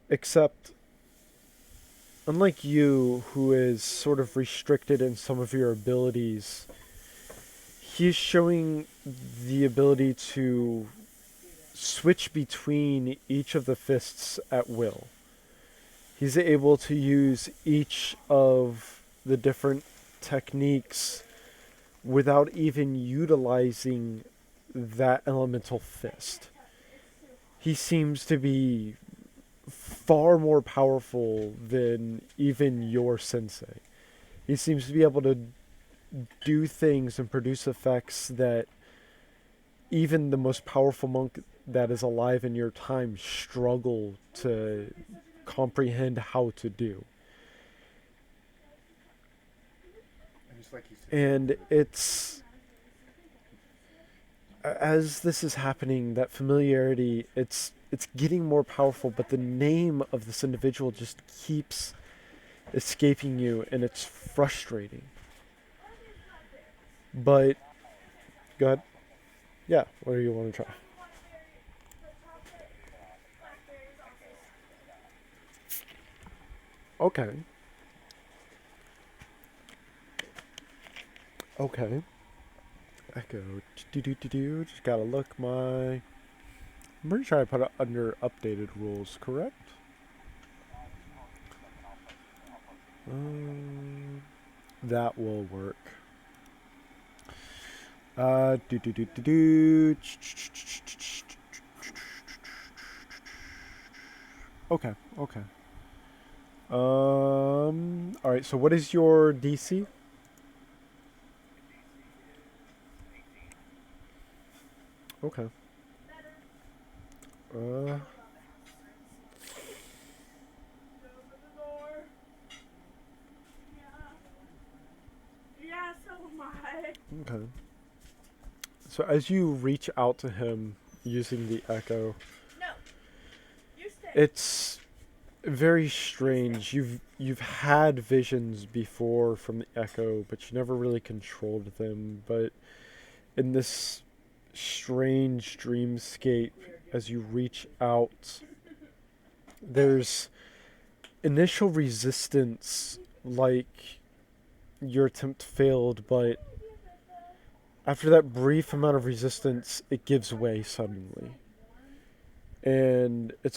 Except, unlike you, who is sort of restricted in some of your abilities, he's showing the ability to switch between each of the fists at will. He's able to use each of the different techniques without even utilizing that elemental fist. He seems to be far more powerful than even your sensei. He seems to be able to do things and produce effects that even the most powerful monk that is alive in your time struggle to comprehend how to do. And it's as this is happening, that familiarity, it's getting more powerful, but the name of this individual just keeps escaping you, and it's frustrating. But go ahead. Yeah, what do you want to try? Okay. Okay. Echo. Do. Just gotta look my. I'm pretty sure I put it under updated rules, correct? That will work. Do. Okay. Okay. All right. So what is your DC? Okay. Okay. So as you reach out to him using the echo, it's very strange. You've had visions before from the echo, but you never really controlled them. But in this strange dreamscape, as you reach out, there's initial resistance, like your attempt failed, but after that brief amount of resistance, it gives way suddenly. And it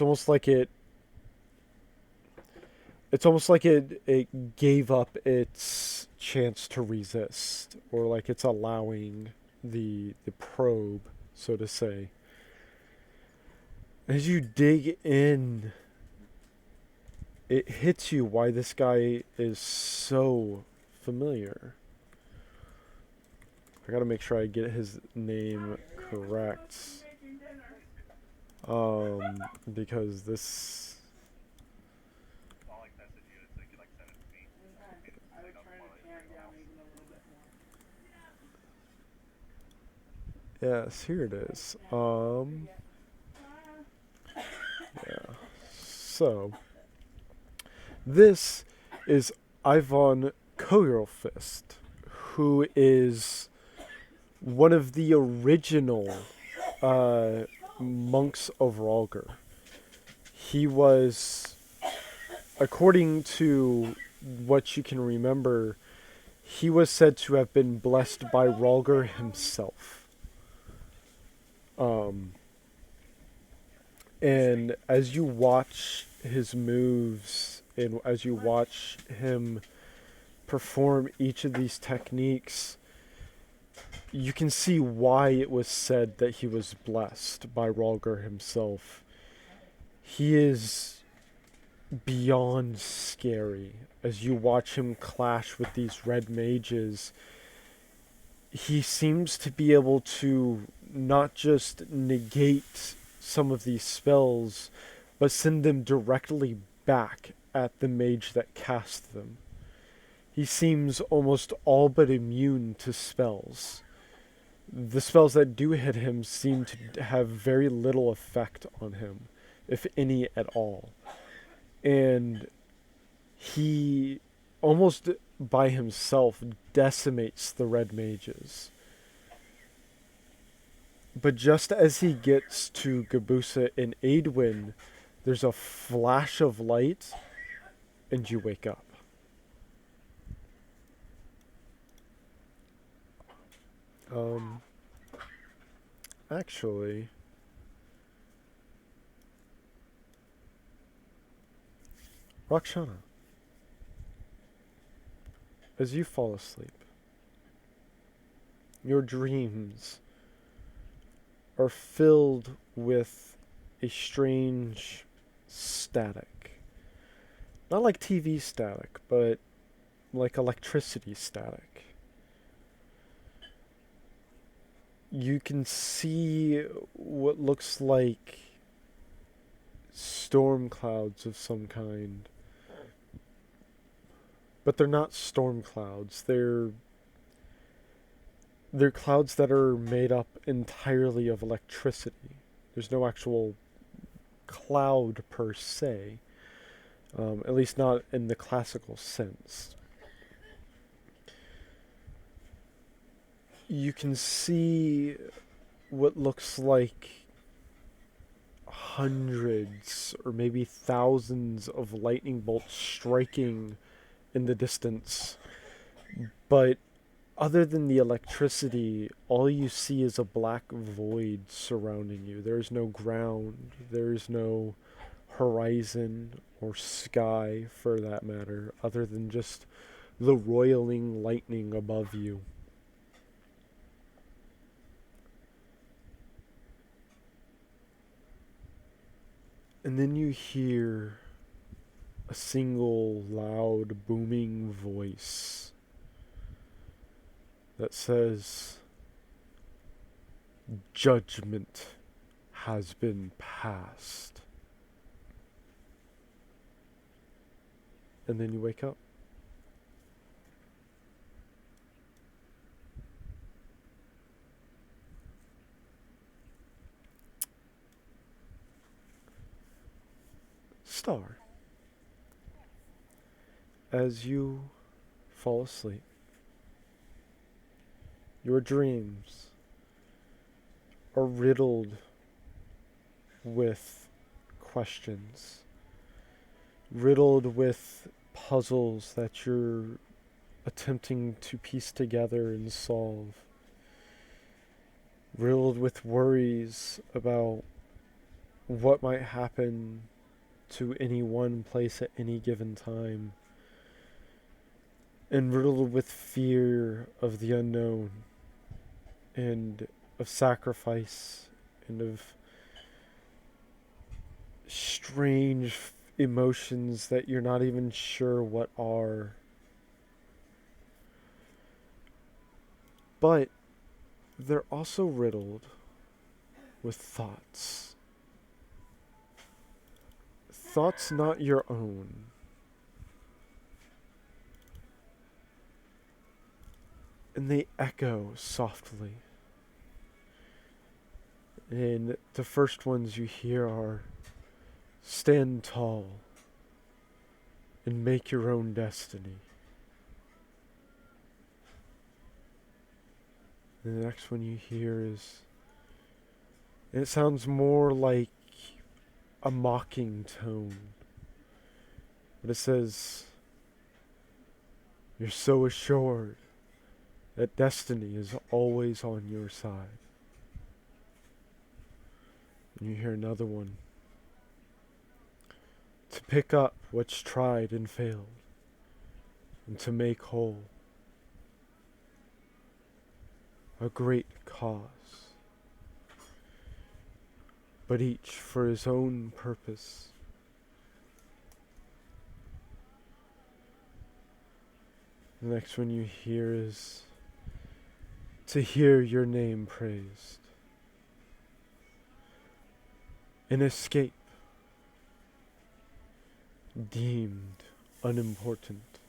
gave up its chance to resist, or like it's allowing the probe, so to say. As you dig in, it hits you why this guy is so familiar. I gotta make sure I get his name correct. Because this. Yes, here it is. Yeah. So, this is Ivan Kogerfist, who is one of the original monks of Ralgr. He was, according to what you can remember, he was said to have been blessed by Ralgr himself. And as you watch his moves, and as you watch him perform each of these techniques, you can see why it was said that he was blessed by Ralgr himself. He is beyond scary. As you watch him clash with these red mages, he seems to be able to not just negate some of these spells, but send them directly back at the mage that cast them. He seems almost all but immune to spells. The spells that do hit him seem to have very little effect on him, if any at all. And he, almost by himself, decimates the red mages. But just as he gets to Gabusa and Aedwin, there's a flash of light, and you wake up. Actually, Rakshana, as you fall asleep, your dreams are filled with a strange static. Not like TV static, but like electricity static. You can see what looks like storm clouds of some kind. But they're not storm clouds. They're they're clouds that are made up entirely of electricity. There's no actual cloud per se, at least not in the classical sense. You can see what looks like hundreds or maybe thousands of lightning bolts striking in the distance, but other than the electricity, all you see is a black void surrounding you. There is no ground, there is no horizon or sky for that matter, other than just the roiling lightning above you. And then you hear a single loud booming voice that says, "Judgment has been passed." And then you wake up. Star, as you fall asleep, your dreams are riddled with questions, riddled with puzzles that you're attempting to piece together and solve, riddled with worries about what might happen to any one place at any given time, and riddled with fear of the unknown, and of sacrifice, and of strange emotions that you're not even sure what are. But they're also riddled with thoughts. Thoughts not your own. And they echo softly. And the first ones you hear are, "Stand tall and make your own destiny." And the next one you hear is, and it sounds more like a mocking tone, but it says, "You're so assured that destiny is always on your side." And you hear another one, "To pick up what's tried and failed, and to make whole a great cause, but each for his own purpose." The next one you hear is, "To hear your name praised, and escape deemed unimportant."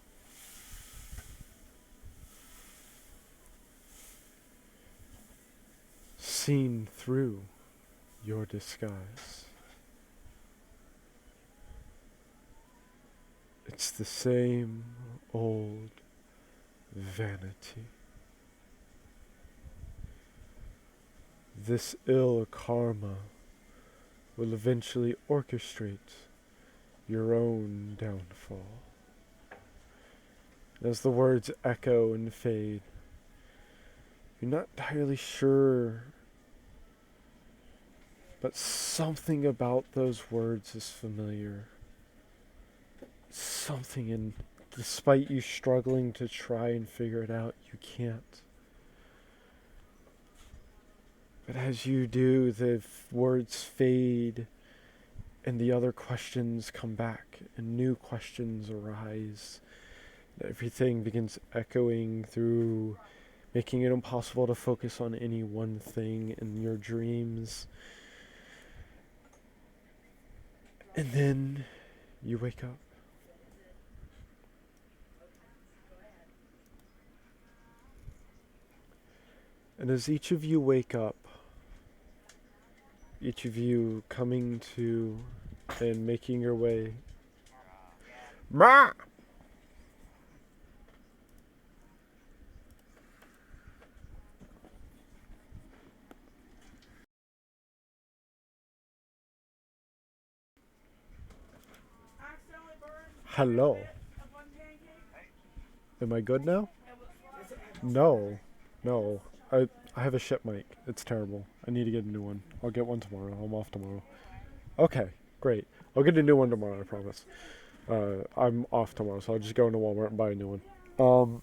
Seen through your disguise. It's the same old vanity. This ill karma will eventually orchestrate your own downfall. As the words echo and fade, you're not entirely sure, but something about those words is familiar. Something, and despite you struggling to try and figure it out, you can't. But as you do, the words fade and the other questions come back and new questions arise. Everything begins echoing through, making it impossible to focus on any one thing in your dreams. And then you wake up. And as each of you wake up, each of you coming to and making your way. Ma! Hello. Am I good now? No. No. I have a shit mic. It's terrible. I need to get a new one. I'll get one tomorrow. I'm off tomorrow. Okay, great. I'll get a new one tomorrow, I promise. I'm off tomorrow, so I'll just go into Walmart and buy a new one.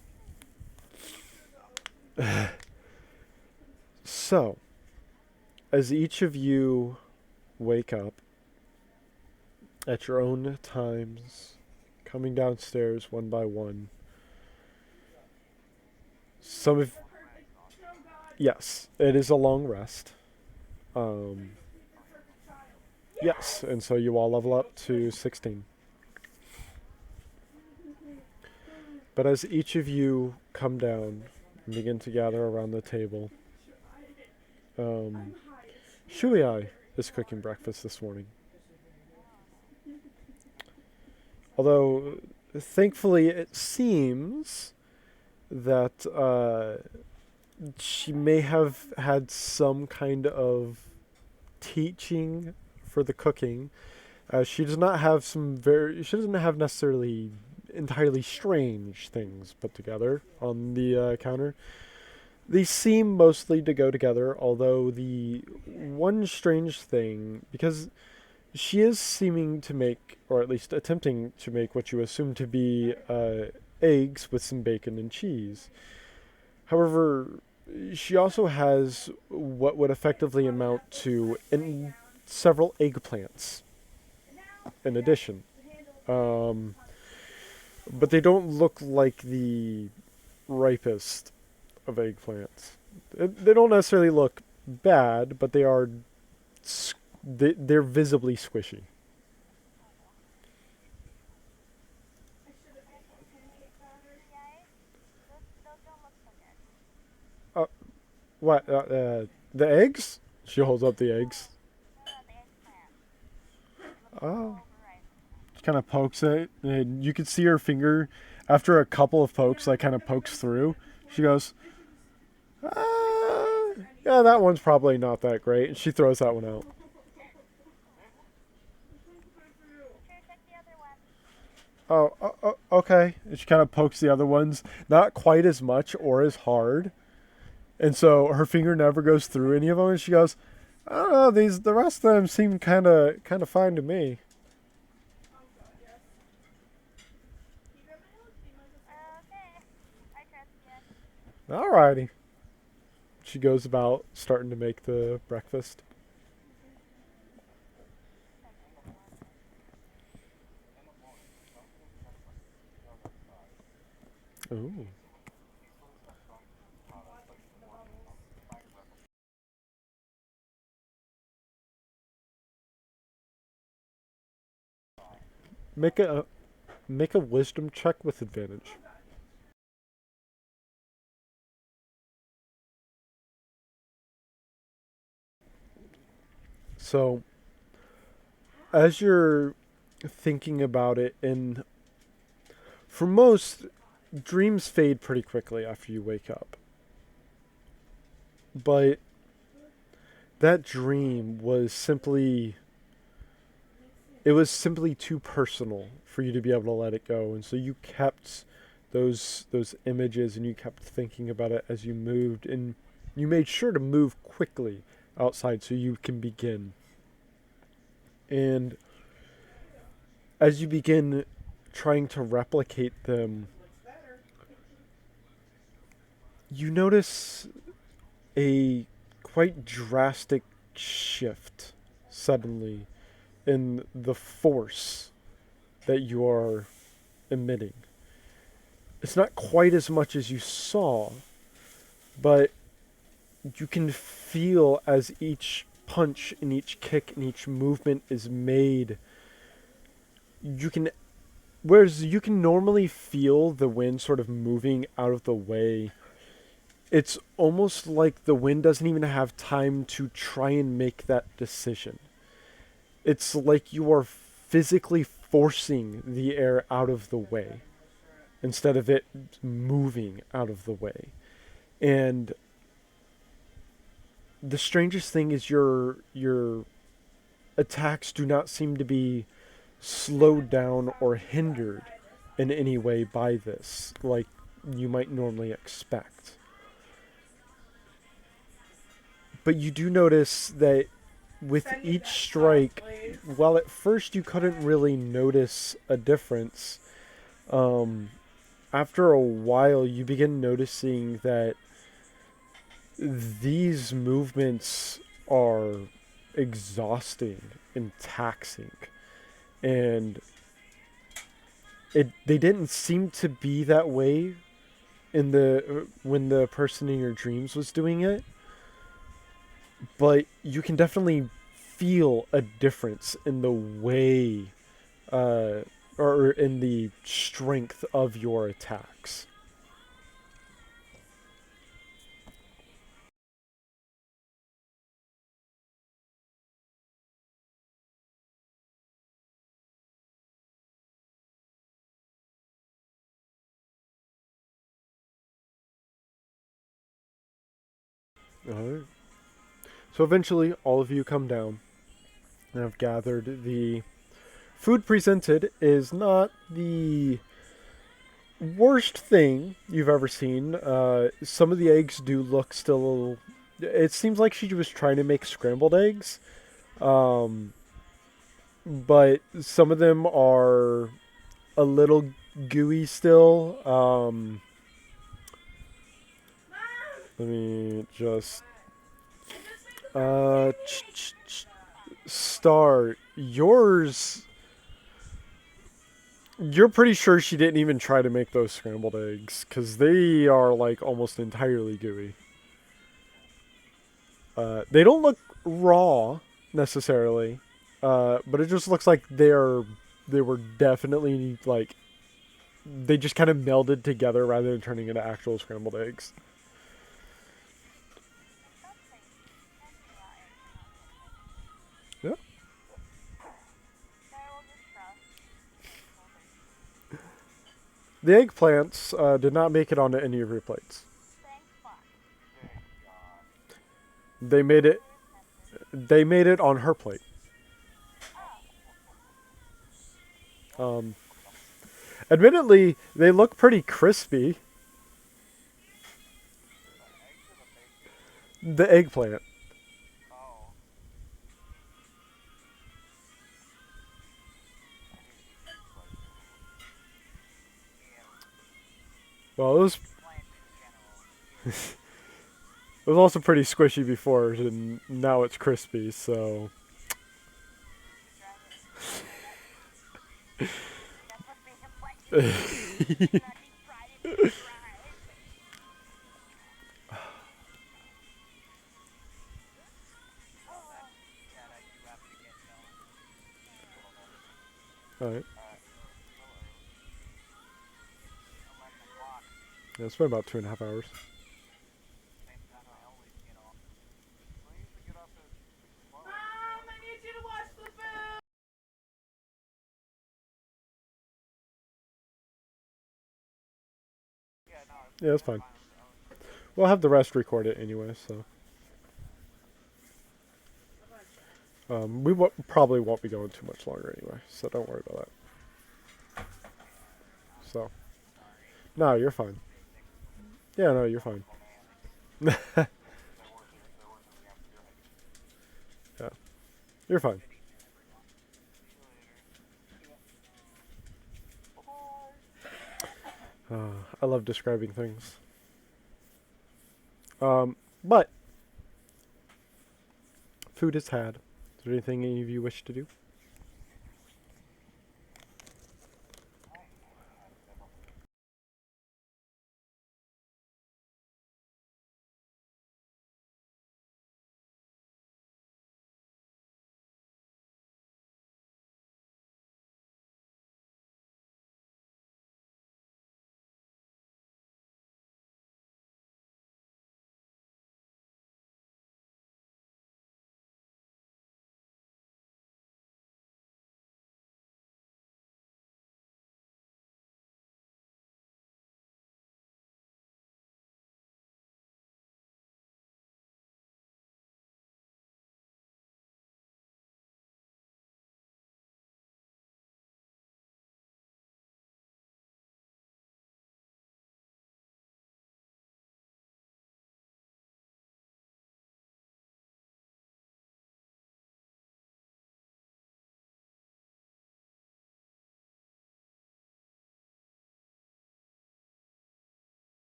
So, as each of you wake up at your own times, coming downstairs one by one, some of... Yes, it is a long rest. Yes, and so you all level up to 16. But as each of you come down and begin to gather around the table, Shuiai is cooking breakfast this morning. Although, thankfully, it seems that she may have had some kind of teaching for the cooking. She does not have she doesn't have necessarily entirely strange things put together on the counter. They seem mostly to go together, although the one strange thing, because she is seeming to make, or at least attempting to make, what you assume to be eggs with some bacon and cheese. However, she also has what would effectively amount to several eggplants in addition. But they don't look like the ripest of eggplants. They don't necessarily look bad, but they are they're visibly squishy. What? The eggs? She holds up the eggs. Oh. She kind of pokes it, and you can see her finger, after a couple of pokes, like kind of pokes through. She goes, yeah, that one's probably not that great. And she throws that one out. Oh, okay. And she kind of pokes the other ones, not quite as much or as hard. And so her finger never goes through any of them. And she goes, I don't know, the rest of them seem kind of fine to me. Alrighty. She goes about starting to make the breakfast. Ooh. Make a wisdom check with advantage. So, as you're thinking about it, and for most, dreams fade pretty quickly after you wake up. But that dream was simply too personal for you to be able to let it go, and so you kept those images and you kept thinking about it as you moved, and you made sure to move quickly outside so you can begin. And as you begin trying to replicate them, you notice a quite drastic shift suddenly in the force that you are emitting. It's not quite as much as you saw, but you can feel as each punch and each kick and each movement is made. Whereas you can normally feel the wind sort of moving out of the way, it's almost like the wind doesn't even have time to try and make that decision. It's like you are physically forcing the air out of the way instead of it moving out of the way. And the strangest thing is your attacks do not seem to be slowed down or hindered in any way by this, like you might normally expect. But you do notice that with each strike, while at first you couldn't really notice a difference, um, after a while you begin noticing that these movements are exhausting and taxing. And they didn't seem to be that way in the when the person in your dreams was doing it, but you can definitely feel a difference in the way or in the strength of your attacks. Alright. So eventually, all of you come down and have gathered. The food presented is not the worst thing you've ever seen. Some of the eggs do look still. It seems like she was trying to make scrambled eggs, um, but some of them are a little gooey still. Let me just Star, yours. You're pretty sure she didn't even try to make those scrambled eggs, because they are like almost entirely gooey. They don't look raw necessarily, but it just looks like they were definitely like they just kind of melded together rather than turning into actual scrambled eggs. Yeah. The eggplants did not make it onto any of your plates. They made it. They made it on her plate. Um, Admittedly, they look pretty crispy. The eggplant. Well, it was also pretty squishy before, and now it's crispy. So. Alright. Yeah, it's been about 2.5 hours. Yeah, that's fine. We'll have the rest record it anyway, so. We probably won't be going too much longer anyway, so don't worry about that. So. No, you're fine. Yeah, no, you're fine. Yeah, you're fine. I love describing things. But food is had. Is there anything any of you wish to do?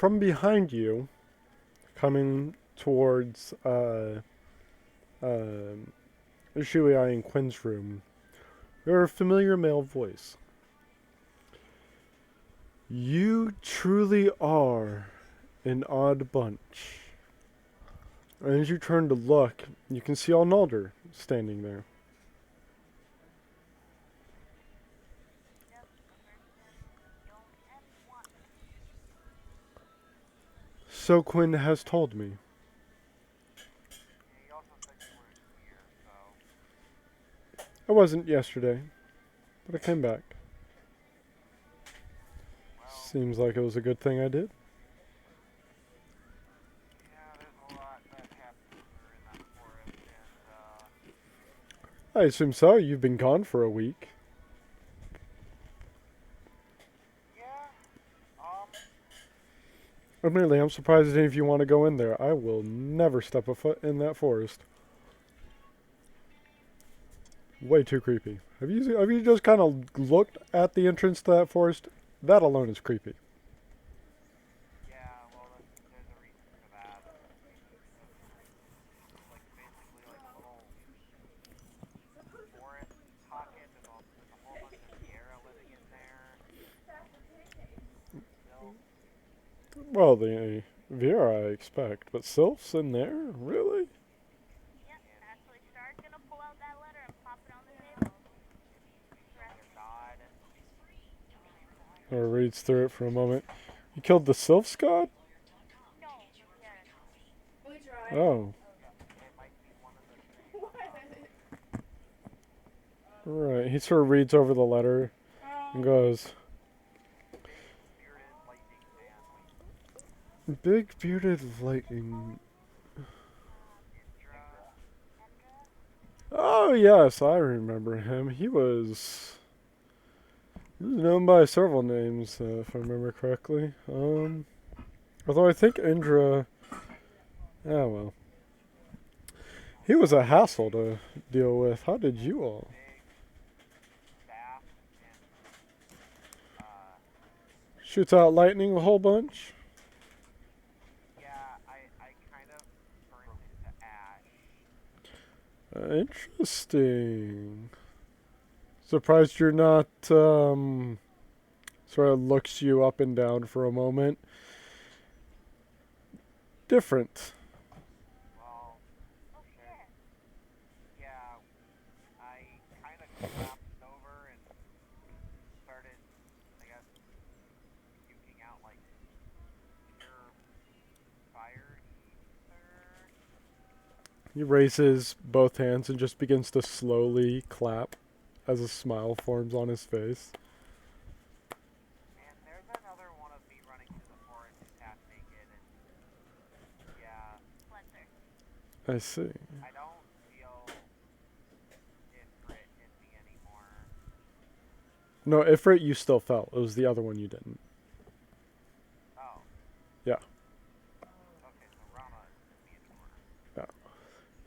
from behind you, coming towards Shuei and Quinn's room, your familiar male voice. You truly are an odd bunch. And as you turn to look, you can see Arnaldur standing there. So Quinn has told me. He also said you weren't here, so I wasn't yesterday, but I came back. Seems like it was a good thing I did. yeah, there's a lot that happened when we were in that forest, and I assume so. You've been gone for a week. yeah, Admittedly, I'm surprised any of you want to go in there. I will never step a foot in that forest. Way too creepy. Have you just kind of looked at the entrance to that forest? That alone is creepy. yeah, well, there's a reason for that. It's like basically like a little forest pocket. There's a whole bunch of Sierra living in there. Still, Well, the Vera I expect, but Sylph's in there? Really? Yep, actually, Star's gonna pull out that letter and pop it on the table. God. Or reads through it for a moment. You killed the Sylph's god? No, yeah. Oh. It might be one of the three. Right. He sort of reads over the letter and goes, Bearded lightning man. Big bearded lightning. Oh, yes, I remember him. He was known by several names, if I remember correctly. Although I think Indra... Oh, well. He was a hassle to deal with. How did you all? Staff and Shoots out lightning a whole bunch? yeah, I kind of burned it to ash. Interesting. Surprised you're not, sort of looks you up and down for a moment. Different. Well, okay. Yeah, I kind of collapsed over and started, I guess, puking out like pure fire ether. He raises both hands and just begins to slowly clap as a smile forms on his face. And there's another one of me running through the forest half naked, and yeah, I see. I don't feel Ifrit in me anymore. No, Ifrit you still felt. It was the other one you didn't. Oh. Yeah. Okay, so Rama isn't in me anymore.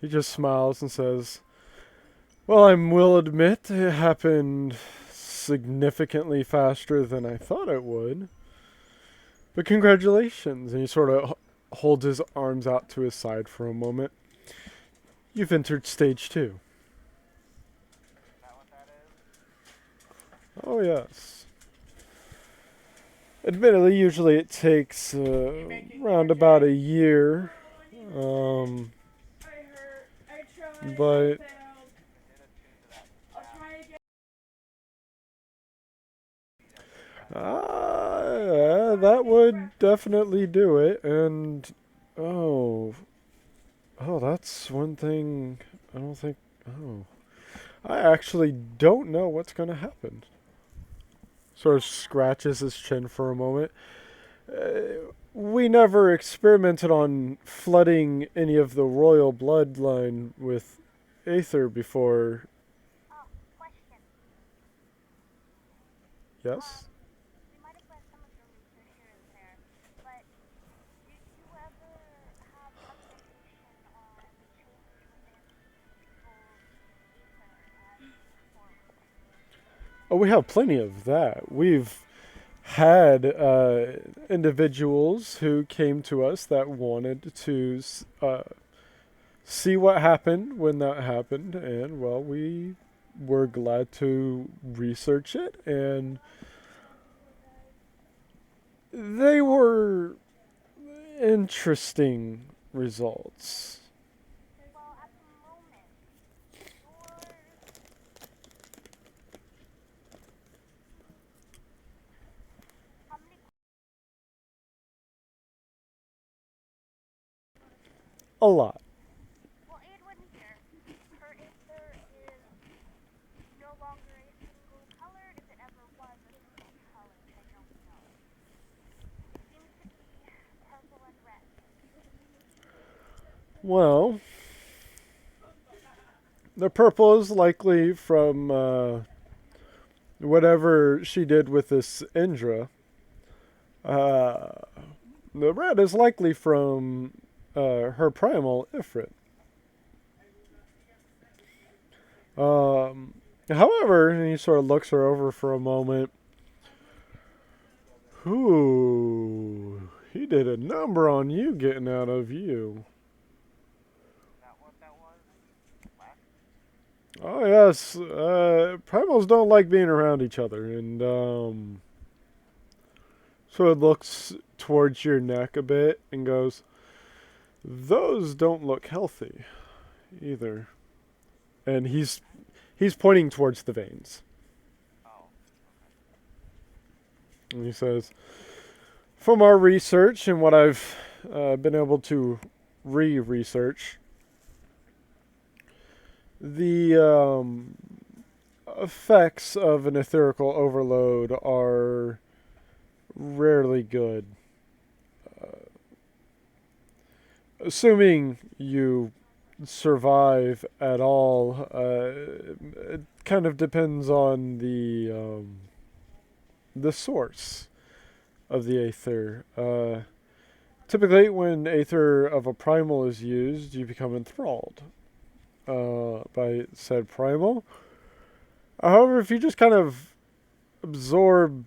He just smiles and says, Well, I will admit it happened significantly faster than I thought it would. But congratulations. And he sort of holds his arms out to his side for a moment. You've entered stage 2. Is that what that is? Oh, yes. Admittedly, usually it takes around about a year. But that would definitely do it. And that's one thing I don't think. I actually don't know what's going to happen. Sort of scratches his chin for a moment. We never experimented on flooding any of the royal bloodline with aether before. Oh, question. Yes? We might have read some of your research here and there, but did you ever have documentation on the change within people's ether as forward? Oh, we have plenty of that. We've had individuals who came to us that wanted to see what happened when that happened, and well, we were glad to research it, and they were interesting results. Well, at the moment, you're... How many... A lot. Well, Edwin here. Her ether is no longer a single color, if it ever was a single color. I don't know. Seems to be purple and red. Well, the purple is likely from whatever she did with this Indra. Uh, the red is likely from her primal Ifrit. However, and he sort of looks her over for a moment. Ooh, he did a number on you getting out of you. Is that what that was? Last? Oh yes, primals don't like being around each other, and so it looks towards your neck a bit and goes, "Those don't look healthy, either." And he's pointing towards the veins, Oh. and he says, "From our research and what I've been able to research, the effects of an etherical overload are rarely good. Assuming you survive at all, it kind of depends on the source of the aether. Typically, when aether of a primal is used, you become enthralled by said primal. However, if you just kind of absorb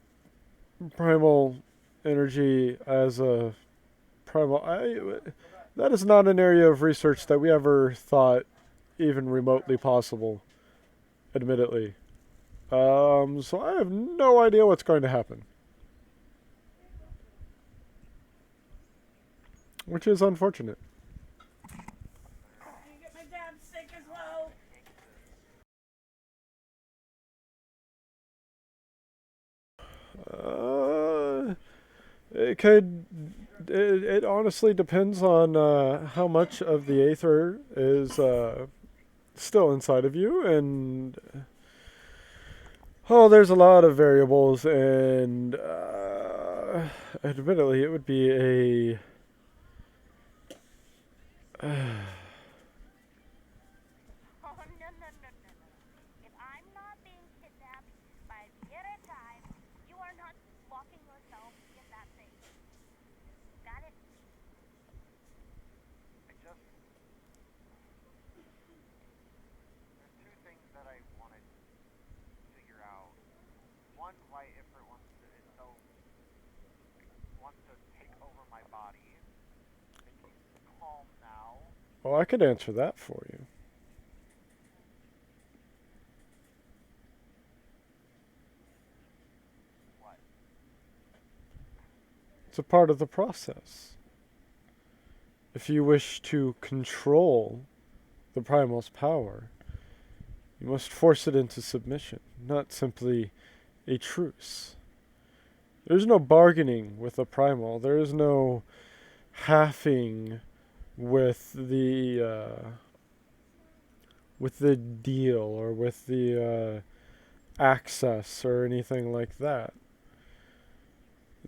primal energy as a primal, that is not an area of research that we ever thought even remotely possible, admittedly. So I have no idea what's going to happen. Which is unfortunate. Uh, it could. It honestly depends on how much of the aether is still inside of you, and oh, there's a lot of variables, and admittedly, it would be a. Oh, no, no, no, no, no. If I'm not being kidnapped by the other tribe, you are not locking yourself in that thing. Got it? I just... There's two things that I want to figure out. One, why Ifrit wants to, is so... wants to take over my body. And she's calm now. Well, I could answer that for you. What? It's a part of the process. If you wish to control the primal's power, you must force it into submission, not simply a truce. There's no bargaining with the primal. There is no halving with the deal or with the access or anything like that.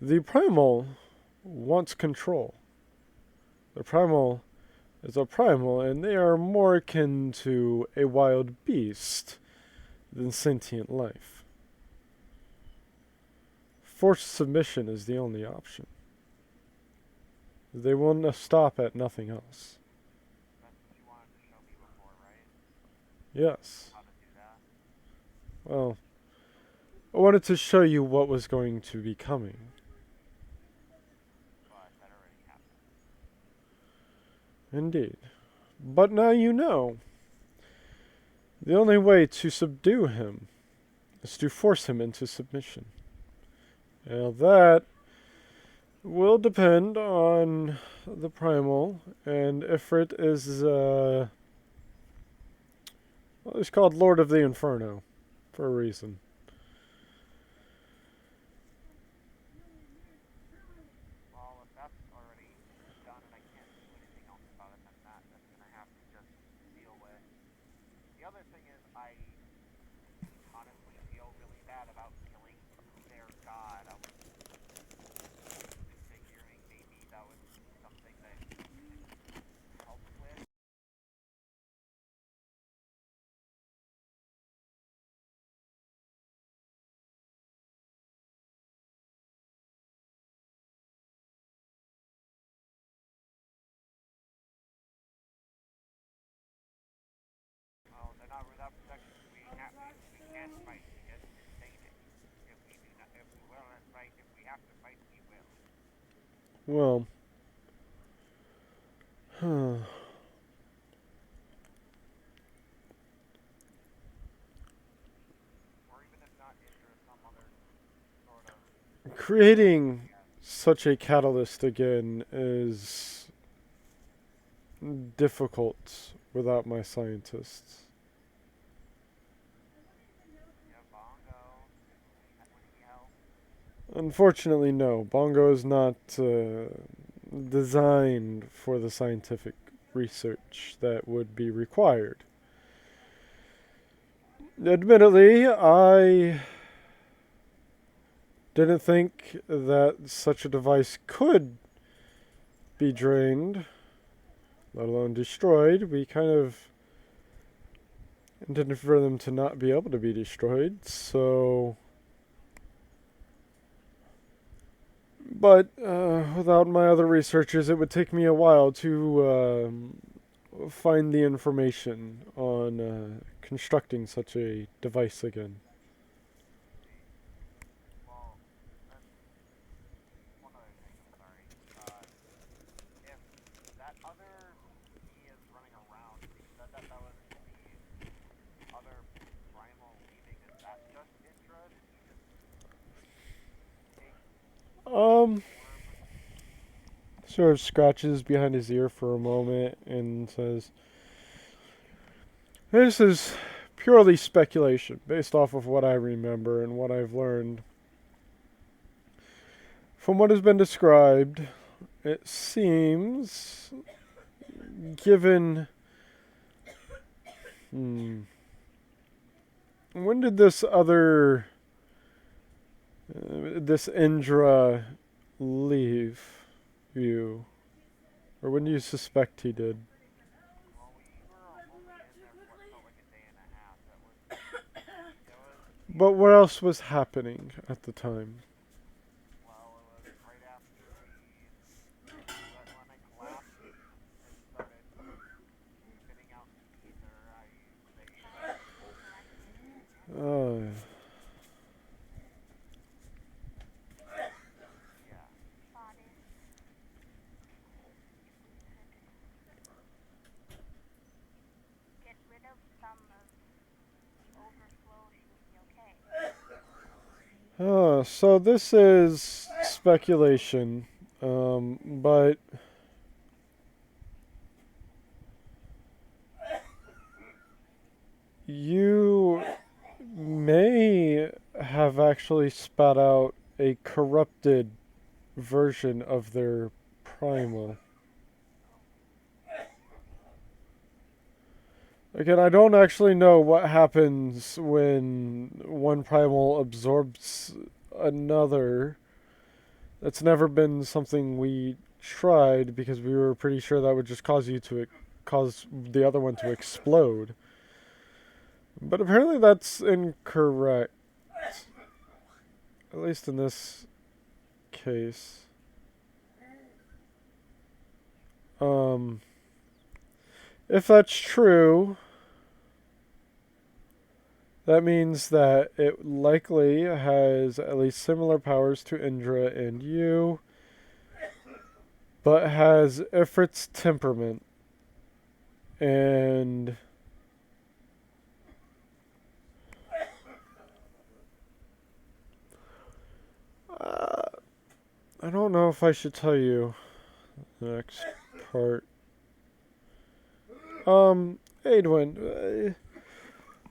The primal wants control. The primal is a primal, and they are more akin to a wild beast than sentient life. Forced submission is the only option. They will stop at nothing else. That's what you wanted to show me before, right? Yes. How to do that? Well, I wanted to show you what was going to be coming. but that already happened. Indeed. But now you know. The only way to subdue him is to force him into submission. Now that will depend on the primal, and Ifrit is, well, he's called Lord of the Inferno for a reason. Well, if that's already done and I can't do anything else about it, then that's gonna have to just deal with. The other thing is, I honestly feel really bad about killing their god. I was figuring maybe that was something that you could help with. Well, they're not without protection. We can't fight. We just sustain it. If we do not, if we will not fight, if we have to fight, we will. Well, Or even if not Indra, some other sort of. creating such a catalyst again is difficult without my scientists. Yeah, Bongo. Would he help? Unfortunately, no. Bongo is not designed for the scientific research that would be required. Admittedly, I didn't think that such a device could be drained, let alone destroyed. We kind of intended for them to not be able to be destroyed, so. But without my other researchers, it would take me a while to find the information on constructing such a device again. Well, then one other thing. I'm sorry. If that other he is running around, and he said that that was the other primal leaving, is that just Indra? Did he just take Um, orb? sort of scratches behind his ear for a moment and says, "This is purely speculation, based off of what I remember and what I've learned. From what has been described, it seems, given... When did this other... this Indra leave you? Or when do you suspect he did? Well, we were only in there for what felt like a day and a half. There was But what else was happening at the time? well, it was right after when I collapsed and started spitting out ether. They Uh, yeah. Thought if we could get rid of some of the overflow, she would be okay. so this is speculation, but you may have actually spat out a corrupted version of their primal. Again, I don't actually know what happens when one primal absorbs another. That's never been something we tried because we were pretty sure that would just cause the other one to explode. But apparently that's incorrect. At least in this case. If that's true, That means that it likely has at least similar powers to Indra and you, but has Ifrit's temperament. And I don't know if I should tell you the next part. Adwin,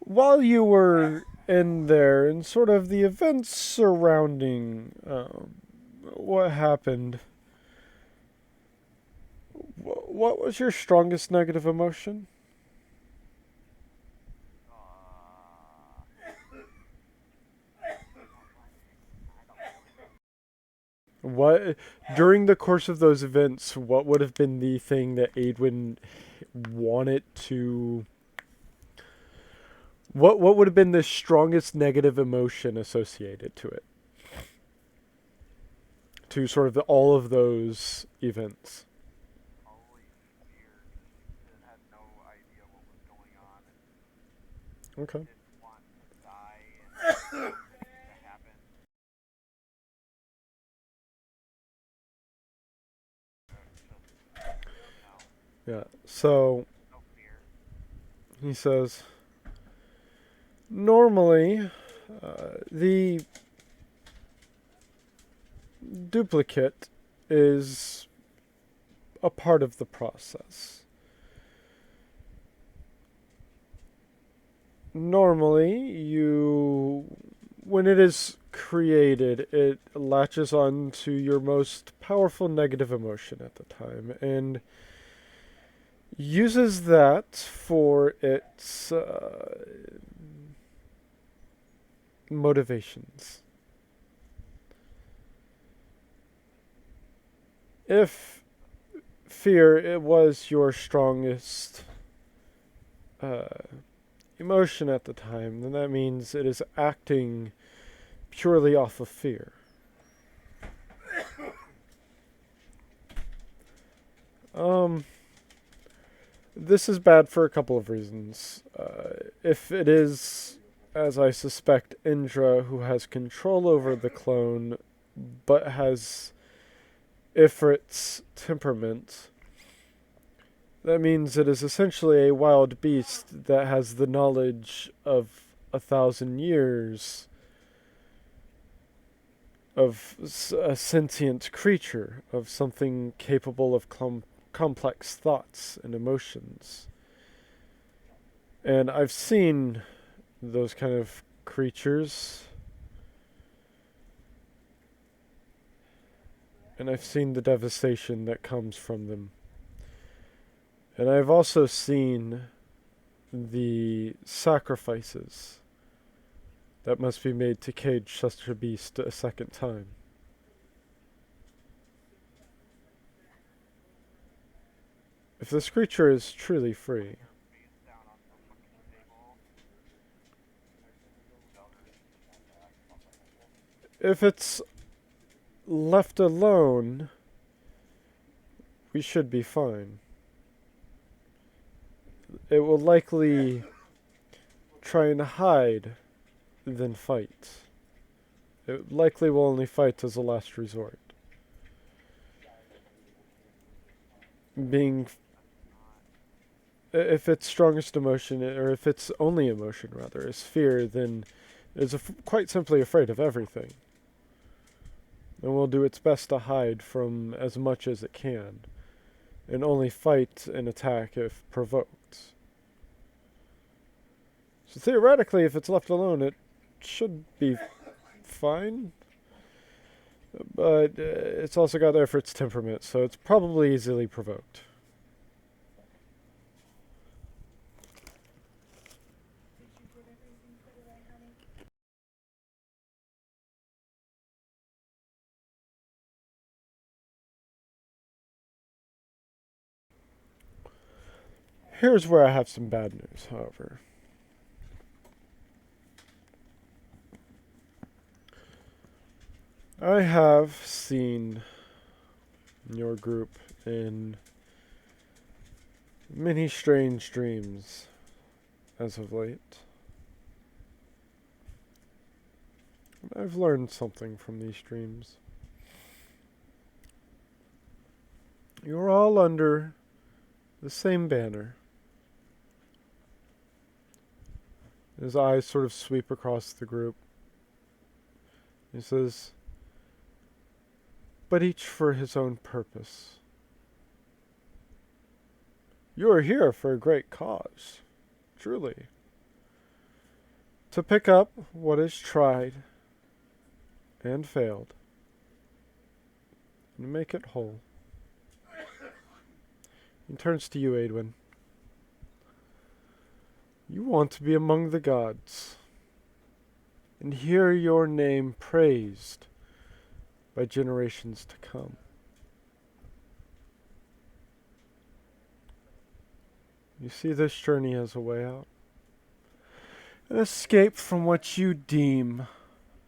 while you were in there and sort of the events surrounding what happened, what was your strongest negative emotion? What during the course of those events, what would have been the thing that Adwin wanted to what would have been the strongest negative emotion associated to it? To sort of all of those events. Probably fear. It had no idea what was going on and Okay. didn't want to die and to happen. Yeah. So No fear. he says, normally, the duplicate is a part of the process. Normally, when it is created, it latches on to your most powerful negative emotion at the time and uses that for its motivations. If fear it was your strongest emotion at the time, then that means it is acting purely off of fear. This is bad for a couple of reasons. If it is, as I suspect, Indra who has control over the clone, but has Ifrit's temperament, that means it is essentially a wild beast that has the knowledge of 1,000 years of a sentient creature, of something capable of complex thoughts and emotions. And I've seen those kind of creatures. And I've seen the devastation that comes from them. And I've also seen the sacrifices that must be made to cage such a beast a second time. If this creature is truly free, if it's left alone, we should be fine. It will likely try and hide than fight. It likely will only fight as a last resort. If its strongest emotion, or if its only emotion rather, is fear, then it is quite simply afraid of everything. And will do its best to hide from as much as it can, and only fight and attack if provoked. So theoretically, if it's left alone, it should be fine. But it's also got Effort's temperament, so it's probably easily provoked. Here's where I have some bad news, however. I have seen your group in many strange dreams as of late. I've learned something from these dreams. You're all under the same banner. His eyes sort of sweep across the group. He says, but each for his own purpose. You are here for a great cause, truly. To pick up what is tried and failed, and make it whole. He turns to you, Adwin. You want to be among the gods, and hear your name praised by generations to come. You see this journey as a way out, an escape from what you deem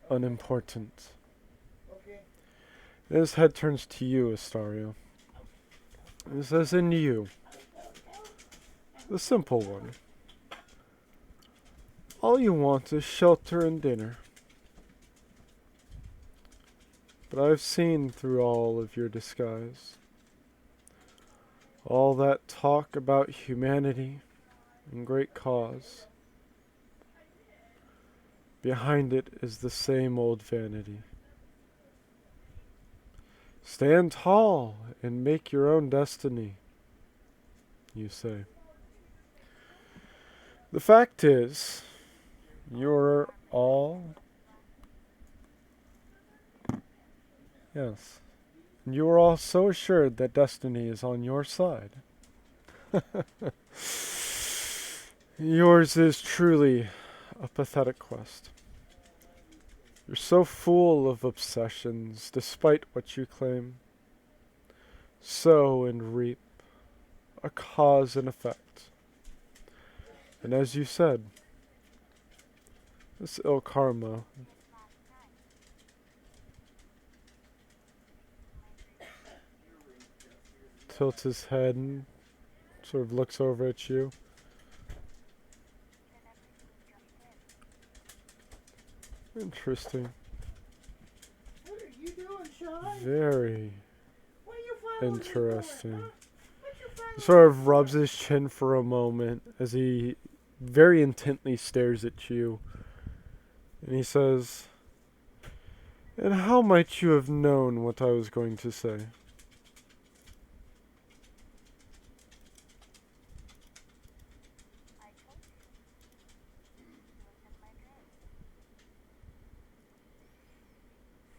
unimportant. And his head turns to you, Astario. And says, in you, the simple one. All you want is shelter and dinner. But I've seen through all of your disguise. All that talk about humanity and great cause. Behind it is the same old vanity. Stand tall and make your own destiny, you say. The fact is, you're all... Yes. You are all so assured that destiny is on your side. Yours is truly a pathetic quest. You're so full of obsessions, despite what you claim. Sow and reap, a cause and effect. And as you said, this ill karma tilts his head and sort of looks over at you. Interesting. What are you doing, Sean? Very What are you following me for? interesting. What you following He sort of rubs his chin for a moment as he very intently stares at you. And he says, and how might you have known what I was going to say? I told you. It was in my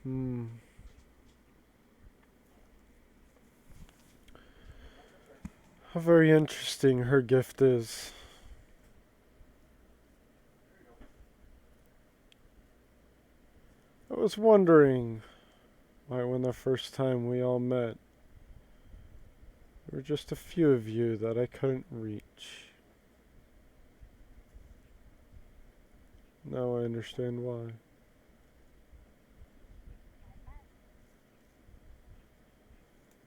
dream. How very interesting her gift is. I was wondering why when the first time we all met, there were just a few of you that I couldn't reach. Now I understand why.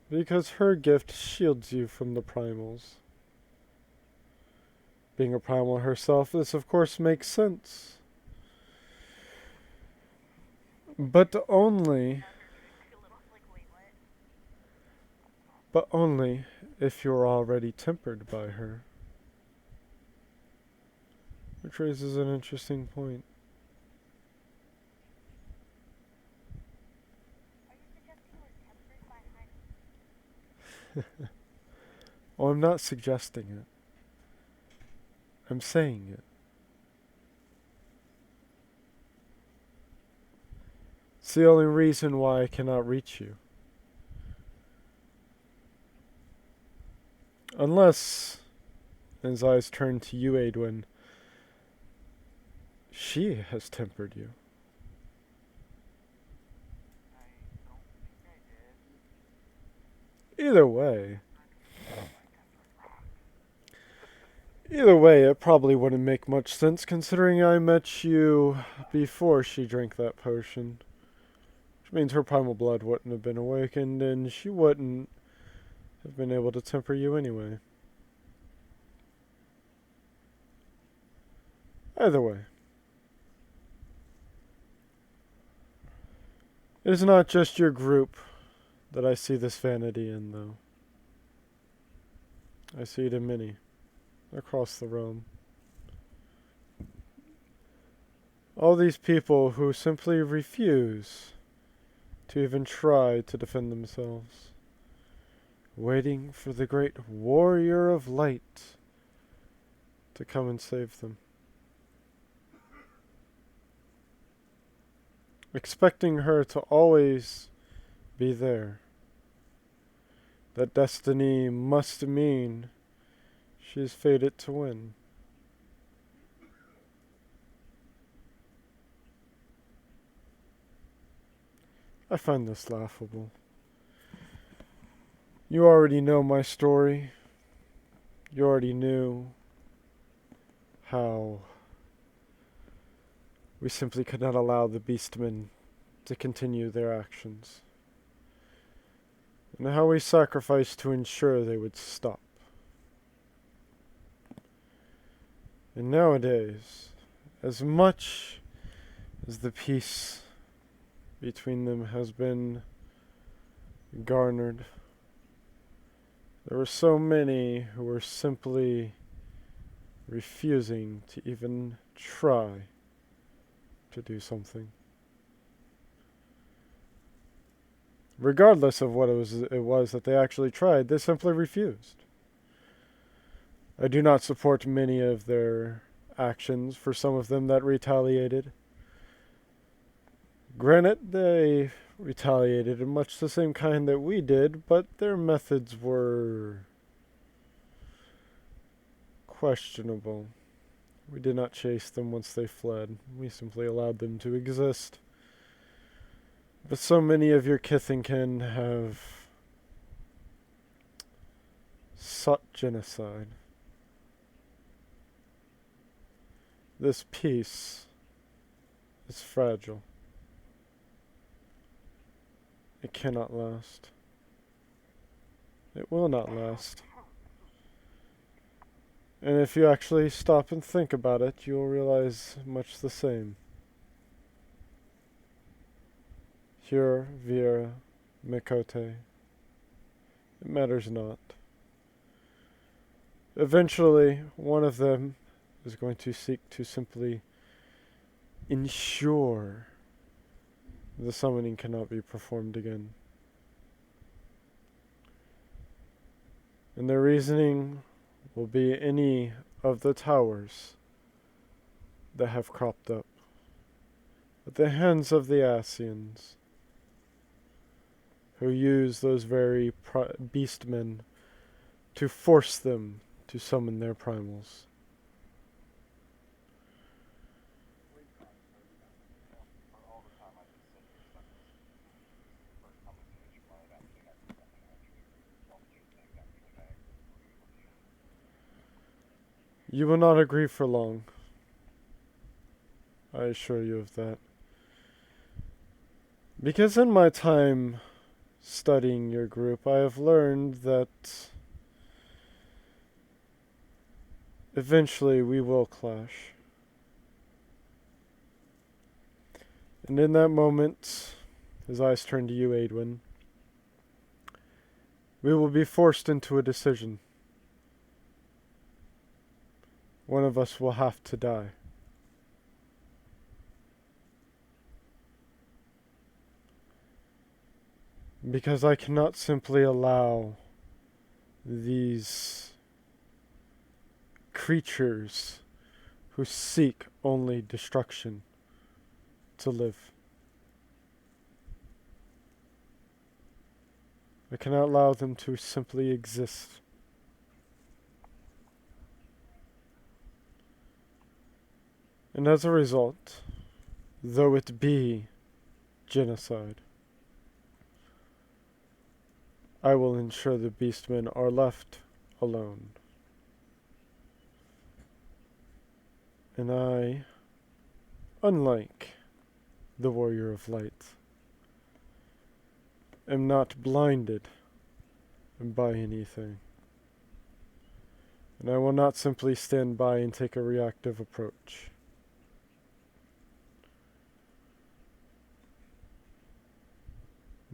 Because her gift shields you from the primals. Being a primal herself, this of course makes sense. But only if you're already tempered by her. Which raises an interesting point. Are you suggesting he was tempered by her? Oh, I'm not suggesting it. I'm saying it. It's the only reason why I cannot reach you. Unless, and his eyes turn to you, Adwin, she has tempered you. I don't think I did. Either way, it probably wouldn't make much sense considering I met you before she drank that potion. Which means her primal blood wouldn't have been awakened and she wouldn't have been able to temper you anyway. Either way. It is not just your group that I see this vanity in, though. I see it in many across the realm. All these people who simply refuse to even try to defend themselves, waiting for the great warrior of light to come and save them. Expecting her to always be there. That destiny must mean she is fated to win. I find this laughable. You already know my story. You already knew how we simply could not allow the beastmen to continue their actions, and how we sacrificed to ensure they would stop. And nowadays, as much as the peace between them has been garnered, there were so many who were simply refusing to even try to do something. Regardless of what it was that they actually tried, they simply refused. I do not support many of their actions. For some of them that retaliated, granted, they retaliated in much the same kind that we did, but their methods were questionable. We did not chase them once they fled. We simply allowed them to exist. But so many of your kith and kin have sought genocide. This peace is fragile. It cannot last. It will not last. And if you actually stop and think about it, you'll realize much the same. Here, Vera, Mikote, it matters not. Eventually, one of them is going to seek to simply ensure the summoning cannot be performed again. And their reasoning will be any of the towers that have cropped up at the hands of the Asians, who use those very beastmen to force them to summon their primals. You will not agree for long. I assure you of that. Because in my time studying your group, I have learned that eventually we will clash. And in that moment, his eyes turn to you, Adwin, we will be forced into a decision. One of us will have to die. Because I cannot simply allow these creatures who seek only destruction to live. I cannot allow them to simply exist. And as a result, though it be genocide, I will ensure the beastmen are left alone. And I, unlike the Warrior of Light, am not blinded by anything. And I will not simply stand by and take a reactive approach.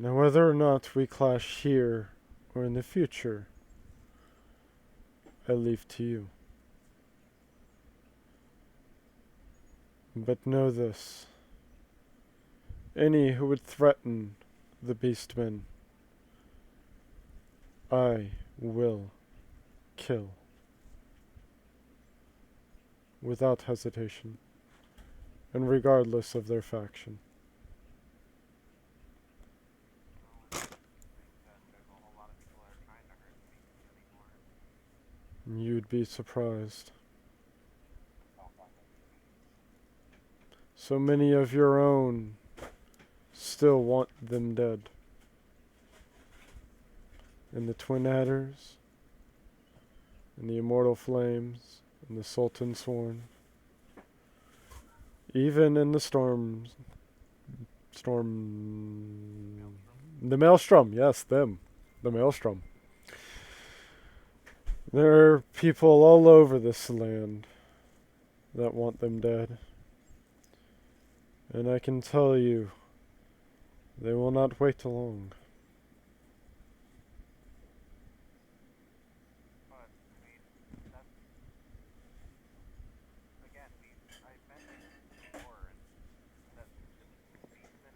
Now, whether or not we clash here or in the future, I leave to you. But know this. Any who would threaten the Beastmen, I will kill. Without hesitation, and regardless of their faction. There's a whole lot of people that are trying to hurt me anymore. You'd be surprised. So many of your own still want them dead. And the Twin Adders, and the Immortal Flames, and the Sultan Sworn. Even in the the Maelstrom, yes, them. The Maelstrom. There are people all over this land that want them dead. And I can tell you, they will not wait long. But, I mean, that's... Again, I've mentioned before, and that Beastmen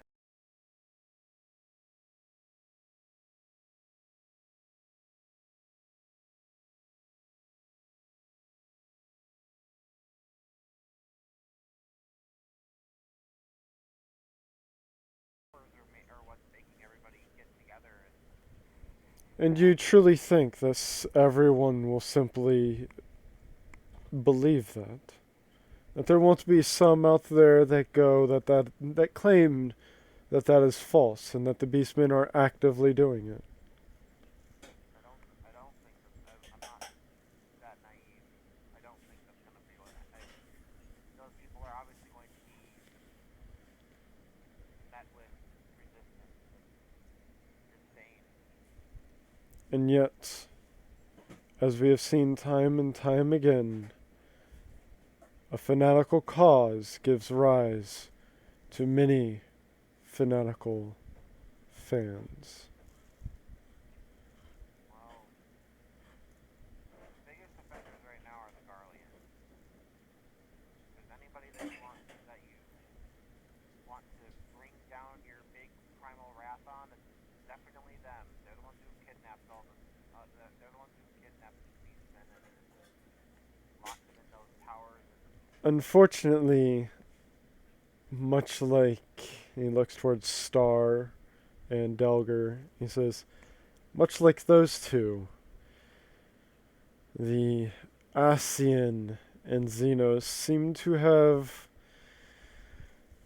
are what's making everybody get together. And you truly think that everyone will simply believe that? That there won't be some out there that claim that is false and that the Beastmen are actively doing it? I don't think that, I'm not that naive. I don't think that's going to be what those people are obviously going to be met with resistance and disdain. And yet, as we have seen time and time again, a fanatical cause gives rise to many fanatical fans. Well, the biggest offenders right now are the Garleans. If there's anybody that you want to bring down your big primal wrath on, it's definitely them. They're the ones who kidnapped they're the ones who kidnapped the Beastmen and locked them in those towers. Unfortunately, much like he looks towards Star and Delger, he says, much like those two, the Asian and Xenos seem to have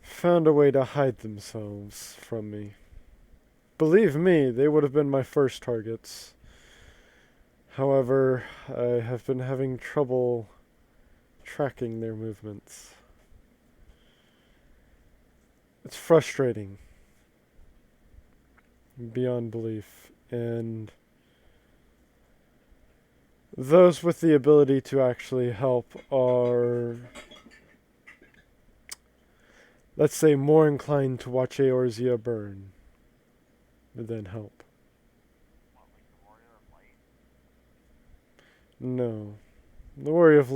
found a way to hide themselves from me. Believe me, they would have been my first targets. However, I have been having trouble tracking their movements. It's frustrating beyond belief, and those with the ability to actually help are, let's say, more inclined to watch Eorzea burn than help. What, like the Warrior of Light? No. The Warrior of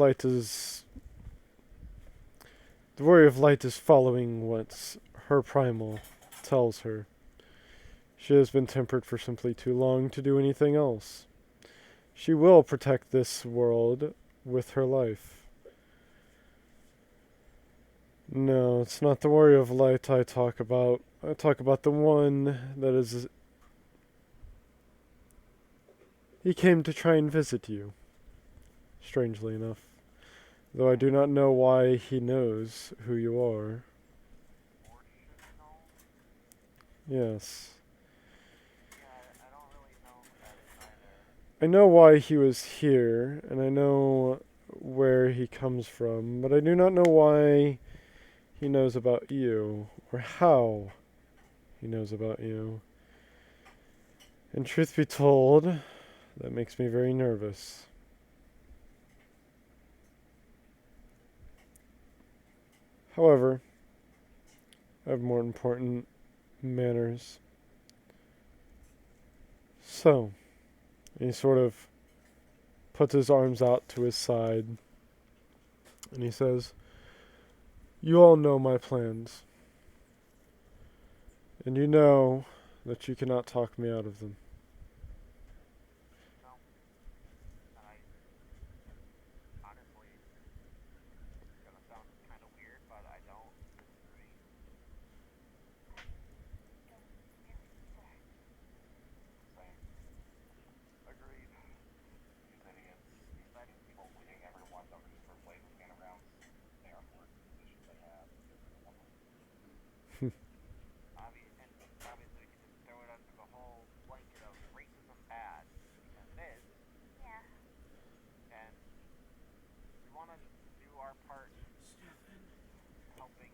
Light is following what her primal tells her. She has been tempered for simply too long to do anything else. She will protect this world with her life. No, it's not the Warrior of Light I talk about. I talk about the one that is... He came to try and visit you. Strangely enough. Though I do not know why he knows who you are. Or should know? Yes. Yeah, I don't really know who that is either. I know why he was here, and I know where he comes from, but I do not know why he knows about you, or how he knows about you. And truth be told, that makes me very nervous. However, I have more important manners. So, he sort of puts his arms out to his side and he says, "You all know my plans, and you know that you cannot talk me out of them. No. And I honestly, it's gonna sound kind of weird, but I don't disagree. Same. Agreed. These idiots, these people leading everyone don't use for blade with anagrams. They are more positions they have. Obviously, we can just throw it under the whole blanket of racism bad, because it is. Yeah. And we want to do our part helping.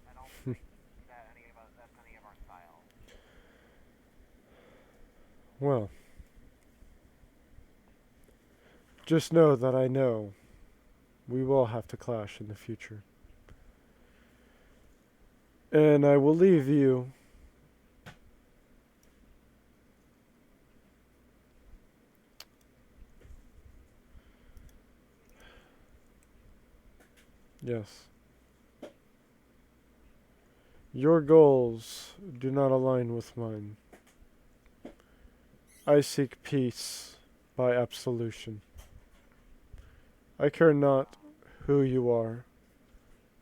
I don't think that that's any of our style. Well, just know that I know we will have to clash in the future. And I will leave you yes. Your goals do not align with mine. I seek peace by absolution. I care not who you are.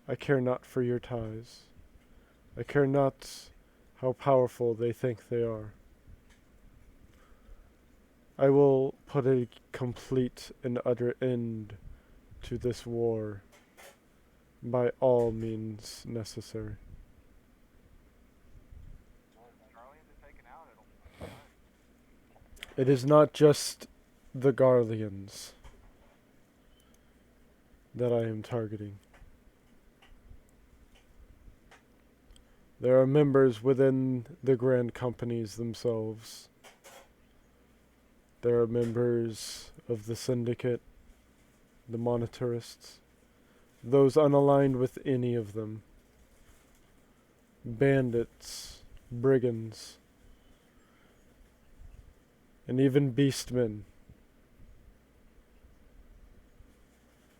I care not for your ties. I care not how powerful they think they are. I will put a complete and utter end to this war by all means necessary. Well, if Australians are taken out, it'll be fine. It is not just the Garleans that I am targeting. There are members within the grand companies themselves. There are members of the syndicate, the monetarists, those unaligned with any of them, bandits, brigands, and even beastmen.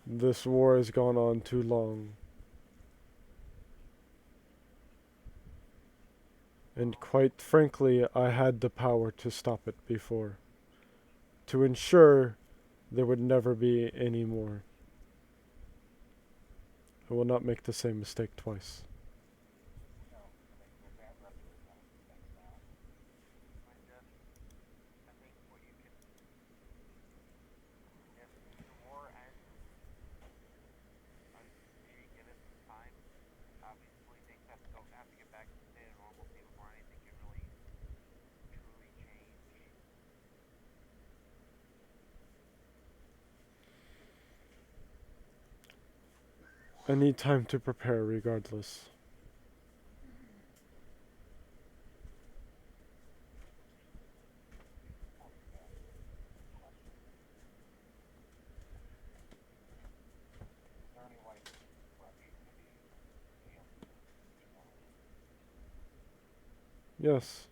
This war has gone on too long. And quite frankly, I had the power to stop it before, to ensure there would never be any more. I will not make the same mistake twice. No, I mean, we're rapidly coming to things now. I think what you can, if the war ends, maybe give it some time. Obviously, things have to get back to the state of normalcy before anything can really truly change. I need time to prepare regardless. Is there any way for you to be healed tomorrow? Yes.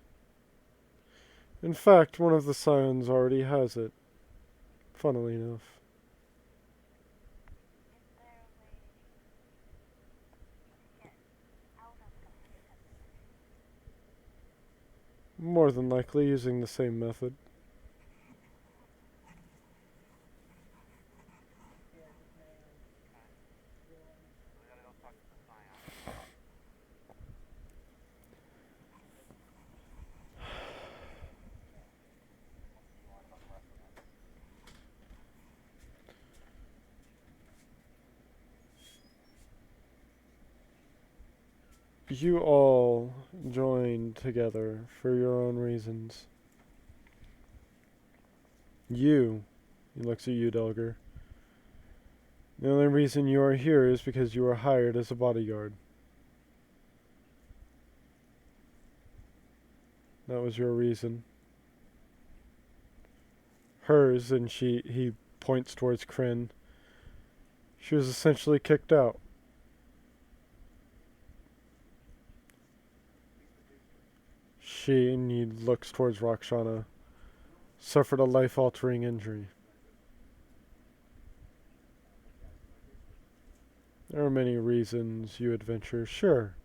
In fact, one of the scions already has it. Funnily enough. Is there a way to get out of the facility? More than likely using the same method. We gotta go talk to the Scion. What do you learn about the rest of us? You all joined together for your own reasons. You, he looks at you, Delger. The only reason you are here is because you were hired as a bodyguard. That was your reason. Hers, and he points towards Kryn. She was essentially kicked out. She, and he looks towards Rakshana, suffered a life-altering injury. There are many reasons you adventure, sure.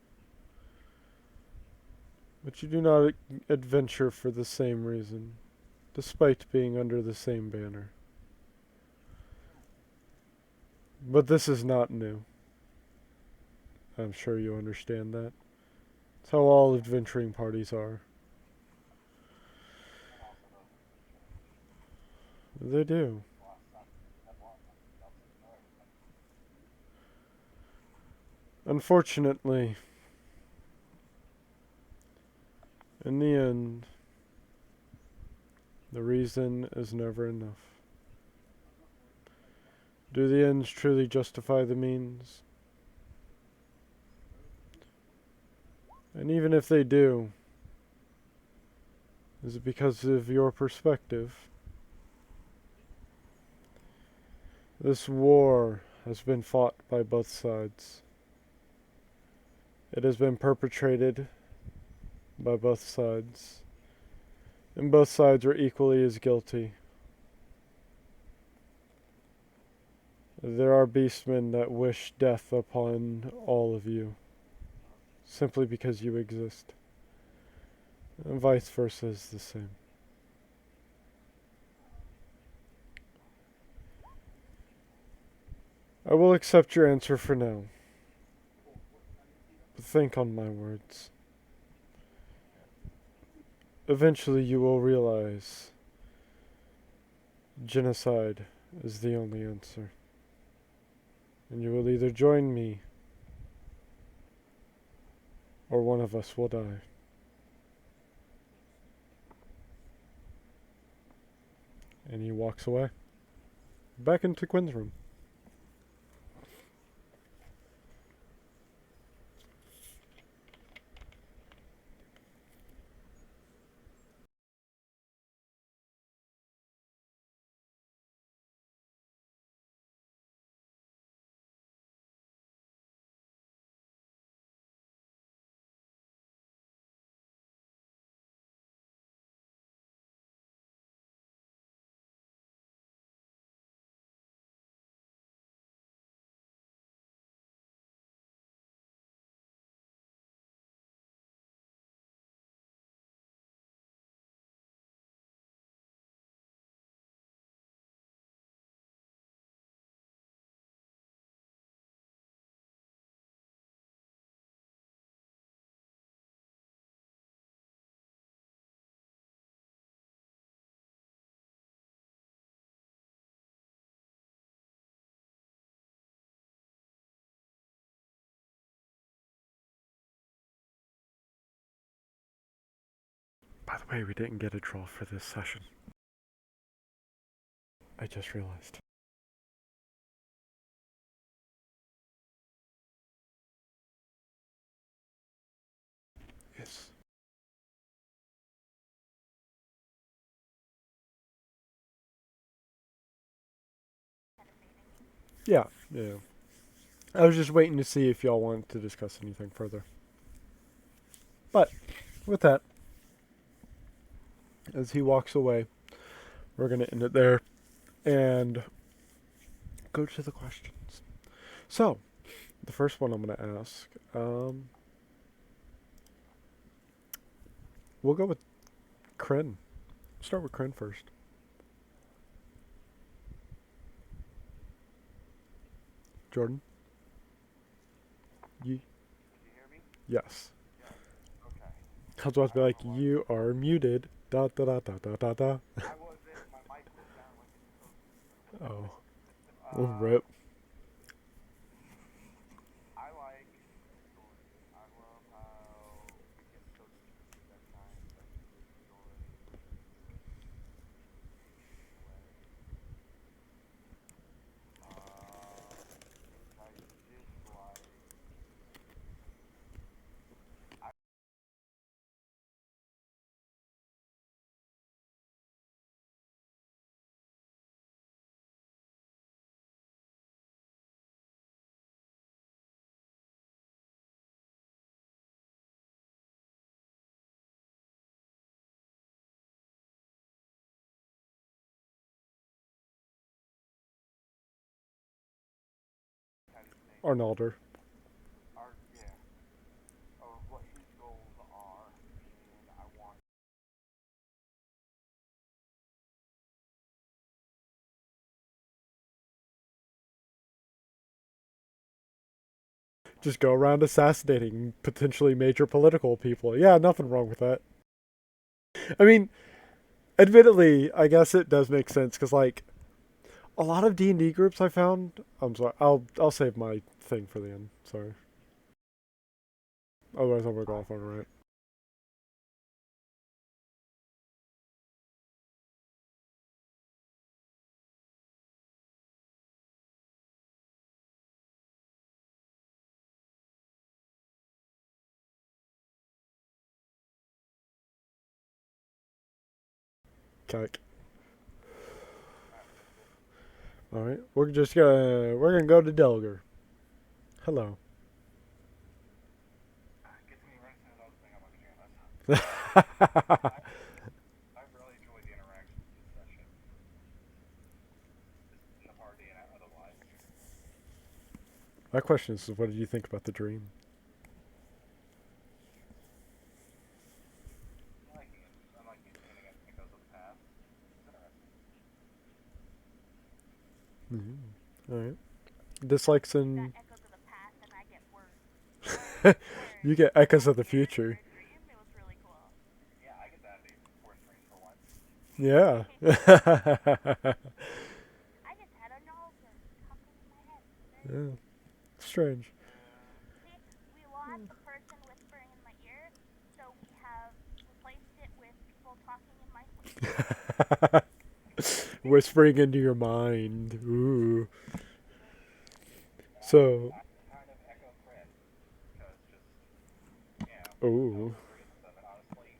But you do not adventure for the same reason, despite being under the same banner. But this is not new. I'm sure you understand that. It's how all adventuring parties are. They do. Unfortunately, in the end, the reason is never enough. Do the ends truly justify the means? And even if they do, is it because of your perspective? This war has been fought by both sides. It has been perpetrated by both sides. And both sides are equally as guilty. There are beastmen that wish death upon all of you, simply because you exist. And vice versa is the same. I will accept your answer for now. But think on my words. Eventually you will realize genocide is the only answer. And you will either join me, or one of us will die. And he walks away. Back into Quinn's room. By the way, we didn't get a draw for this session. I just realized. Yes. Yeah. I was just waiting to see if y'all wanted to discuss anything further. But, with that, as he walks away, we're going to end it there and go to the questions. So, the first one I'm going to ask, we'll go with Kryn. Start with Kryn first. Jordan? Did you hear me? Yes. Okay. I was about to be like, you are muted. Da da da da da da da. I wasn't. My mic was down when it's supposed to. Oh. Oh, rip. I like the story. I love how it gets so deep at times. Like the story taken away. Things I dislike. Arnalder. Yeah, of what his goals are, and I want. Just go around assassinating potentially major political people. Yeah, nothing wrong with that. I mean, admittedly, I guess it does make sense because like a lot of D&D groups I found. I'm sorry. I'll save my thing for the end. Sorry. Otherwise, I'm gonna go off on a rant. Kike. All right, we're gonna go to Delger. Hello. Gets me right into another thing I'm looking at. I really enjoyed the interactions this session, just in the party and otherwise. My question is, what did you think about the dream? I'm liking it seeing it because of the past. It's interesting. All right. Dislikes Got and echoes of the past, and I get worse. you get echoes of the future. Dream. It was really cool. Yeah, I get that for strange for once. Yeah. I just had a novel talking in my head. Yeah. Strange. See, we lost the person whispering in my ear, so we have replaced it with people talking in my sleep. Whispering into your mind. Ooh. So. I kind of echo Chris because just no Ooh. reasons of it. Honestly,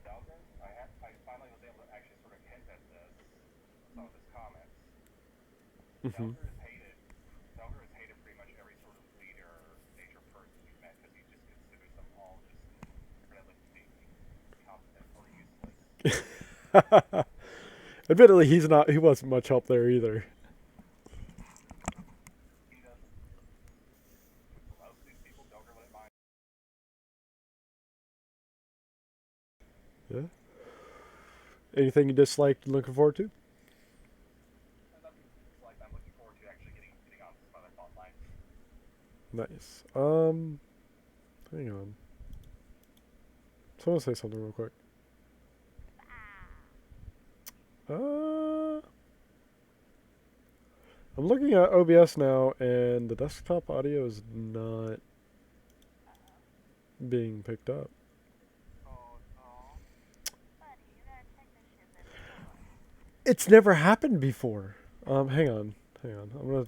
Delver, I finally was able to actually sort of hint at this some of his comments. Mhm. Delver has hated pretty much every sort of leader, nature person he's met because he just considers them all just incredibly weak, incompetent, or useless. Admittedly, he wasn't much help there either. He doesn't. Most of these people, Delver wouldn't mind. Yeah. Anything you disliked looking forward to? Nothing like I'm looking forward to actually getting on some other fault lines. Nice. Hang on. Someone say something real quick. I'm looking at OBS now, and the desktop audio is not being picked up. Oh no. Buddy, you gotta check this shit before. It's never happened before. Hang on. I'm gonna